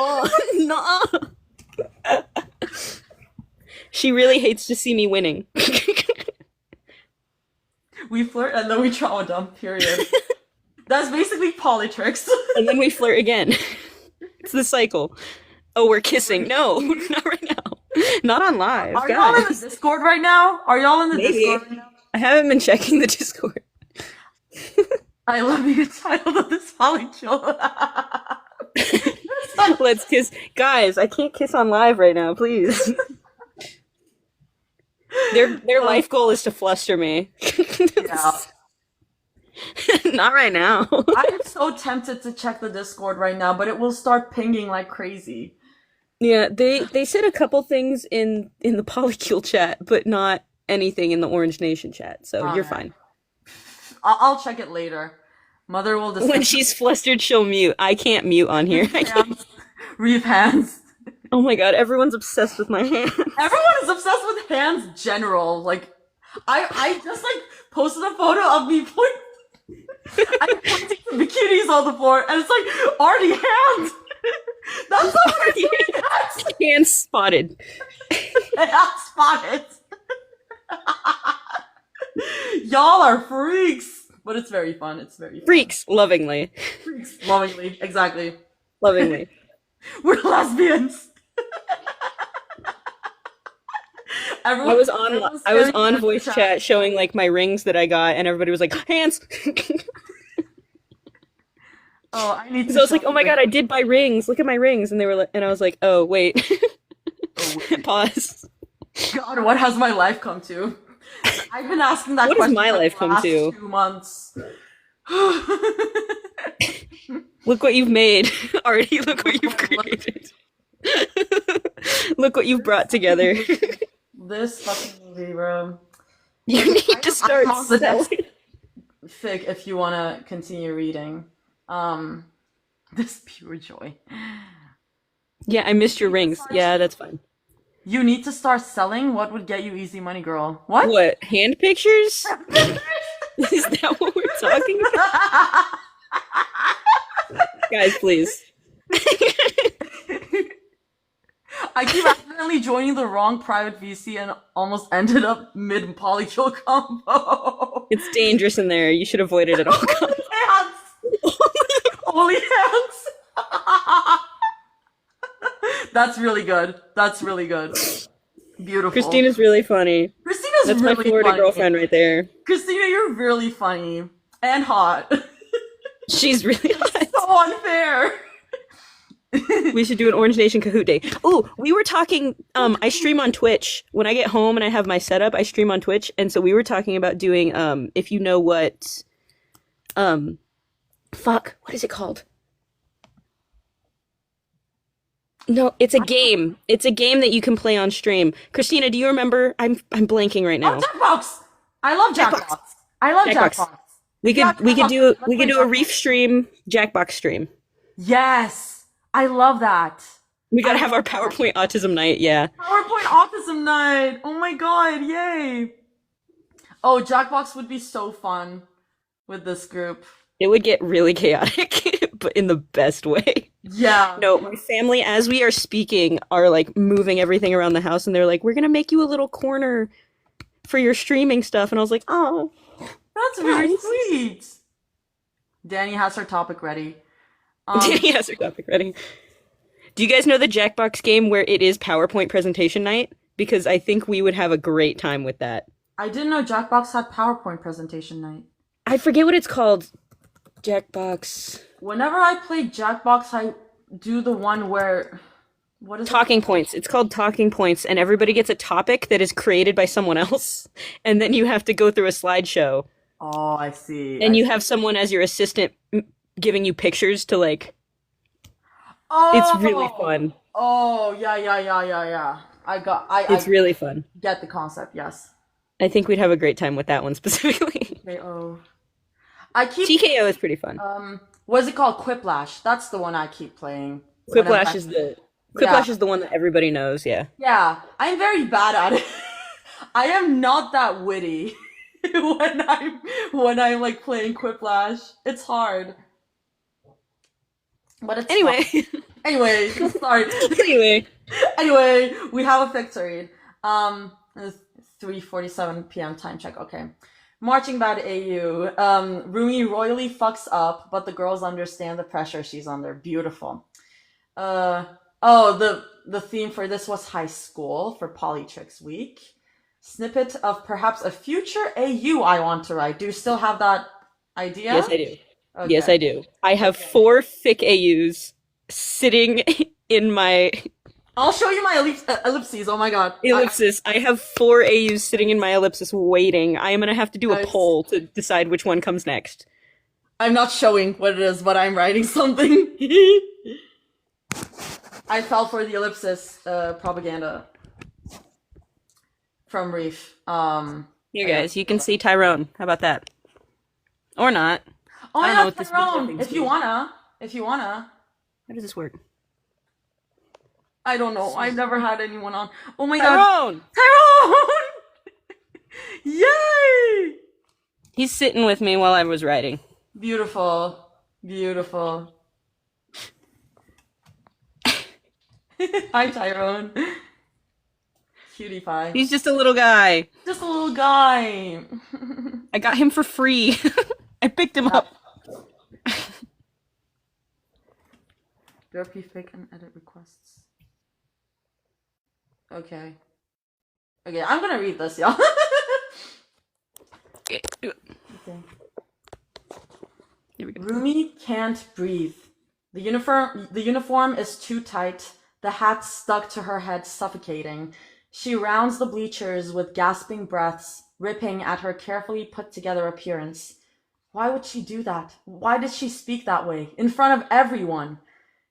She really hates to see me winning. We flirt and then we trauma dump, period. That's basically polytricks. And then we flirt again. It's the cycle. Oh, we're kissing. No, not right now. Not on live. Are y'all in the Discord right now? Are y'all in the Discord right now? I haven't been checking the Discord. I love the title of this polykill. Let's kiss. Guys, I can't kiss on live right now, please. Their life goal is to fluster me. Yeah. Not right now. I'm so tempted to check the Discord right now, but it will start pinging like crazy. Yeah, they said a couple things in the Polycule chat, but not anything in the Orange Nation chat, so you're fine. I'll check it later. Mother will discuss. When she's flustered, she'll mute. I can't mute on here. Reef hands. Oh my god, everyone's obsessed with my hands. Everyone is obsessed with hands general. Like, I just like posted a photo of me I'm pointing to bikinis on the floor, and it's like, Artie, hands! That's not what hands! Hands spotted. Hands spotted. Y'all are freaks! But it's very fun, it's very fun. Freaks, lovingly. Freaks, lovingly, exactly. Lovingly. We're lesbians! I was on voice chat showing like my rings that I got, and everybody was like, hands! Oh, I need to. So I was like, oh my god, I did buy rings. Look at my rings, and they were, and I was like, oh wait. Pause. God, what has my life come to? I've been asking that what question. What has my life come to? 2 months. Look what you've made, Artie. Look what you've created. Look what you've brought together. This fucking movie, bro. You need to start selling. Fic, if you want to continue reading. This pure joy. Yeah, I missed your rings. Yeah, that's fine. You need to start selling? What would get you easy money, girl? What? What? Hand pictures? Is that what we're talking about? Guys, please. I keep accidentally joining the wrong private VC and almost ended up mid polykill combo. It's dangerous in there. You should avoid it at all costs. Hands! Holy hands! That's really good. That's really good. Beautiful. Christina's really funny. Christina's That's really my Florida funny. girlfriend right there. Christina, you're really funny. And hot. She's really hot. So unfair. We should do an Orange Nation Kahoot day. Oh, we were talking. I stream on Twitch when I get home and I have my setup. I stream on Twitch, and so we were talking about doing. If you know what, fuck, what is it called? No, it's a game. It's a game that you can play on stream. Christina, do you remember? I'm blanking right now. Oh, Jackbox! I love Jackbox. I love Jackbox. Jackbox. We could Yeah, we could do Let's we play could do a Jackbox. Reef stream, Jackbox stream. Yes, I love that. We gotta have our PowerPoint autism night. Yeah. PowerPoint autism night. Oh my god, yay! Oh, Jackbox would be so fun with this group. It would get really chaotic, but in the best way. Yeah. No, my family, as we are speaking, are like moving everything around the house, and they're like, "We're gonna make you a little corner for your streaming stuff." And I was like, "Oh, That's very sweet. Danny has her topic ready. Danny has her topic ready." Do you guys know the Jackbox game where it is PowerPoint presentation night? Because I think we would have a great time with that. I didn't know Jackbox had PowerPoint presentation night. I forget what it's called. Jackbox. Whenever I play Jackbox, I do the one where what is Talking points. It's called talking points, and everybody gets a topic that is created by someone else, and then you have to go through a slideshow, Oh, I see. and you have someone as your assistant giving you pictures to like. Oh, It's really fun. Oh, yeah. It's really fun. Get the concept. Yes. I think we'd have a great time with that one specifically. TKO. I keep TKO is pretty fun. what is it called? Quiplash. That's the one I keep playing. Quiplash is the one that everybody knows. Yeah. Yeah, I'm very bad at it. I am not that witty when I'm like playing Quiplash. It's hard. But it's Anyway. fun. Anyway, sorry. Anyway. We have a victory. It's 3:47 p.m. time check. Okay. Marching Band AU. Rumi royally fucks up, but the girls understand the pressure she's under. Beautiful. The theme for this was high school for Polytricks Week. Snippet of perhaps a future AU I want to write. Do you still have that idea? Yes, I do. Okay. Yes, I do. I have 4 thick AUs sitting in my I'll show you my ellipses. Oh my god. ellipsis. I have 4 AUs sitting in my ellipsis waiting. I am going to have to do a Nice. poll to decide which one comes next. I'm not showing what it is, but I'm writing something. I fell for the ellipsis propaganda from Reef. Here, guys, you can see Tyrone. How about that? Or not. Oh I don't my know god, what this Tyrone! thing If you wanna. How does this work? I don't know. I've never had anyone on. Oh my god. Tyrone! Tyrone! Yay! He's sitting with me while I was writing. Beautiful. Beautiful. Hi, Tyrone. Cutie pie. He's just a little guy. Just a little guy. I got him for free. I picked him up. Derpy fake and edit requests. Okay. Okay, I'm gonna read this, y'all. Okay. Okay. Here we go. Rumi can't breathe. The uniform is too tight. The hat stuck to her head, suffocating. She rounds the bleachers with gasping breaths, ripping at her carefully put together appearance. Why would she do that? Why did she speak that way? In front of everyone.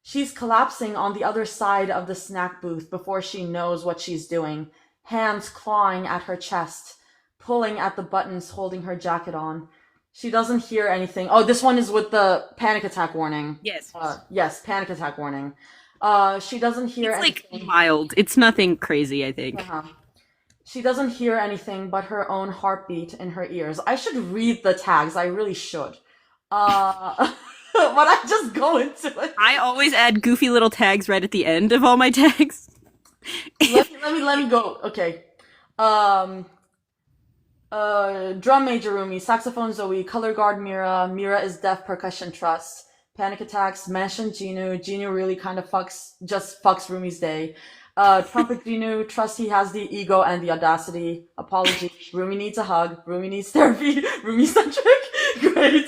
She's collapsing on the other side of the snack booth before she knows what she's doing. Hands clawing at her chest, pulling at the buttons holding her jacket on. She doesn't hear anything. Oh, this one is with the panic attack warning. Yes. Yes, panic attack warning. She doesn't hear It's like anything. mild. It's nothing crazy, I think. Uh-huh. She doesn't hear anything but her own heartbeat in her ears. I should read the tags. I really should. But I just go into it. I always add goofy little tags right at the end of all my tags. Let me go. Okay. Drum major Rumi, saxophone Zoe, color guard Mira. Mira is deaf percussion trust. Panic attacks, mention Genu. Genu really kind of just fucks Rumi's day. Trumpet Genu, trust he has the ego and the audacity. Apology. Rumi needs a hug. Rumi needs therapy. Rumi centric. Great.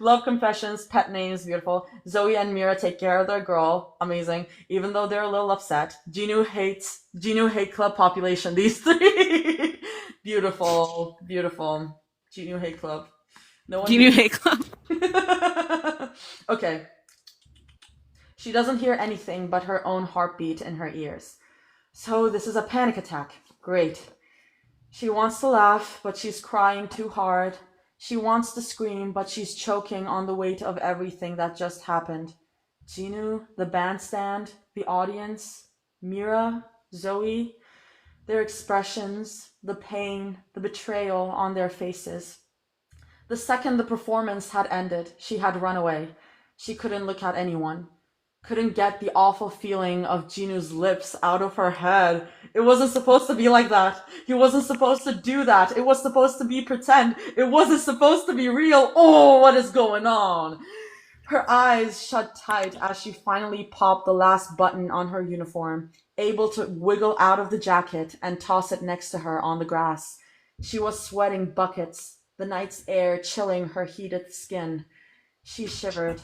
Love confessions, pet names, beautiful. Zoe and Mira take care of their girl, amazing. Even though they're a little upset. Genu hate club population, these three. Beautiful, beautiful. Genu hate club. No one Genu hates. Hey Club. Okay. She doesn't hear anything but her own heartbeat in her ears. So this is a panic attack. Great. She wants to laugh, but she's crying too hard. She wants to scream, but she's choking on the weight of everything that just happened. Genu, the bandstand, the audience, Mira, Zoe, their expressions, the pain, the betrayal on their faces. The second the performance had ended, she had run away. She couldn't look at anyone. Couldn't get the awful feeling of Genu's lips out of her head. It wasn't supposed to be like that. He wasn't supposed to do that. It was supposed to be pretend. It wasn't supposed to be real. Oh, what is going on? Her eyes shut tight as she finally popped the last button on her uniform, able to wiggle out of the jacket and toss it next to her on the grass. She was sweating buckets, the night's air chilling her heated skin. She shivered,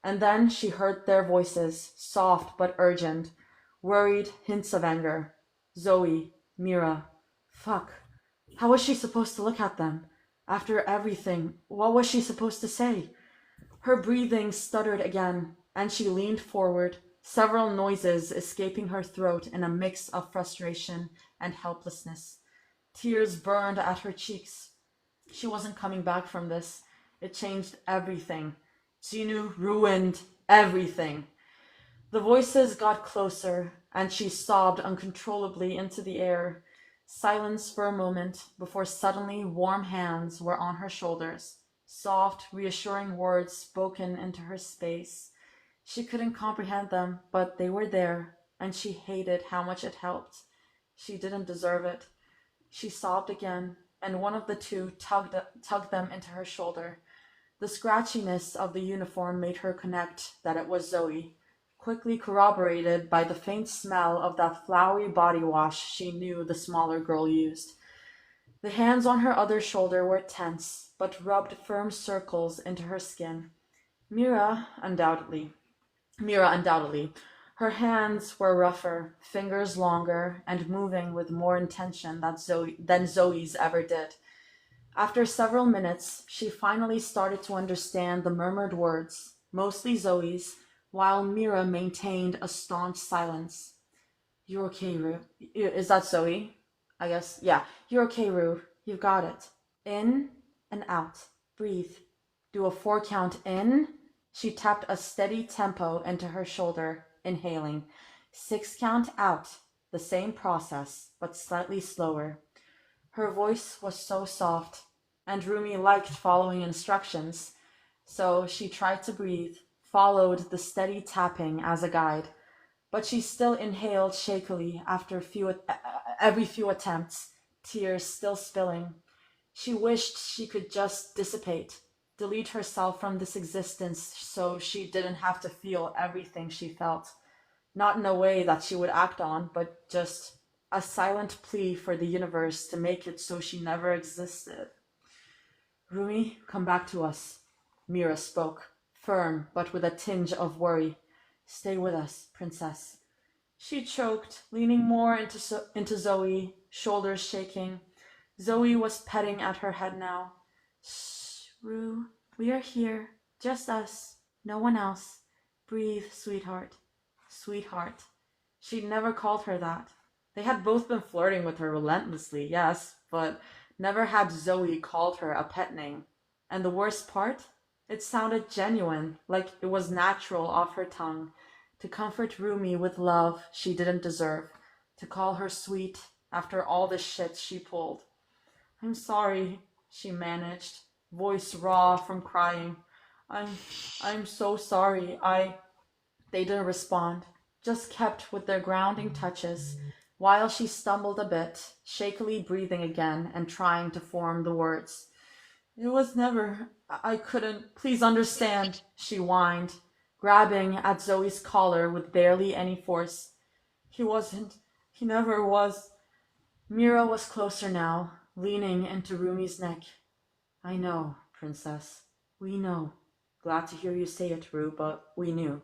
and then she heard their voices, soft but urgent, worried hints of anger. Zoe, Mira. Fuck. How was she supposed to look at them? After everything, what was she supposed to say? Her breathing stuttered again, and she leaned forward, several noises escaping her throat in a mix of frustration and helplessness. Tears burned at her cheeks. She wasn't coming back from this. It changed everything. Genu ruined everything. The voices got closer, and she sobbed uncontrollably into the air. Silence for a moment before suddenly warm hands were on her shoulders. Soft, reassuring words spoken into her space. She couldn't comprehend them, but they were there, and she hated how much it helped. She didn't deserve it. She sobbed again, and one of the two tugged them into her shoulder. The scratchiness of the uniform made her connect that it was Zoe, quickly corroborated by the faint smell of that flowery body wash she knew the smaller girl used. The hands on her other shoulder were tense, but rubbed firm circles into her skin. Mira, undoubtedly. Her hands were rougher, fingers longer, and moving with more intention than Zoe's ever did. After several minutes, she finally started to understand the murmured words, mostly Zoe's, while Mira maintained a staunch silence. You're okay, Rue. Is that Zoe? I guess. Yeah. You're okay, Rue. You've got it. In and out. Breathe. Do a 4 count in. She tapped a steady tempo into her shoulder, inhaling. 6 count out. The same process, but slightly slower. Her voice was so soft, and Rumi liked following instructions, so she tried to breathe, followed the steady tapping as a guide, but she still inhaled shakily after every few attempts, tears still spilling. She wished she could just dissipate, delete herself from this existence so she didn't have to feel everything she felt. Not in a way that she would act on, but just a silent plea for the universe to make it so she never existed. Rumi, come back to us. Mira spoke, firm but with a tinge of worry. Stay with us, princess. She choked, leaning more into Zoe, shoulders shaking. Zoe was petting at her head now. Shh, Rue, we are here. Just us. No one else. Breathe, sweetheart. Sweetheart. She'd never called her that. They had both been flirting with her relentlessly, yes, but never had Zoe called her a pet name. And the worst part? It sounded genuine, like it was natural off her tongue, to comfort Rumi with love she didn't deserve, to call her sweet after all the shit she pulled. I'm sorry, she managed, voice raw from crying. I'm so sorry. They didn't respond, just kept with their grounding touches, while she stumbled a bit, shakily breathing again and trying to form the words. It was never. I couldn't. Please understand, she whined, grabbing at Zoe's collar with barely any force. He wasn't. He never was. Mira was closer now, leaning into Rumi's neck. I know, princess. We know. Glad to hear you say it, Rue, but we knew.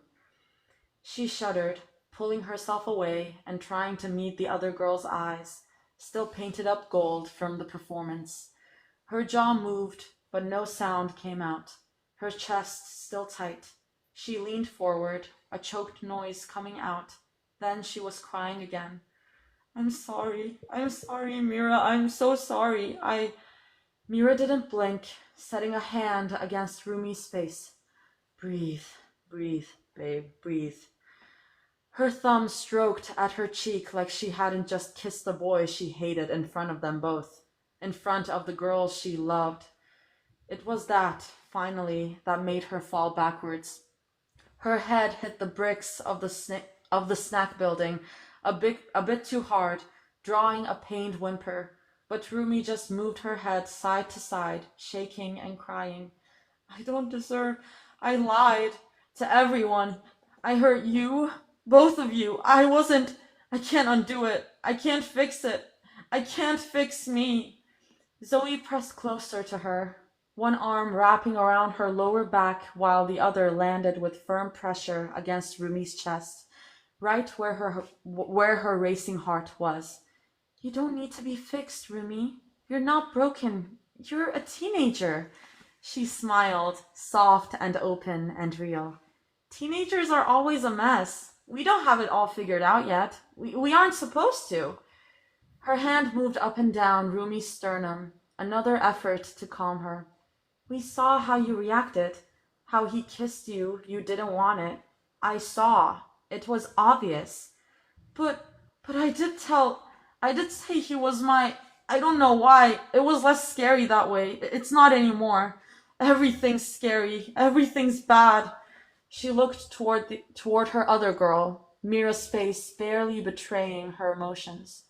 She shuddered, pulling herself away and trying to meet the other girl's eyes, still painted up gold from the performance. Her jaw moved, but no sound came out. Her chest still tight. She leaned forward, a choked noise coming out. Then she was crying again. I'm sorry, Mira, I'm so sorry. Mira didn't blink, setting a hand against Rumi's face. Breathe, breathe, babe, breathe. Her thumb stroked at her cheek like she hadn't just kissed the boy she hated in front of them both, in front of the girl she loved. It was that, finally, that made her fall backwards. Her head hit the bricks of the snack building a bit too hard, drawing a pained whimper. But Rumi just moved her head side to side, shaking and crying. I don't deserve. I lied to everyone. I hurt you, both of you. I can't undo it. I can't fix it. I can't fix me. Zoe pressed closer to her, one arm wrapping around her lower back while the other landed with firm pressure against Rumi's chest, right where her racing heart was. You don't need to be fixed, Rumi. You're not broken. You're a teenager. She smiled, soft and open and real. Teenagers are always a mess. We don't have it all figured out yet. We aren't supposed to. Her hand moved up and down Rumi's sternum, another effort to calm her. We saw how you reacted, how he kissed you. You didn't want it. I saw. It was obvious. But I did say he was I don't know why. It was less scary that way. It's not anymore. Everything's scary. Everything's bad. She looked toward her other girl, Mira's face barely betraying her emotions.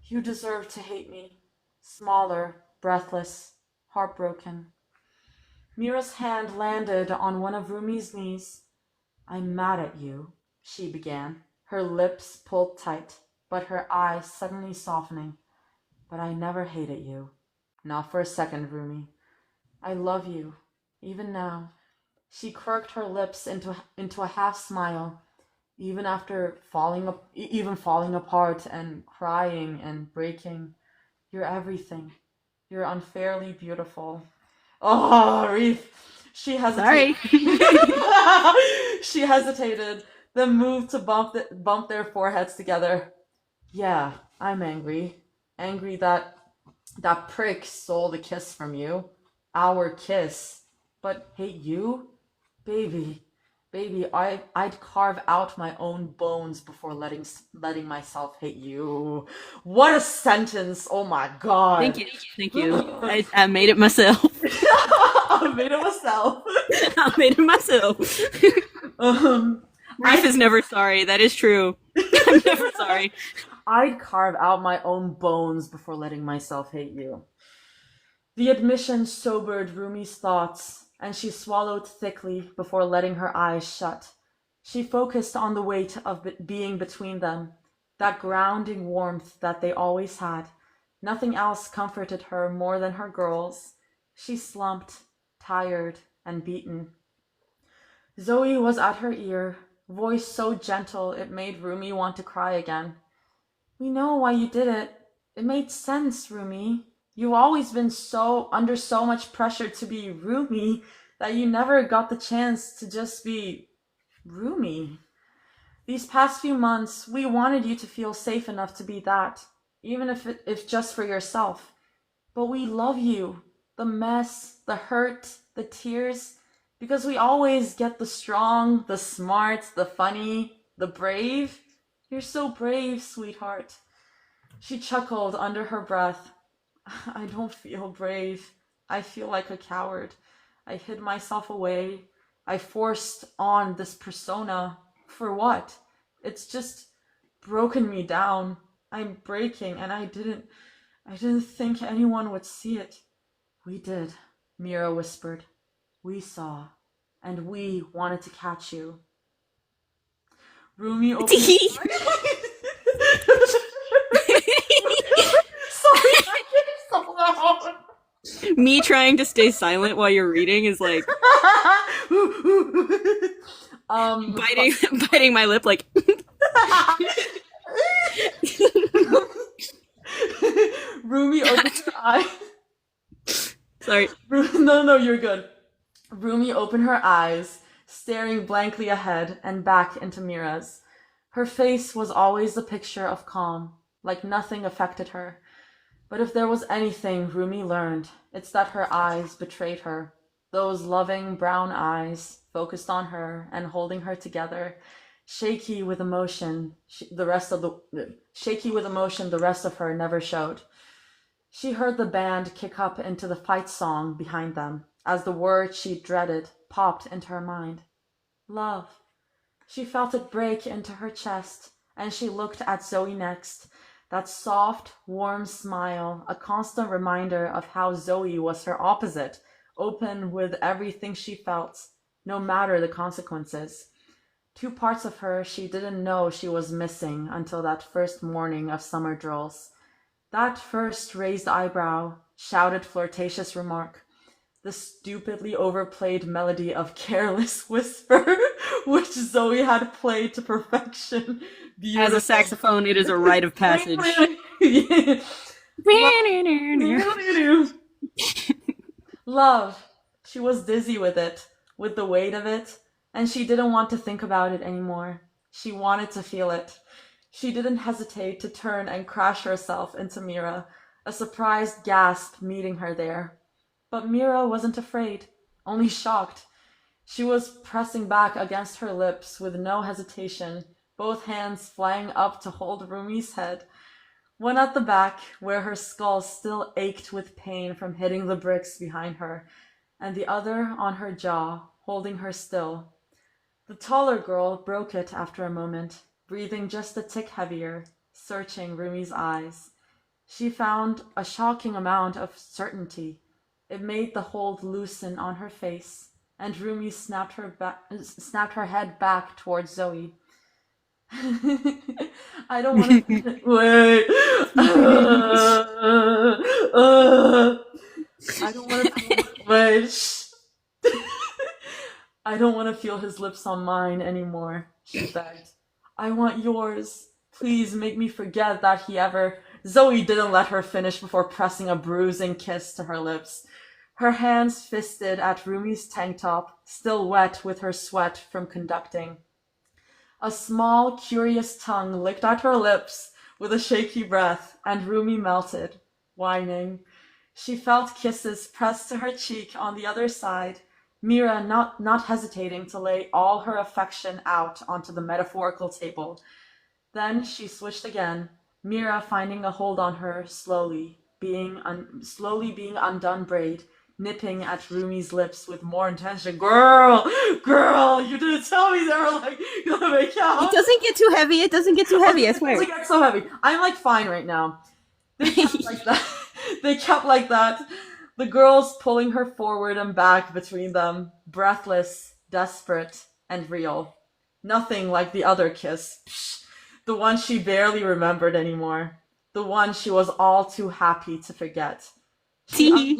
You deserve to hate me. Smaller, breathless, heartbroken. Mira's hand landed on one of Rumi's knees. I'm mad at you, she began, her lips pulled tight, but her eyes suddenly softening. But I never hated you. Not for a second, Rumi. I love you, even now. She quirked her lips into a half smile, even after falling apart and crying and breaking. You're everything. You're unfairly beautiful. Oh, Reef. She hesitated. Sorry. She hesitated, then moved to bump their foreheads together. Yeah, I'm angry. Angry that prick stole the kiss from you. Our kiss. But hate you? Baby, I'd carve out my own bones before letting myself hate you. What a sentence! Oh my god! Thank you. I made it myself. I made it myself. I made it myself. Reef is never sorry. That is true. I'm never sorry. I'd carve out my own bones before letting myself hate you. The admission sobered Rumi's thoughts, and she swallowed thickly before letting her eyes shut. She focused on the weight of being between them, that grounding warmth that they always had. Nothing else comforted her more than her girls. She slumped, tired and beaten. Zoe was at her ear, voice so gentle it made Rumi want to cry again. We know why you did it. It made sense, Rumi. You've always been under so much pressure to be Rumi that you never got the chance to just be Rumi. These past few months, we wanted you to feel safe enough to be that, even if just for yourself. But we love you. The mess, the hurt, the tears, because we always get the strong, the smart, the funny, the brave. You're so brave, sweetheart. She chuckled under her breath. I don't feel brave. I feel like a coward. I hid myself away. I forced on this persona. For what? It's just broken me down. I'm breaking, and I didn't think anyone would see it. We did, Mira whispered. We saw, and we wanted to catch you. Rumi opened Me trying to stay silent while you're reading is like... Biting biting my lip like Rumi opened her eye. sorry. No, you're good. Rumi opened her eyes, staring blankly ahead and back into Mira's. Her face was always a picture of calm, like nothing affected her. But if there was anything Rumi learned, it's that her eyes betrayed her. Those loving brown eyes focused on her and holding her together, shaky with emotion. The rest of her never showed. She heard the band kick up into the fight song behind them as the word she dreaded popped into her mind. Love. She felt it break into her chest, and she looked at Zoe next. That soft, warm smile, a constant reminder of how Zoe was her opposite, open with everything she felt, no matter the consequences. Two parts of her she didn't know she was missing until that first morning of summer drills. That first raised eyebrow, shouted flirtatious remark, the stupidly overplayed melody of Careless Whisper, which Zoe had played to perfection. As a saxophone, it is a rite of passage. Yeah. Love. She was dizzy with it, with the weight of it, and she didn't want to think about it anymore. She wanted to feel it. She didn't hesitate to turn and crash herself into Mira, a surprised gasp meeting her there. But Mira wasn't afraid, only shocked. She was pressing back against her lips with no hesitation, both hands flying up to hold Rumi's head. One at the back, where her skull still ached with pain from hitting the bricks behind her, and the other on her jaw, holding her still. The taller girl broke it after a moment, breathing just a tick heavier, searching Rumi's eyes. She found a shocking amount of certainty. It made the hold loosen on her face, and Rumi snapped her head back towards Zoe. I don't want to wait. I don't want to wait. Shh. I don't want to feel his lips on mine anymore, she begged. I want yours. Please make me forget that he ever. Zoe didn't let her finish before pressing a bruising kiss to her lips. Her hands fisted at Rumi's tank top, still wet with her sweat from conducting. A small, curious tongue licked at her lips with a shaky breath, and Rumi melted, whining. She felt kisses pressed to her cheek on the other side, Mira not hesitating to lay all her affection out onto the metaphorical table. Then she switched again, Mira finding a hold on her slowly being undone braid, nipping at Rumi's lips with more intention. Girl, you didn't tell me they were like gonna make out. It doesn't get too heavy. It doesn't get too heavy, I swear. It doesn't get so heavy. I'm like fine right now. They kept like that. They kept like that. The girls pulling her forward and back between them, breathless, desperate, and real. Nothing like the other kiss. Psh, the one she barely remembered anymore. The one she was all too happy to forget. She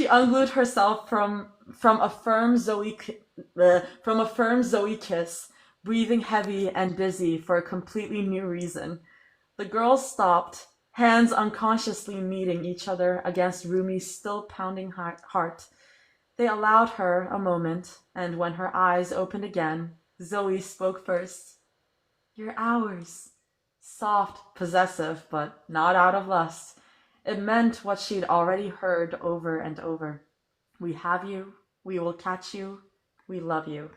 unglued herself from a firm Zoe kiss, breathing heavy and busy for a completely new reason. The girls stopped, hands unconsciously meeting each other against Rumi's still pounding heart. They allowed her a moment, and when her eyes opened again, Zoe spoke first. You're ours. Soft, possessive, but not out of lust. It meant what she'd already heard over and over. We have you, we will catch you, we love you.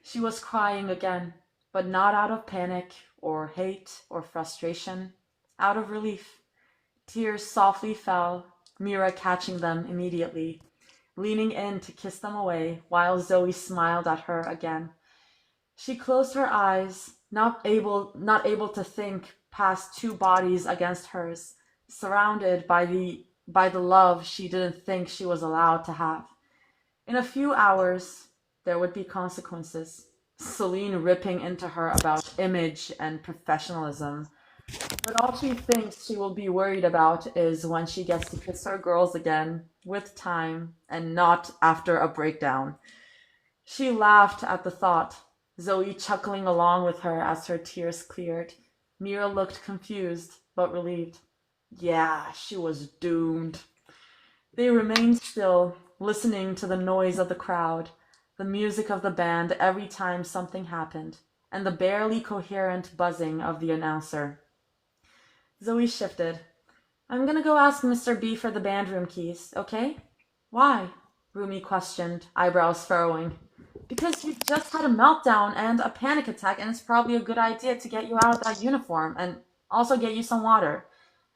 She was crying again, but not out of panic or hate or frustration, out of relief. Tears softly fell, Mira catching them immediately, leaning in to kiss them away while Zoe smiled at her again. She closed her eyes, not able to think past two bodies against hers, surrounded by the love she didn't think she was allowed to have. In a few hours, there would be consequences. Celine ripping into her about image and professionalism. But all she thinks she will be worried about is when she gets to kiss her girls again, with time, and not after a breakdown. She laughed at the thought, Zoe chuckling along with her as her tears cleared. Mira looked confused, but relieved. Yeah, she was doomed. They remained still, listening to the noise of the crowd, the music of the band every time something happened, and the barely coherent buzzing of the announcer. Zoe shifted. I'm gonna go ask Mr. B for the band room keys, okay? Why? Rumi questioned, eyebrows furrowing. Because you just had a meltdown and a panic attack, and it's probably a good idea to get you out of that uniform and also get you some water.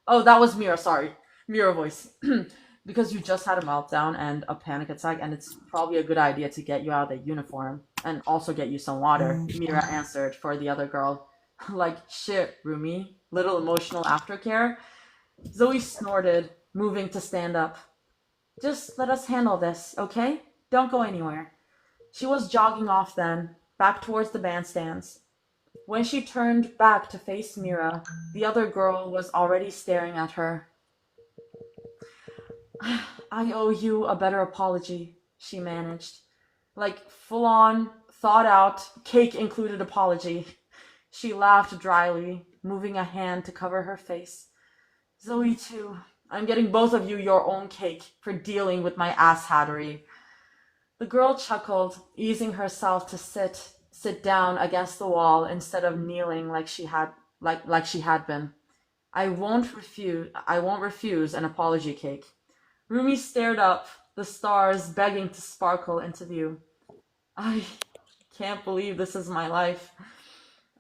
Oh, that was Mira, sorry. Mira voice. Because you just had a meltdown and a panic attack, and it's probably a good idea to get you out of the uniform and also get you some water, Mira answered for the other girl. Like, shit, Rumi. Little emotional aftercare. Zoe snorted, moving to stand up. Just let us handle this, okay? Don't go anywhere. She was jogging off then, back towards the bandstands. When she turned back to face Mira, the other girl was already staring at her. I owe you a better apology, she managed. Like, full-on, thought-out, cake-included apology. She laughed dryly, moving a hand to cover her face. Zoe, too. I'm getting both of you your own cake for dealing with my asshattery. The girl chuckled, easing herself to sit down against the wall instead of kneeling like she had been. I won't refuse an apology cake. Rumi stared up, the stars begging to sparkle into view. I can't believe this is my life.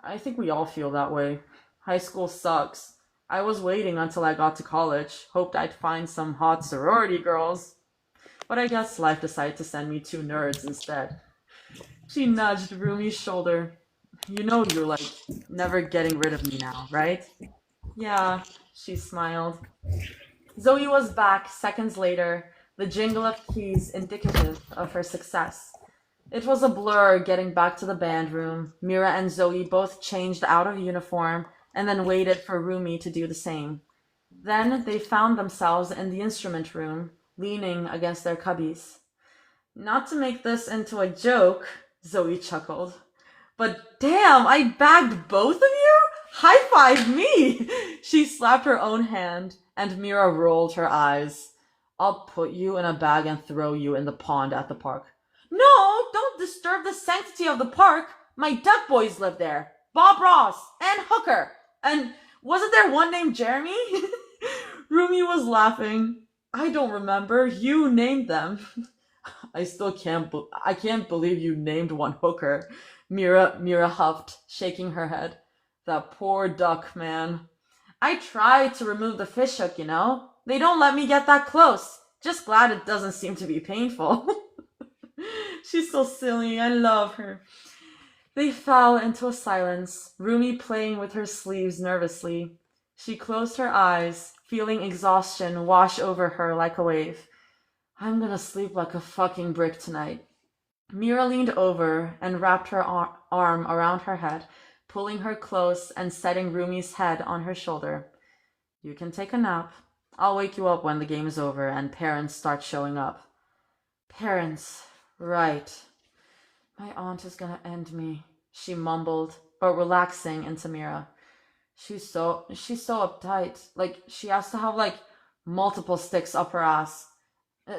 I think we all feel that way. High school sucks. I was waiting until I got to college, hoped I'd find some hot sorority girls. But I guess life decided to send me two nerds instead. She nudged Rumi's shoulder. You know you're like never getting rid of me now, right? Yeah, she smiled. Zoe was back seconds later, the jingle of keys indicative of her success. It was a blur getting back to the band room. Mira and Zoe both changed out of uniform and then waited for Rumi to do the same. Then they found themselves in the instrument room, leaning against their cubbies. Not to make this into a joke, Zoe chuckled, but damn, I bagged both of you? High five me! She slapped her own hand, and Mira rolled her eyes. I'll put you in a bag and throw you in the pond at the park. No, don't disturb the sanctity of the park. My duck boys live there. Bob Ross and Hooker. And wasn't there one named Jeremy? Rumi was laughing. I don't remember. You named them. I can't believe you named one Hooker. Mira huffed, shaking her head. That poor duck, man. I tried to remove the fishhook, you know. They don't let me get that close. Just glad it doesn't seem to be painful. She's so silly. I love her. They fell into a silence, Rumi playing with her sleeves nervously. She closed her eyes, feeling exhaustion wash over her like a wave. I'm gonna sleep like a fucking brick tonight. Mira leaned over and wrapped her arm around her head, pulling her close and setting Rumi's head on her shoulder. You can take a nap. I'll wake you up when the game is over and parents start showing up. Parents, right. My aunt is gonna end me, she mumbled, but relaxing into Mira. She's so uptight. Like, she has to have, like, multiple sticks up her ass.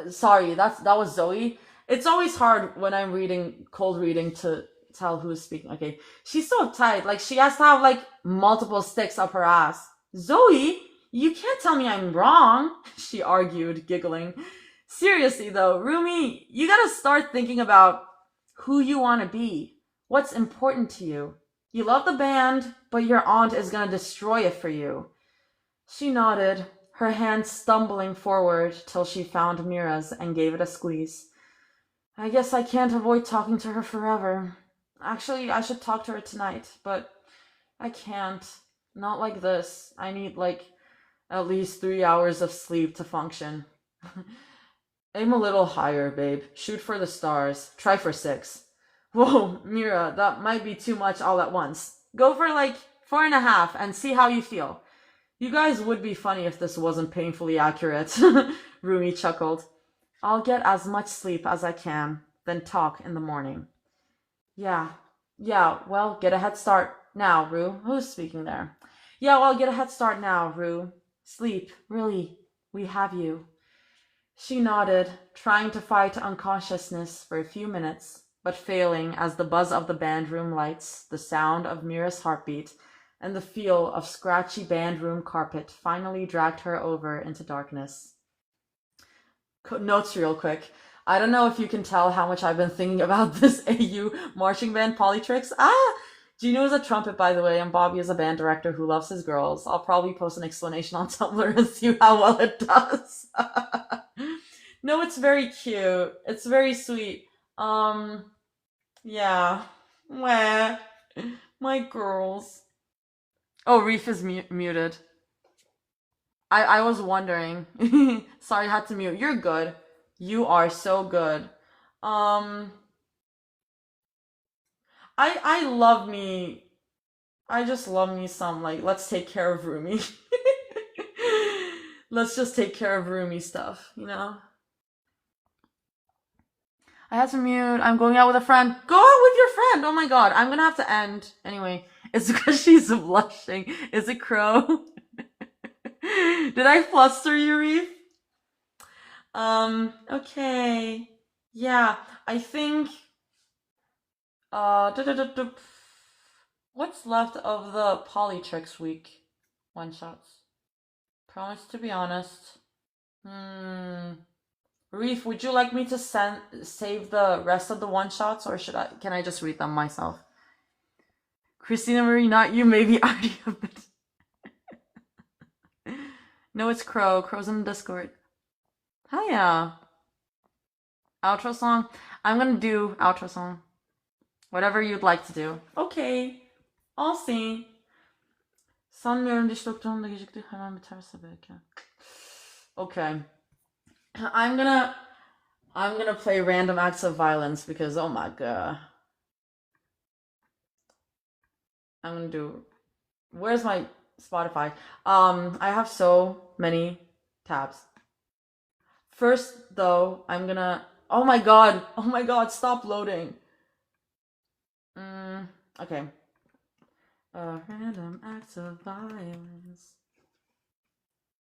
Sorry, that was Zoe. It's always hard when I'm cold reading to tell who's speaking. Okay. She's so uptight. Like, she has to have, like, multiple sticks up her ass. Zoe, you can't tell me I'm wrong, she argued, giggling. Seriously, though, Rumi, you gotta start thinking about who you want to be, what's important to you. You love the band, but your aunt is gonna destroy it for you. She nodded, her hand stumbling forward till she found Mira's and gave it a squeeze. I guess I can't avoid talking to her forever. Actually, I should talk to her tonight, but I can't. Not like this. I need, like, at least 3 hours of sleep to function. Aim a little higher, babe. Shoot for the stars. Try for 6. Whoa, Mira, that might be too much all at once. Go for like 4.5 and see how you feel. You guys would be funny if this wasn't painfully accurate. Rumi chuckled. I'll get as much sleep as I can. then talk in the morning. Yeah, well, get a head start now, Rue. Who's speaking there? Yeah, well, get a head start now, Rue. Sleep, really, we have you. She nodded, trying to fight unconsciousness for a few minutes, but failing as the buzz of the band room lights, the sound of Mira's heartbeat, and the feel of scratchy band room carpet finally dragged her over into darkness. Notes real quick. I don't know if you can tell how much I've been thinking about this AU marching band Polytrix. Gino is a trumpet, by the way, and Bobby is a band director who loves his girls. I'll probably post an explanation on Tumblr and see how well it does. No, it's very cute. It's very sweet. Yeah. Meh. My girls. Oh, Reef is muted. I was wondering. Sorry, I had to mute. You're good. You are so good. I love me. I just love me some, like, let's take care of Rumi. Let's just take care of Rumi stuff, you know? I had to mute. I'm going out with a friend. Go out with your friend. Oh my god. I'm gonna have to end. Anyway, it's because she's blushing. Is it Crow? Did I fluster you, Reef? Okay. Yeah, I think what's left of the Polytrix week one shots? Promise to be honest. Reef, would you like me to save the rest of the one shots, or can I just read them myself? Christina Marie, not you, maybe already a bit. No, it's Crow. Crow's in the Discord. Hiya. Outro song? I'm gonna do outro song. Whatever you'd like to do. Okay. I'll see. Sanmıyorum diş doktorumda gecikti. Hemen biterse belki. Okay. I'm gonna play random acts of violence because oh my god. I'm gonna do. Where's my Spotify? I have so many tabs. First, though, I'm gonna. Oh my god! Oh my god! Stop loading. Okay. Random acts of violence.